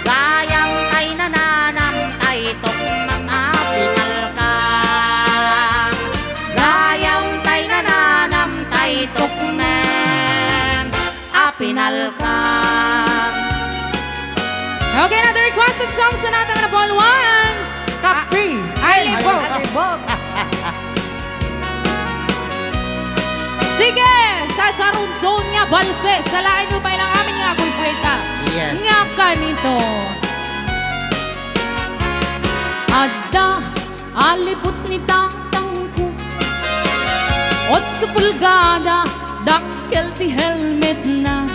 Gayang tay nananam Tay tukmam apinal kang Gayang tay nananam Tay tukmam apinal kang Okay, another requested song sa natang na Ball 1. Kapi! Alibog. Alibog! Sige, sa sarunson nga balse, sa lain mo pa ilang amin nga ako'y puweta. Yes. Nga kanito. Adda, alipot ni tatang ko. Ot sa pulgada, dakkel ti helmet na.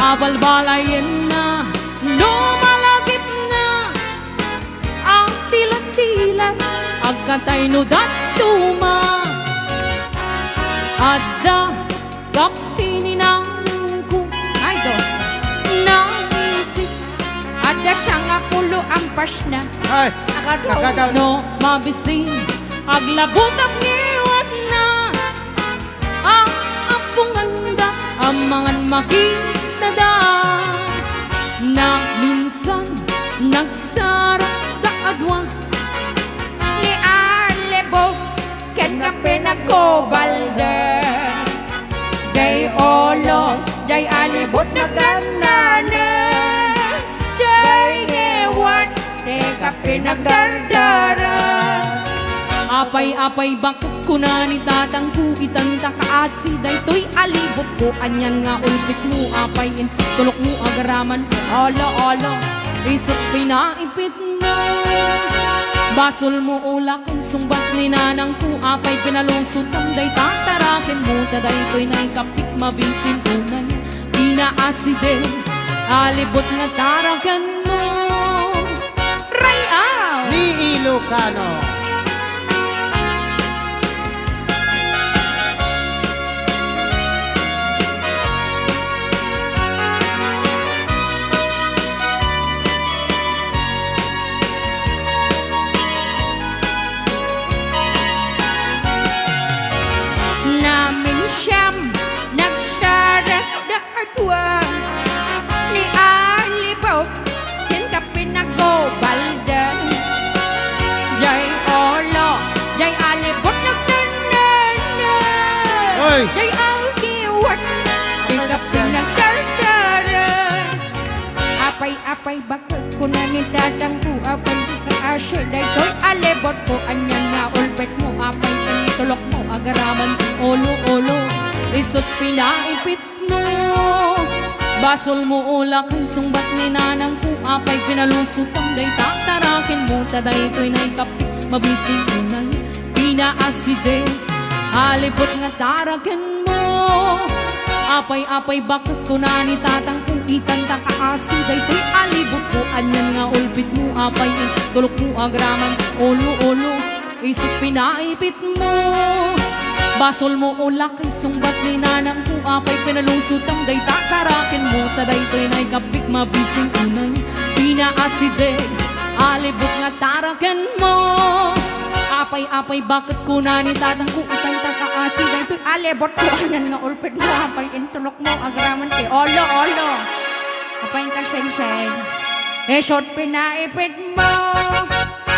Abalbalayin na, lumalagip na. Ang tilan-tilan, agkatay no datuma. Adda, kapininang ko. Ay, do. Naisip, Ada siya nga pulo ang pas na. Ay, nakadaw no mabisin, aglabot ang iwat na. Ang ampunganda, ang mga makinada. Na minsan, nagsarap kaadwa. Ni Alibog. Ken ka pinagkobalde. Day olo. Day alibog na ganana. Day ngewan. Day ka pinagdardara. Apay-apay bakit ko na ni tatang ko itanta kaasi. Daytoy alibot ko, anyan nga ulpit mo. Apayin, tulok mo agaraman. Olo-olo, isip pinaipit mo. Basol mo ulak sumbat ni nanang ku apay pinalusot tamday tatarakin mo taday ko'y naikapit mabisin tunay pinaaside alibot nga tarakan mo Rayaw Ni Ilocano. namin siyam nagsarat na adwang ni Alibaw kinta pinag-obaldan jay olo jay alibot nagtanan Oy! jay alkiwat kinta pinag-kardaran apay bakit ko na nitadang ko apay kaasya day ko'y alibot ko anyan nga ulbet mo apay tulok mo agaraman olo isot pinaipit mo basol mo ulak sumbat ni nanang ku apay pinalusot day tatarakin mo taday ko'y naikapit mabising unay pinaaside alipot nga tarakin mo apay bakit ko na ni tatang kung itanda kaasiday to'y alibot ko anyan nga ulbit mo apay tulok mo agraman olo isip pinaipit mo basol mo ulak sumbat ni nanang ku apay pinalusot ang day tatarakin mo taday to'y naikapit mabising unay pinaaside alibot nga tarakin mo apay bakit ko na ni tatang ku itanda kaasiday to'y alibot ko anyan nga ulbit mo apay intulok mo agraman kay olo apay ka senseng short pinaipit mo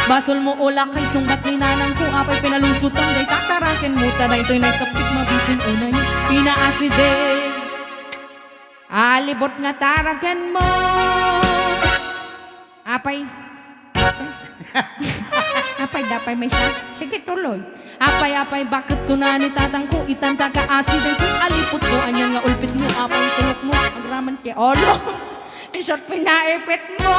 basol mo ulak kay sumbat ni nanang ko apay pinalusot ang day tatarakin mo taday to'y naikapit mabising unay pinaaside alibot nga tarakin mo apay dapay may siya sige tuloy apay bakit ko na ni tatang ko itanta ka aside to'y alipot ko anyan nga ulpit mo apay tulok mo agraman kay olo isot pinaipit mo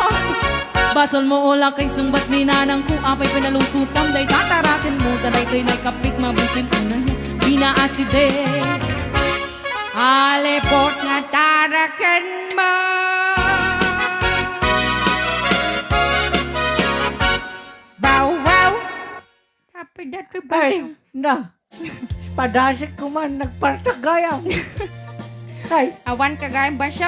basol mo ulak kay sumbat ni nanang ku apay pinalusutam day tatarakin mo taday to'y naikapit mabisin unay pinaaside alipot nga tarakin mo wow tapi dati ba Ay, na. Padasik ko man, nagpartagayang. Ay, awan kagayang basyo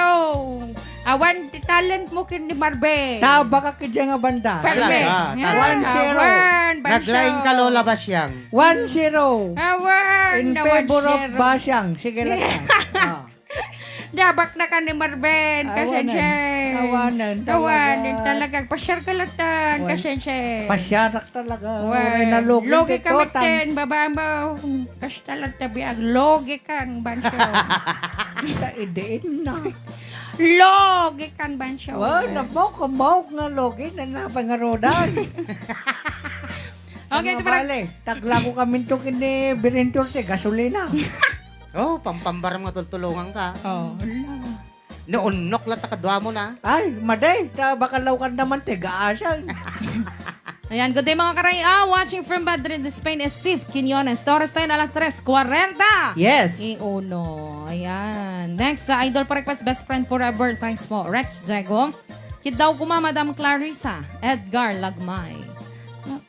awan ti talent mo kin ni Marbe taba ka kidya nga banda. Marbe Talaga, 1-0. Naglaing ka Lola Basyang. 1-0. awan In favor of Basyang. Sige lang. Ah. dabak na ka ni Marben kasensye Awanan talagang pasyar ka latan kasensye Pasyarak talaga. Oray na logi. logi ka meten babambaw kas talag tabi ang logi kang bansyo Idein na. logi kang bansyo Wow, nabok nga logi na napangarodan. okay ito Bale, tagla ko kami ito kini Birinturte, gasolina. Oh, pampambarang nga tultulungan ka. oh Noonok lang takadwa mo na. Ay, maday, bakalaw ka naman, tiga-asyang. Ayan, good day mga karay. Watching from Madrid, Spain is Steve Quinones. Torres tayo na alas 3:40. Yes. Iuno. Ayan. Next, Idol pa request, best friend forever. Thanks po. Rex Jego. Kid daw kuma, Madam Clarissa. Edgar Lagmay.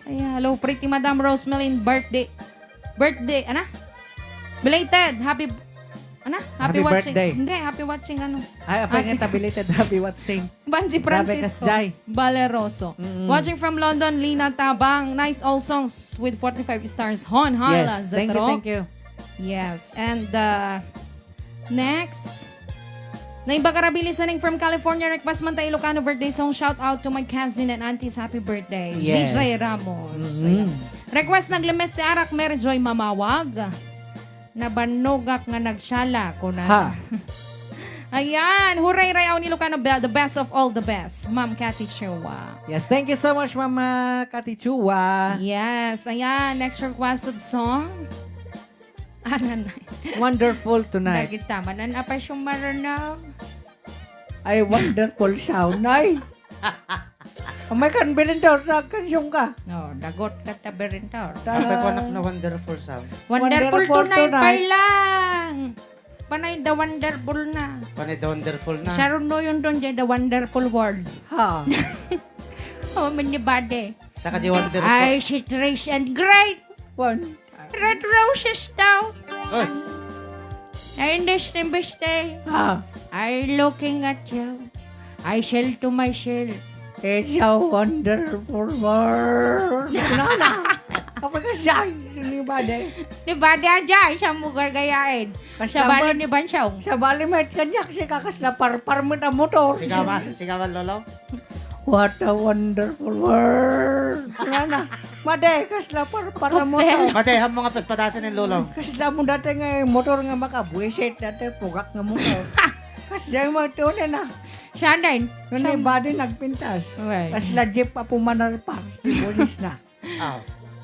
Ayan, hello, pretty Madam Rosemeline. Birthday, ana? Belated. Happy Happy watching. birthday. Hindi, happy watching ano. Ay, apay nga tabilited, happy what sing. Banji Francisco Kasjay. Valeroso. Watching from London, Lina Tabang. Nice all songs with 45 stars. Hon Hala Yes, Zetro. thank you. Yes. And next, Naimba Karabili listening from California. Request man tayo Ilocano birthday song. Shout out to my cousin and aunties. Happy birthday. Yes. Jay Ramos. Ayan. Request naglemes si Arak Merjoy Mamawag. Nabanogak nga nagsala ko na. Ha. Ayan, hooray Rayaw ni Ilocano, the best of all the best. Ma'am Cathy Chua. Yes, thank you so much, Mama Katichua. Yes, ayan, next requested song. Anan, Wonderful tonight. kita manan apa siyang maranaw. Ay, wonderful sound. Ay, May kan berintor na kansyon ka. No, dagot ka ta berintor. Sabi ko anak na wonderful sound. Wonderful Wonderful tunay tunay. pa lang. Panay the wonderful na. Panay the wonderful na. Sharon no yun doon dyan, the wonderful world. Ha. Oh, minibade. Saka di wonderful. I see trees and great One. red roses daw. Oy, And this day, Ha. I looking at you. I shall to myself. It's a wonderful world. Nana. Kapag ka siya, ni Bade. Di ba di aja, isang mo gargayain. Sa bali ni Bansong. Sa bali may kanyak siya kakasla parpar mo na motor. sigawan lolo. What a wonderful world. Nana. Made, kasla parpar na motor. Mate, ham mga pagpatasan ng lolo. Kasla mo dati nga motor nga makabuisit dati pugak nga motor. Kasla yung mga tunay na. Siya din. Nani Bade nagpintas. Okay. Kasla jeep pa pumanar pa. Ibulis na. Ah.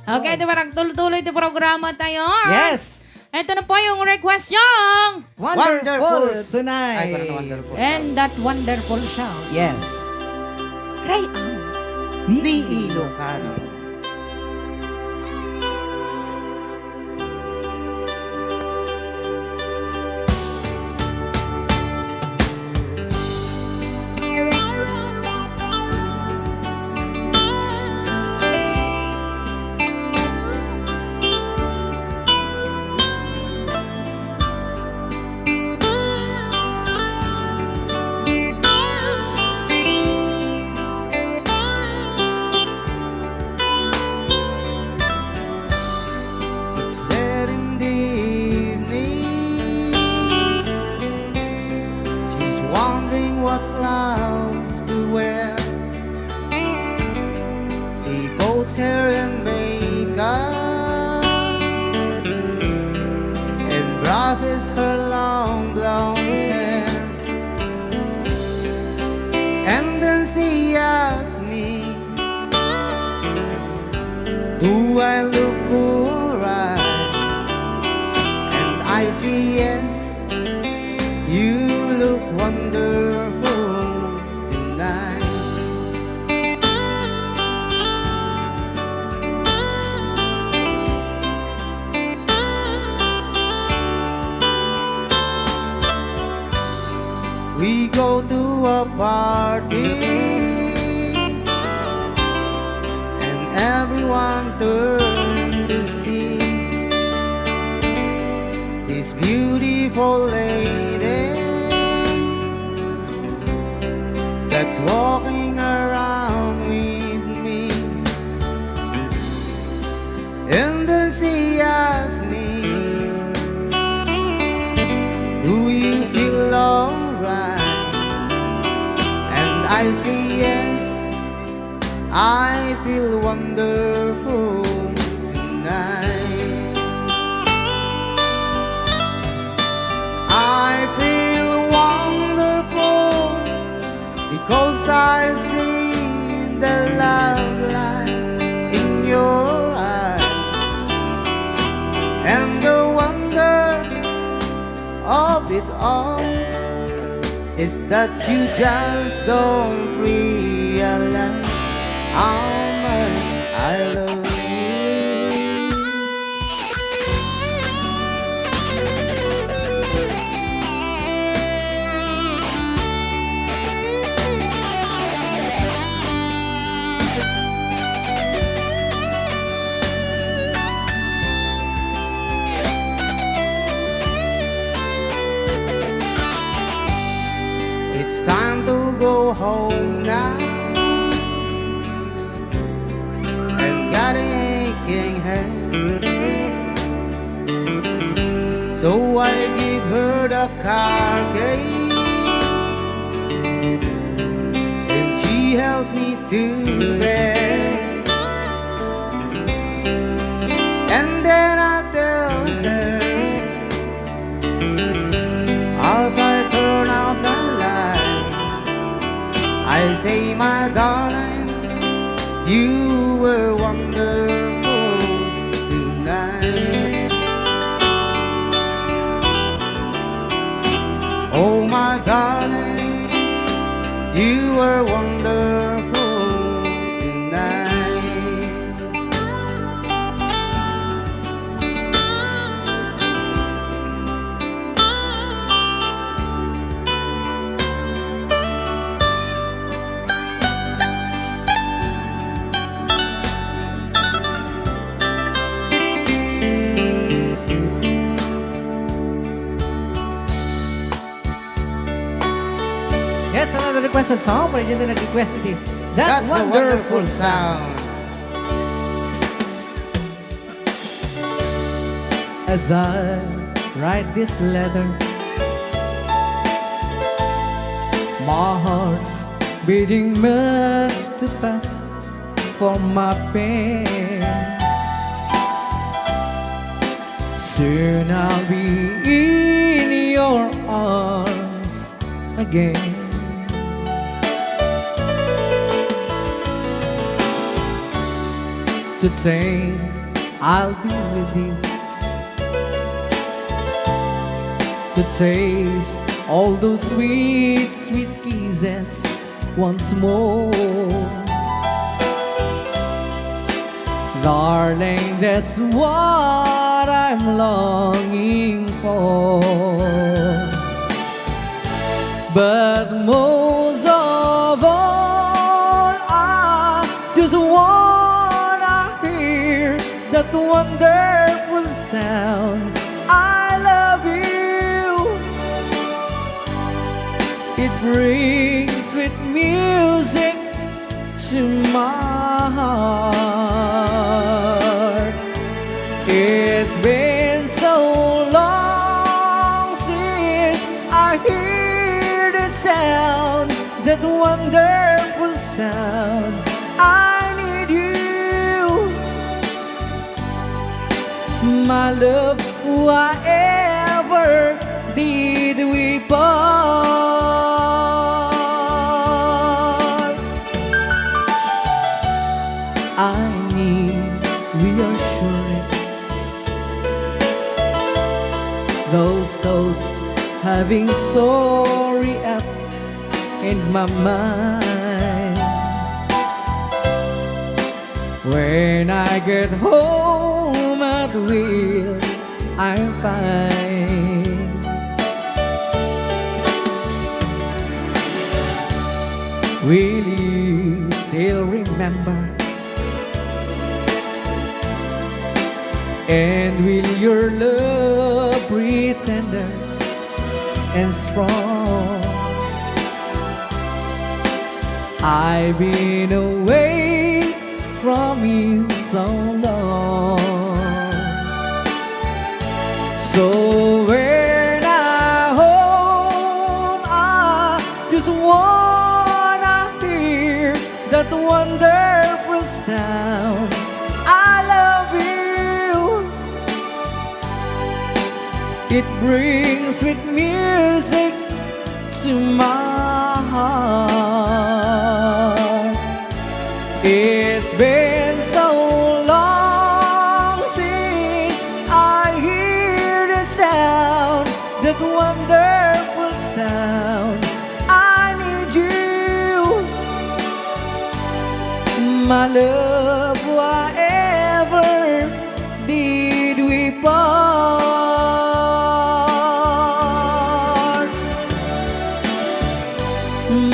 Okay, di ba nagtuloy-tuloy ito programa tayo? Yes! Ito na po yung request yung Wonderful Ay, tonight. parang wonderful. And that wonderful sound. Yes. Ray Ni Ilocano. It's late in the evening. She's wondering what clothes to wear. She both hair and makeup and brushes her long blonde hair. And then she asks me, do I look alright? And I say yes, you look wonderful tonight. We go to a party and everyone turned to see this beautiful lady that's walking around with me. And then she asked me, do you feel alright? And I say yes, I feel wonderful tonight. I feel wonderful because I see the love light in your eyes, and the wonder of it all is that you just don't realize how much I love you. It's time to go home now, I've got an aching head. So I give her the car keys, and she helps me to bed. And then I tell her, as I turn out the light, I say, my darling, you were wonderful tonight. Oh, my darling, you were wonderful another requested song. Para dyan din nag-request ito. That That's the wonderful wonderful sound. As I write this letter, my heart's beating much too fast for my pain. Soon I'll be in your arms again. Today I'll be with you to taste all those sweet, sweet kisses once more. Darling, that's what I'm longing for. But most of all, I just wanna hear that wonderful sound. I love you. It brings sweet music to my heart. It's been so long since I hear that sound, that wonderful sound. I need you, my love. Whatever did we part? I need reassurance. Those thoughts having story up in my mind. When I get home at will, I'm fine. Will you still remember? And will your love be tender and strong? I've been away from you so long. So when I home, I just wanna hear that wonderful sound. I love you. It brings sweet music to my heart. It's been so long since I hear the sound, that wonderful sound. I need you, my love. Whatever did we part?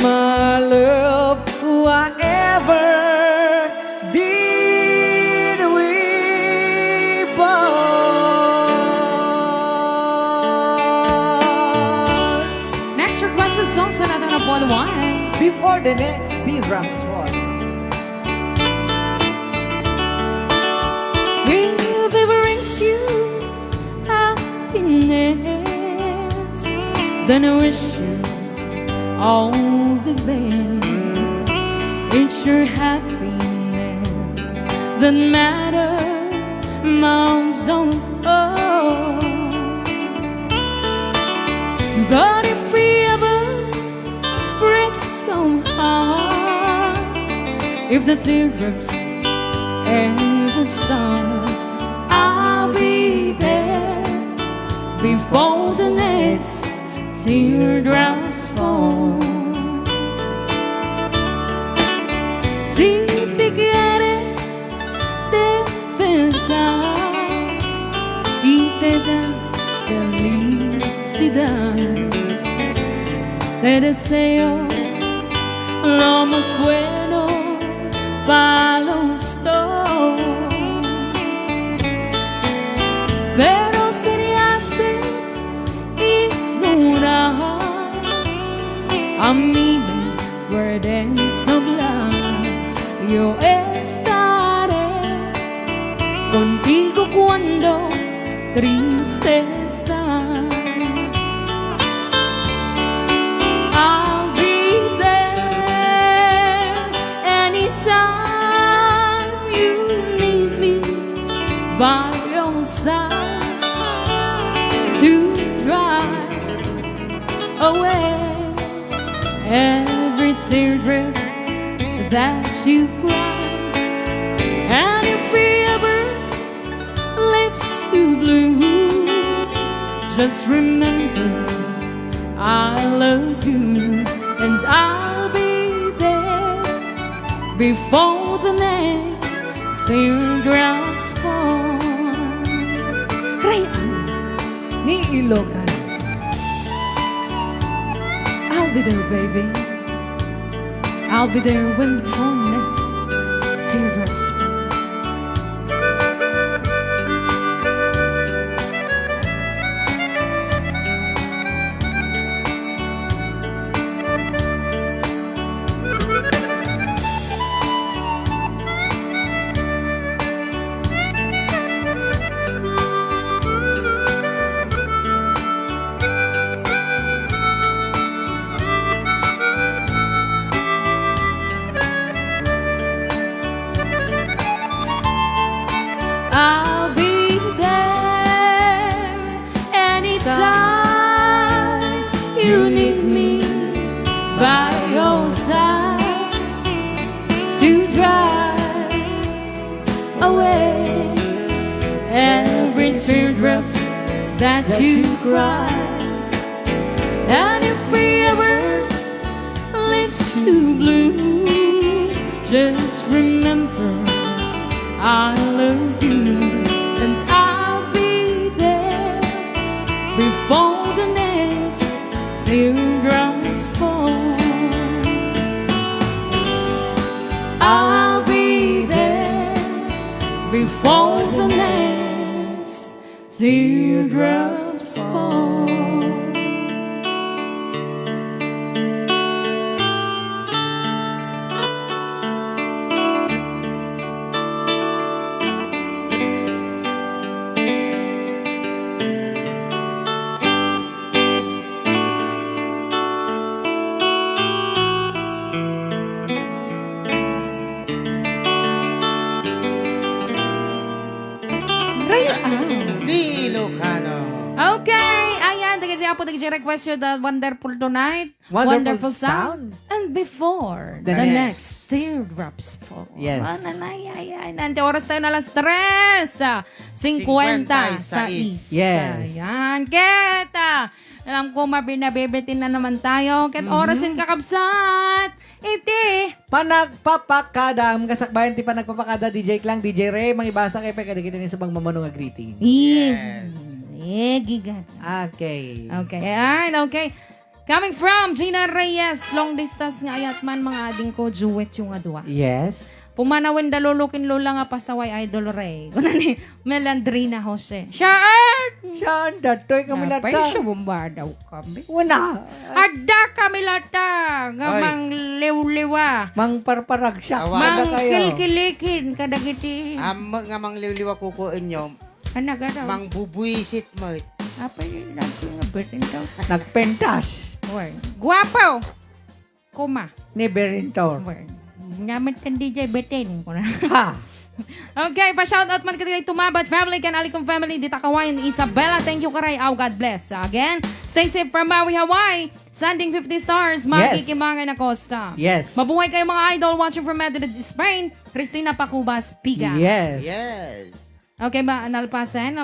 My love, whatever did we part? Next requested song sa natin na Paul 1. Before the next D-Drums one. It brings you happiness, then I wish you all the best. It's your happiness that matters most of all. But if we ever breaks your heart, if the teardrops ever start, I'll be there before the next teardrops fall. Si te quieres de verdad y te da felicidad, te deseo lo más bueno para los dos. Pero sería ignorar a mí me recuerdes hablar. Yo estaré contigo cuando triste estás. I'll be there anytime you need me by your side to drive away every teardrop that you cry. And if he ever leaves you blue, just remember I love you, and I'll be there before the next teardrops fall. Rayaan ni Ilocano. I'll be there, baby. I'll be there when the next teardrops fall. I'll be there anytime you need me by your side to drive away every teardrops that you cry. And if he ever leaves you blue, just remember I love you, and I'll be there before the next teardrops fall. I'll be there before the next teardrops fall. Rayaan. Ni Ilocano. Okay, ayan, po request you the wonderful tonight, Wonderful sound. and before The the next. next teardrops fall. Yes. Ay, nanti oras tayo na alas 3, 56. Yes. Ayan, Keta. Alam ko, mabinabebetin na naman tayo. Ket orasin kakabsat. Iti. Panagpapakadam kasakbayan ti panagpapakada DJ Klang, DJ Ray, mangibasa kay pagkadikita ni sa bang mamano nga greeting. Gigan. Okay. Okay, ayan, okay. Coming from Gina Reyes, long distance nga ayat man mga ading ko, duet yung adwa. Yes. Pumanawin dalulukin lola nga pasaway Idol Ray. Kuna ni Melandrina Jose. Shaart! Saan datoy kami Napay lata? siya bumbadaw kami. Wala. Adda kami lata. Nga Ay. mang liw-liwa. Mang parparag siya. Awan. Wala kayo. Kilkilikin kadagiti. Nga mang liwliwa kukuin nyo, Ano ka daw? mang bubuisit mo. Apay yun natin nga betin daw. Nagpentas. Word. Guwapo! Kuma. Ni Berintor. Word. Naman kan DJ betin. Ha. Okay, pa-shoutout man kita Tumabad family, kan Alicom family, Dita Kawayan, Isabella, thank you karay, God bless. Again, stay safe from Maui, Hawaii, sending 50 stars, Magkikimangay na Costa. Yes. Mabuhay kayo mga idol, watching from Madrid, Spain, Cristina Pacubas, Piga. Yes. Yes. Okay ba, Nalpasen?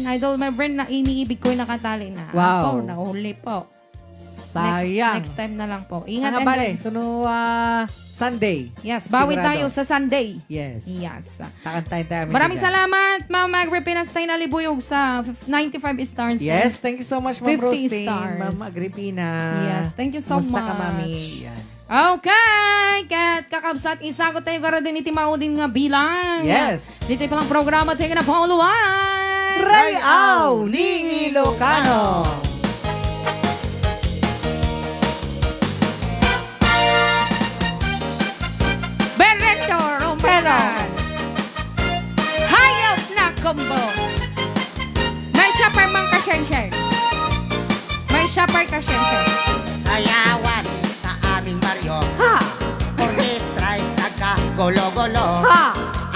Idol, my brain na iniibig ko yung nakatali na. Wow. Ako, nahuli po. Sayang. Next time na lang po. Ingat Nga and bale, then- tuno Sunday. Yes, bawi Sigurado. tayo sa Sunday. Yes. Yes. Takantayin tayo. Maraming salamat, Ma'am Agripina Stein Alibuyog sa 95 stars. Yes, thank you so much, Ma'am 50 Roasting, stars. Ma'am Agripina. Yes, thank you so Musta ka, much. Mami? Yan. Okay, kat kakabsat isagot tayo karon din iti maudin nga bilang. Yes. Dito palang programa tayo na followan. Rayaw ni Ilocano. combo. May shopper mang ka-shen-shen. May shopper ka-shen-shen. Sayawan sa aming baryo. Ha! Orkestra ay nagka-golo-golo. Ha!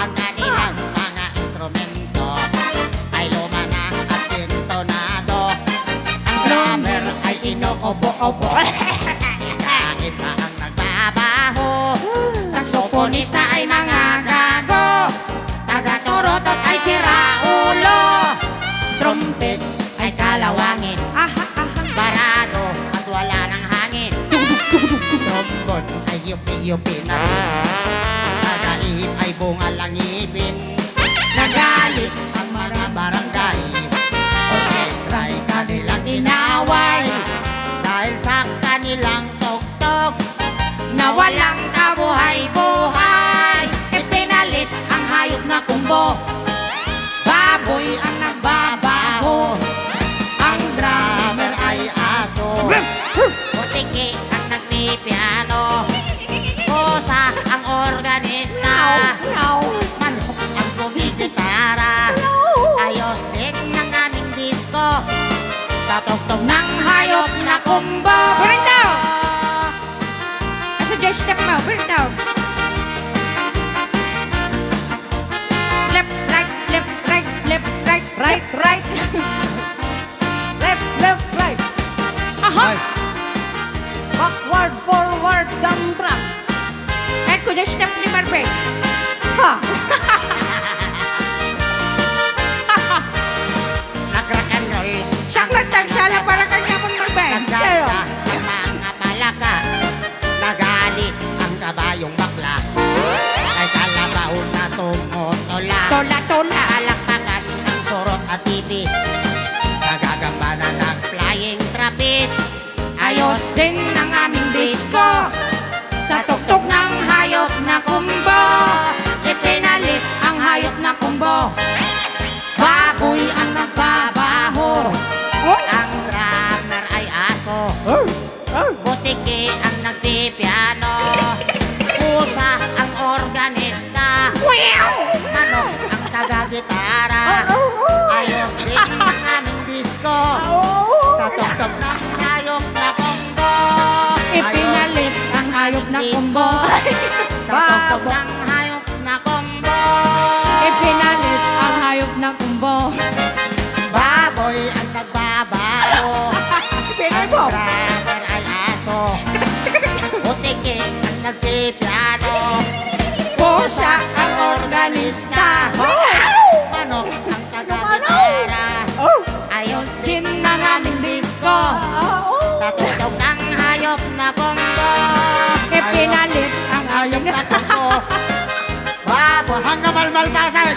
Ang kanilang mga instrumento ay luma na at sintonado. Ang drummer ay inuubo-ubo. Iba ang nagbabaho. Saksoponista ay mga gago. Taga-turotot ay si Raulo. Trumpet ay kalawangin. Aha, aha. Barado at wala ng hangin. Trombon ay yupi-yupi na. Nagaihip ay bunga lang ngipin. Nagalit ang mga barangay. Orkestra ay kanilang inaway. Dahil sa kanilang tugtog na walang kabuhay-buhay. Ipinalit ang hayop na kumbo. Baboy ang nagbabaho. Ang drummer ay aso. Putiki ang nagpipiano. Kosa ang organista. Manok ang gumigitara. Ayos din ng aming disco. Sa tugtog ng hayop na kumbo. Bring down! Suggest step mo, bring down. Left, right, left, right, left, right. Right, right. Left, left, right. Aha! Backward, forward, dump truck. Eh, kuya step ni Marbe. Ha! Nag-rock and roll. Saklat ang sala para kanya mong Marbe. Nagkanta ang mga palaka. Nagalit ang kabayong bakla. Ay kalabaw na tumutola. Tola-tola. Alakpakan ng surot at TV. Nagagamba na ng flying trapeze. Ayos din ang aming disco. Sa tugtog ng hayop na kumbo. Ipinalit ang hayop na kumbo. Baboy ang nagbabaho. Ang drummer ay aso. Butiki ang nagpipiano. Pusa ang organista. Manok ang taga-gitara. Ayos din ang aming disco. Sa tugtog ng hayop na kumbo. Ipinalit ang hayop na kumbo. Sa tugtog ng hayop na kumbo. Ipinalit ang hayop na kumbo. Baboy ang nagbabaho. Pinay Ang mo. drummer ay aso. Butiki ang nagpipiano. Pusa ang organista. Manok ang taga-gitara. Ayos din Din ang aming disco. sa tugtog ng hayop na kumbo. Ipinalit ang hayop na kumbo. Babo hanggang malmalpasan.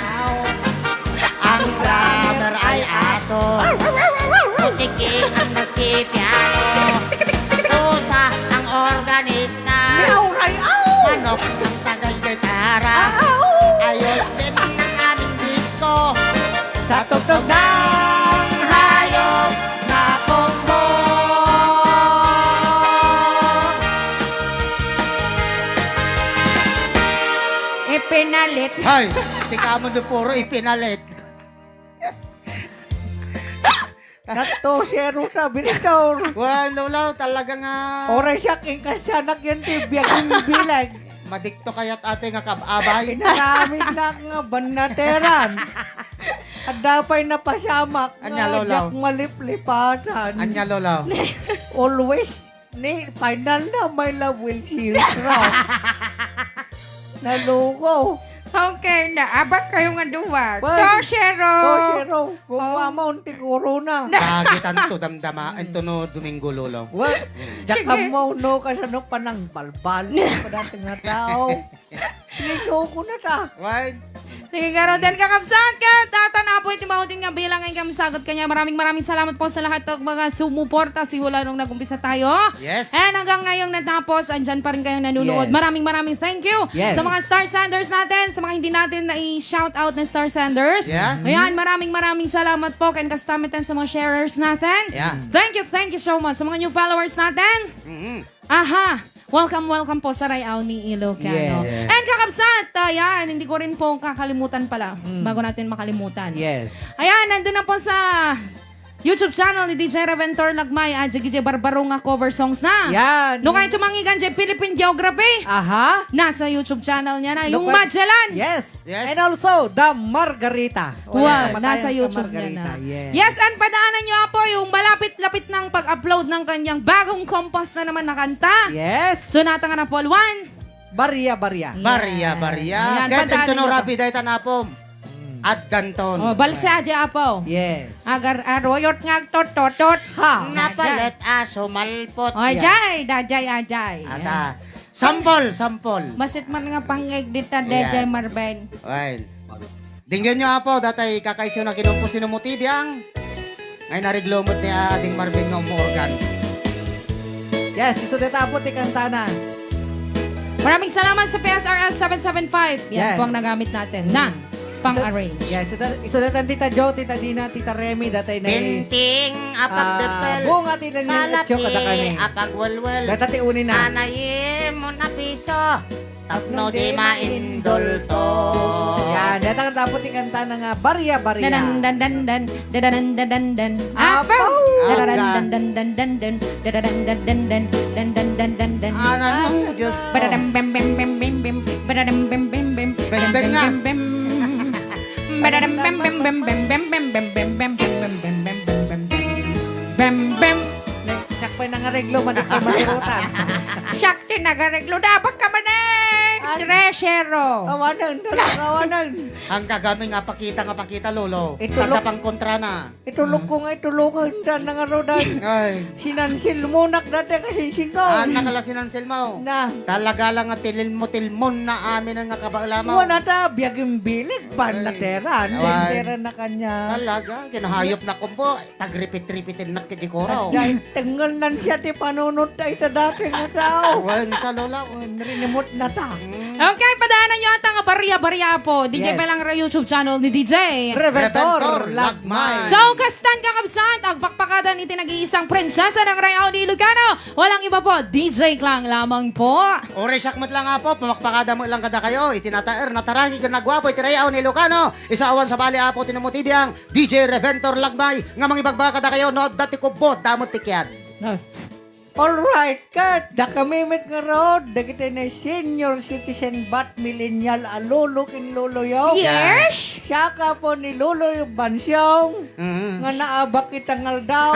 Ang drummer ay aso. Butiki ang nagpipiano. Pusa ang organista. Manok ang taga-gitara. Ayos din ang aming disco. Sa tugtog ng hayop na kumbo. Ipinalit. Hay, si Kamon de Puro ipinalit. Nato, zero na, binitaw. Well, lulaw, talaga nga. Oray siya, kasyanak yan, tibiyag yung bilag. Madikto kaya't ate nga kababay. Pinaramid na nga banateran. At dapay na pasyamak Anya, nga lolaw. jak maliplipatan. Anya, lulaw. Always, ni final na may love will shield raw. Naluko. Okay na, abak kayo nga duwa. Well, Toshero! Zero. Kung amount, siguro na. Kagitan to damdama. Ito no, Domingo lulaw. Well, jakam mo no kasi no panang balbal pa dating nga tao. Sinyo ko na ta. Why? Sige, karon din kakabsat ka. Tatana po iti mautin nga bilang ang kamasagot kanya. Maraming salamat po sa lahat ng mga sumuporta simula nung nag-umpisa tayo. Yes. And hanggang ngayong natapos, andyan pa rin kayong nanonood. Yes. Maraming thank you Yes. sa mga Star Senders natin, sa mga hindi natin na i-shout out na Star Senders. Yeah. Ayan, maraming salamat po kay Kastamitan sa mga sharers natin. Yeah. Thank you so much sa mga new followers natin. Mm-hmm. Aha! welcome po sa Rayaw ni Ilocano. Yes. And kakabsat, ayan, hindi ko rin po kakalimutan pala, bago natin makalimutan. Yes. Ayan, nandun na po sa YouTube channel ni DJ Reventor Lagmay at DJ Barbaro nga cover songs na. Yan. No kayo tumangigan dyan, Philippine Geography. Aha. Nasa YouTube channel niya na. Yung Look at- Magellan. Yes. Yes. And also, The Margarita. Wow, Kamatayan nasa ka, YouTube niya na. Margarita. Yes, and padaanan niyo po yung malapit-lapit ng pag-upload ng kanyang bagong compost na naman na kanta. Yes. Sunata nga na Paul 1. Barya. Barya. Ayan, Kaya padaanan ito no niyo rapi dahil tanapom. At ganton. Oh, balsa aja po. Yes. Agar aroyot nga totot. Ha. Napalit aso malpot. Ajay, ajay. Ata. Sampol. Masit man nga pangig dita Ayan. DJ Marben. Well. Dinggan nyo apo, datay kakaisyo na kinumpos ni Numutibiyang. Ngayon nariglomot ni ating Marvin ng organ. Yes, iso detapot ikanta na. Maraming salamat sa PSRS 775. Yan Yes. po ang nagamit natin na pang-arrange. Yes, iso detan Tita Jo, Tita Dina, Tita Remy, datay na Binting apag depel. bunga tila ni Etcho kada kani. apag walwal. Datati unin na. Anayim mo na piso. Tapno di maindol to. Yan, datang tapos ikanta na nga Barya. Dan dan dan dan dan dan dan dan Apo! dan dan dan dan dan dan dan dan dan dan dan dan dan dan dan Ano, Diyos ko. badadam bem bem bem bem bem badadam bem bem bem Bem nga. bem badadam bem bem bem bem bem bem bem bem bem bem bem bem bem bem bem bem Sakpay na nga reglo, magkakay masirutan. Shakti nagareglo dapat ka man Tresero. Kawanan. Ang kagami nga pakita lolo. Ito, Tanda lo- pang kontra na. Itulog ko nga, itulog ka na nga rodan. Ay. Sinansil munak dati kasi singaw. Nakalasin ang silmaw. Na. Talaga lang nga tilmon na amin ang nga kabaulamaw. Wala ta, biyaging bilig, ban na teran. Awan. Teran na kanya. Talaga, kinahayop na kumpo. Tagripit-ripitin na kitikoraw. Dahil tengal nan siya ti panunod tayo ta dati nga tao. Wan sa lola. Narinimot na ta. Okay, padaanan nyo ata nga barya-barya po. DJ Yes. Belang YouTube channel ni DJ. Reventor, Lagmay. So, kastan kakabsat, ang pakpakadan iti nag-iisang prinsesa ng Rayaw ni Ilocano. Walang iba po, DJ Klang lamang po. Ore sakmat lang nga po, pumakpakada mo lang kada kayo. Itinataer, nataraki ka nagwapo, itirayaw ni Ilocano. Isaawan sa bali apo, tinamutibiyang DJ Reventor Lagmay. Nga mangibagbaka kada kayo, no, dati ko bot, damot tikyat. Alright, kat. Da kamimit nga road. Da kita na senior citizen bat millennial alolo kin lolo yaw. Yes? Siya ka po ni lolo yung bansyong. Mm. Nga naabak kitang daw.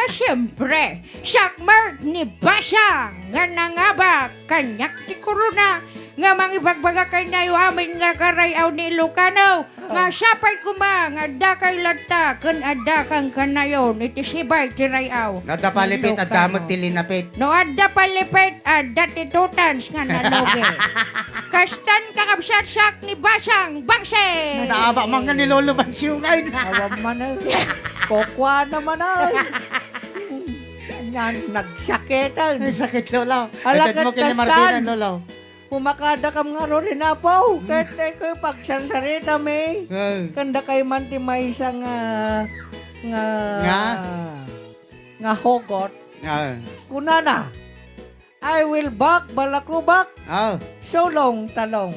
Siyempre, Shakmart ni Basha. Nga nangaba, kanyak ti Corona. Nga mangibagbaga kanyayo amin nga Rayaw ni Ilocano. Nga sapay kuma, nga dakay lata, kan adda kang kanayon, iti sibay ti Rayaw. Nadapalipit at damot tilinapit. No adda palipit, adda titutans nga naloge. Kastan kakabsat sak ni Basang, bangse! Naaba man nga ni Lolo Bansyungay. Awam man ay. Kokwa naman ay. Yan, nagsakitan. Ay, sakit Lola. Alagat Agad mo kini kastan. Marbinan Lola. Pumakada kam nga ro rin apaw. Kahit tayo ko'y pagsarsarita may. Kanda kay man ti may isang nga hogot. Kunana. I will back balakubak. Solong talong.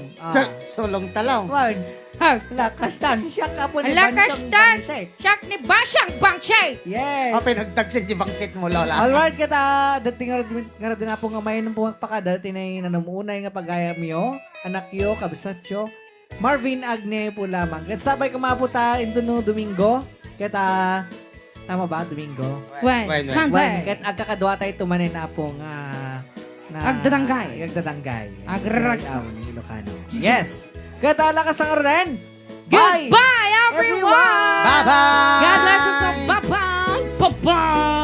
Solong talaw. Wan. Ha, Lakastan. Siya ka po ni Lakastan. Bansang Bansay. sak ni Basang, bangse! Yes. Pinagtagsin di bangsit mo Lola. Alright kita, dating nga rin na po nga mayon ng pumakpakada, tinay nanamunay nga pagaya miyo, anak yo, kabisat yo, Marvin Agne po lamang. Kat sabay kumaputa into no Domingo, kita, tama ba, Domingo? When? When? Sunday. Kat agkakadwa tayo tumanin na po nga, Agdadanggay. Agdadanggay. Agraragsa. Ang ni Ilocano. Yes! Kata lakas ang orden. Bye! Goodbye, everyone! Bye-bye! God bless us all. Bye-bye! Bye-bye!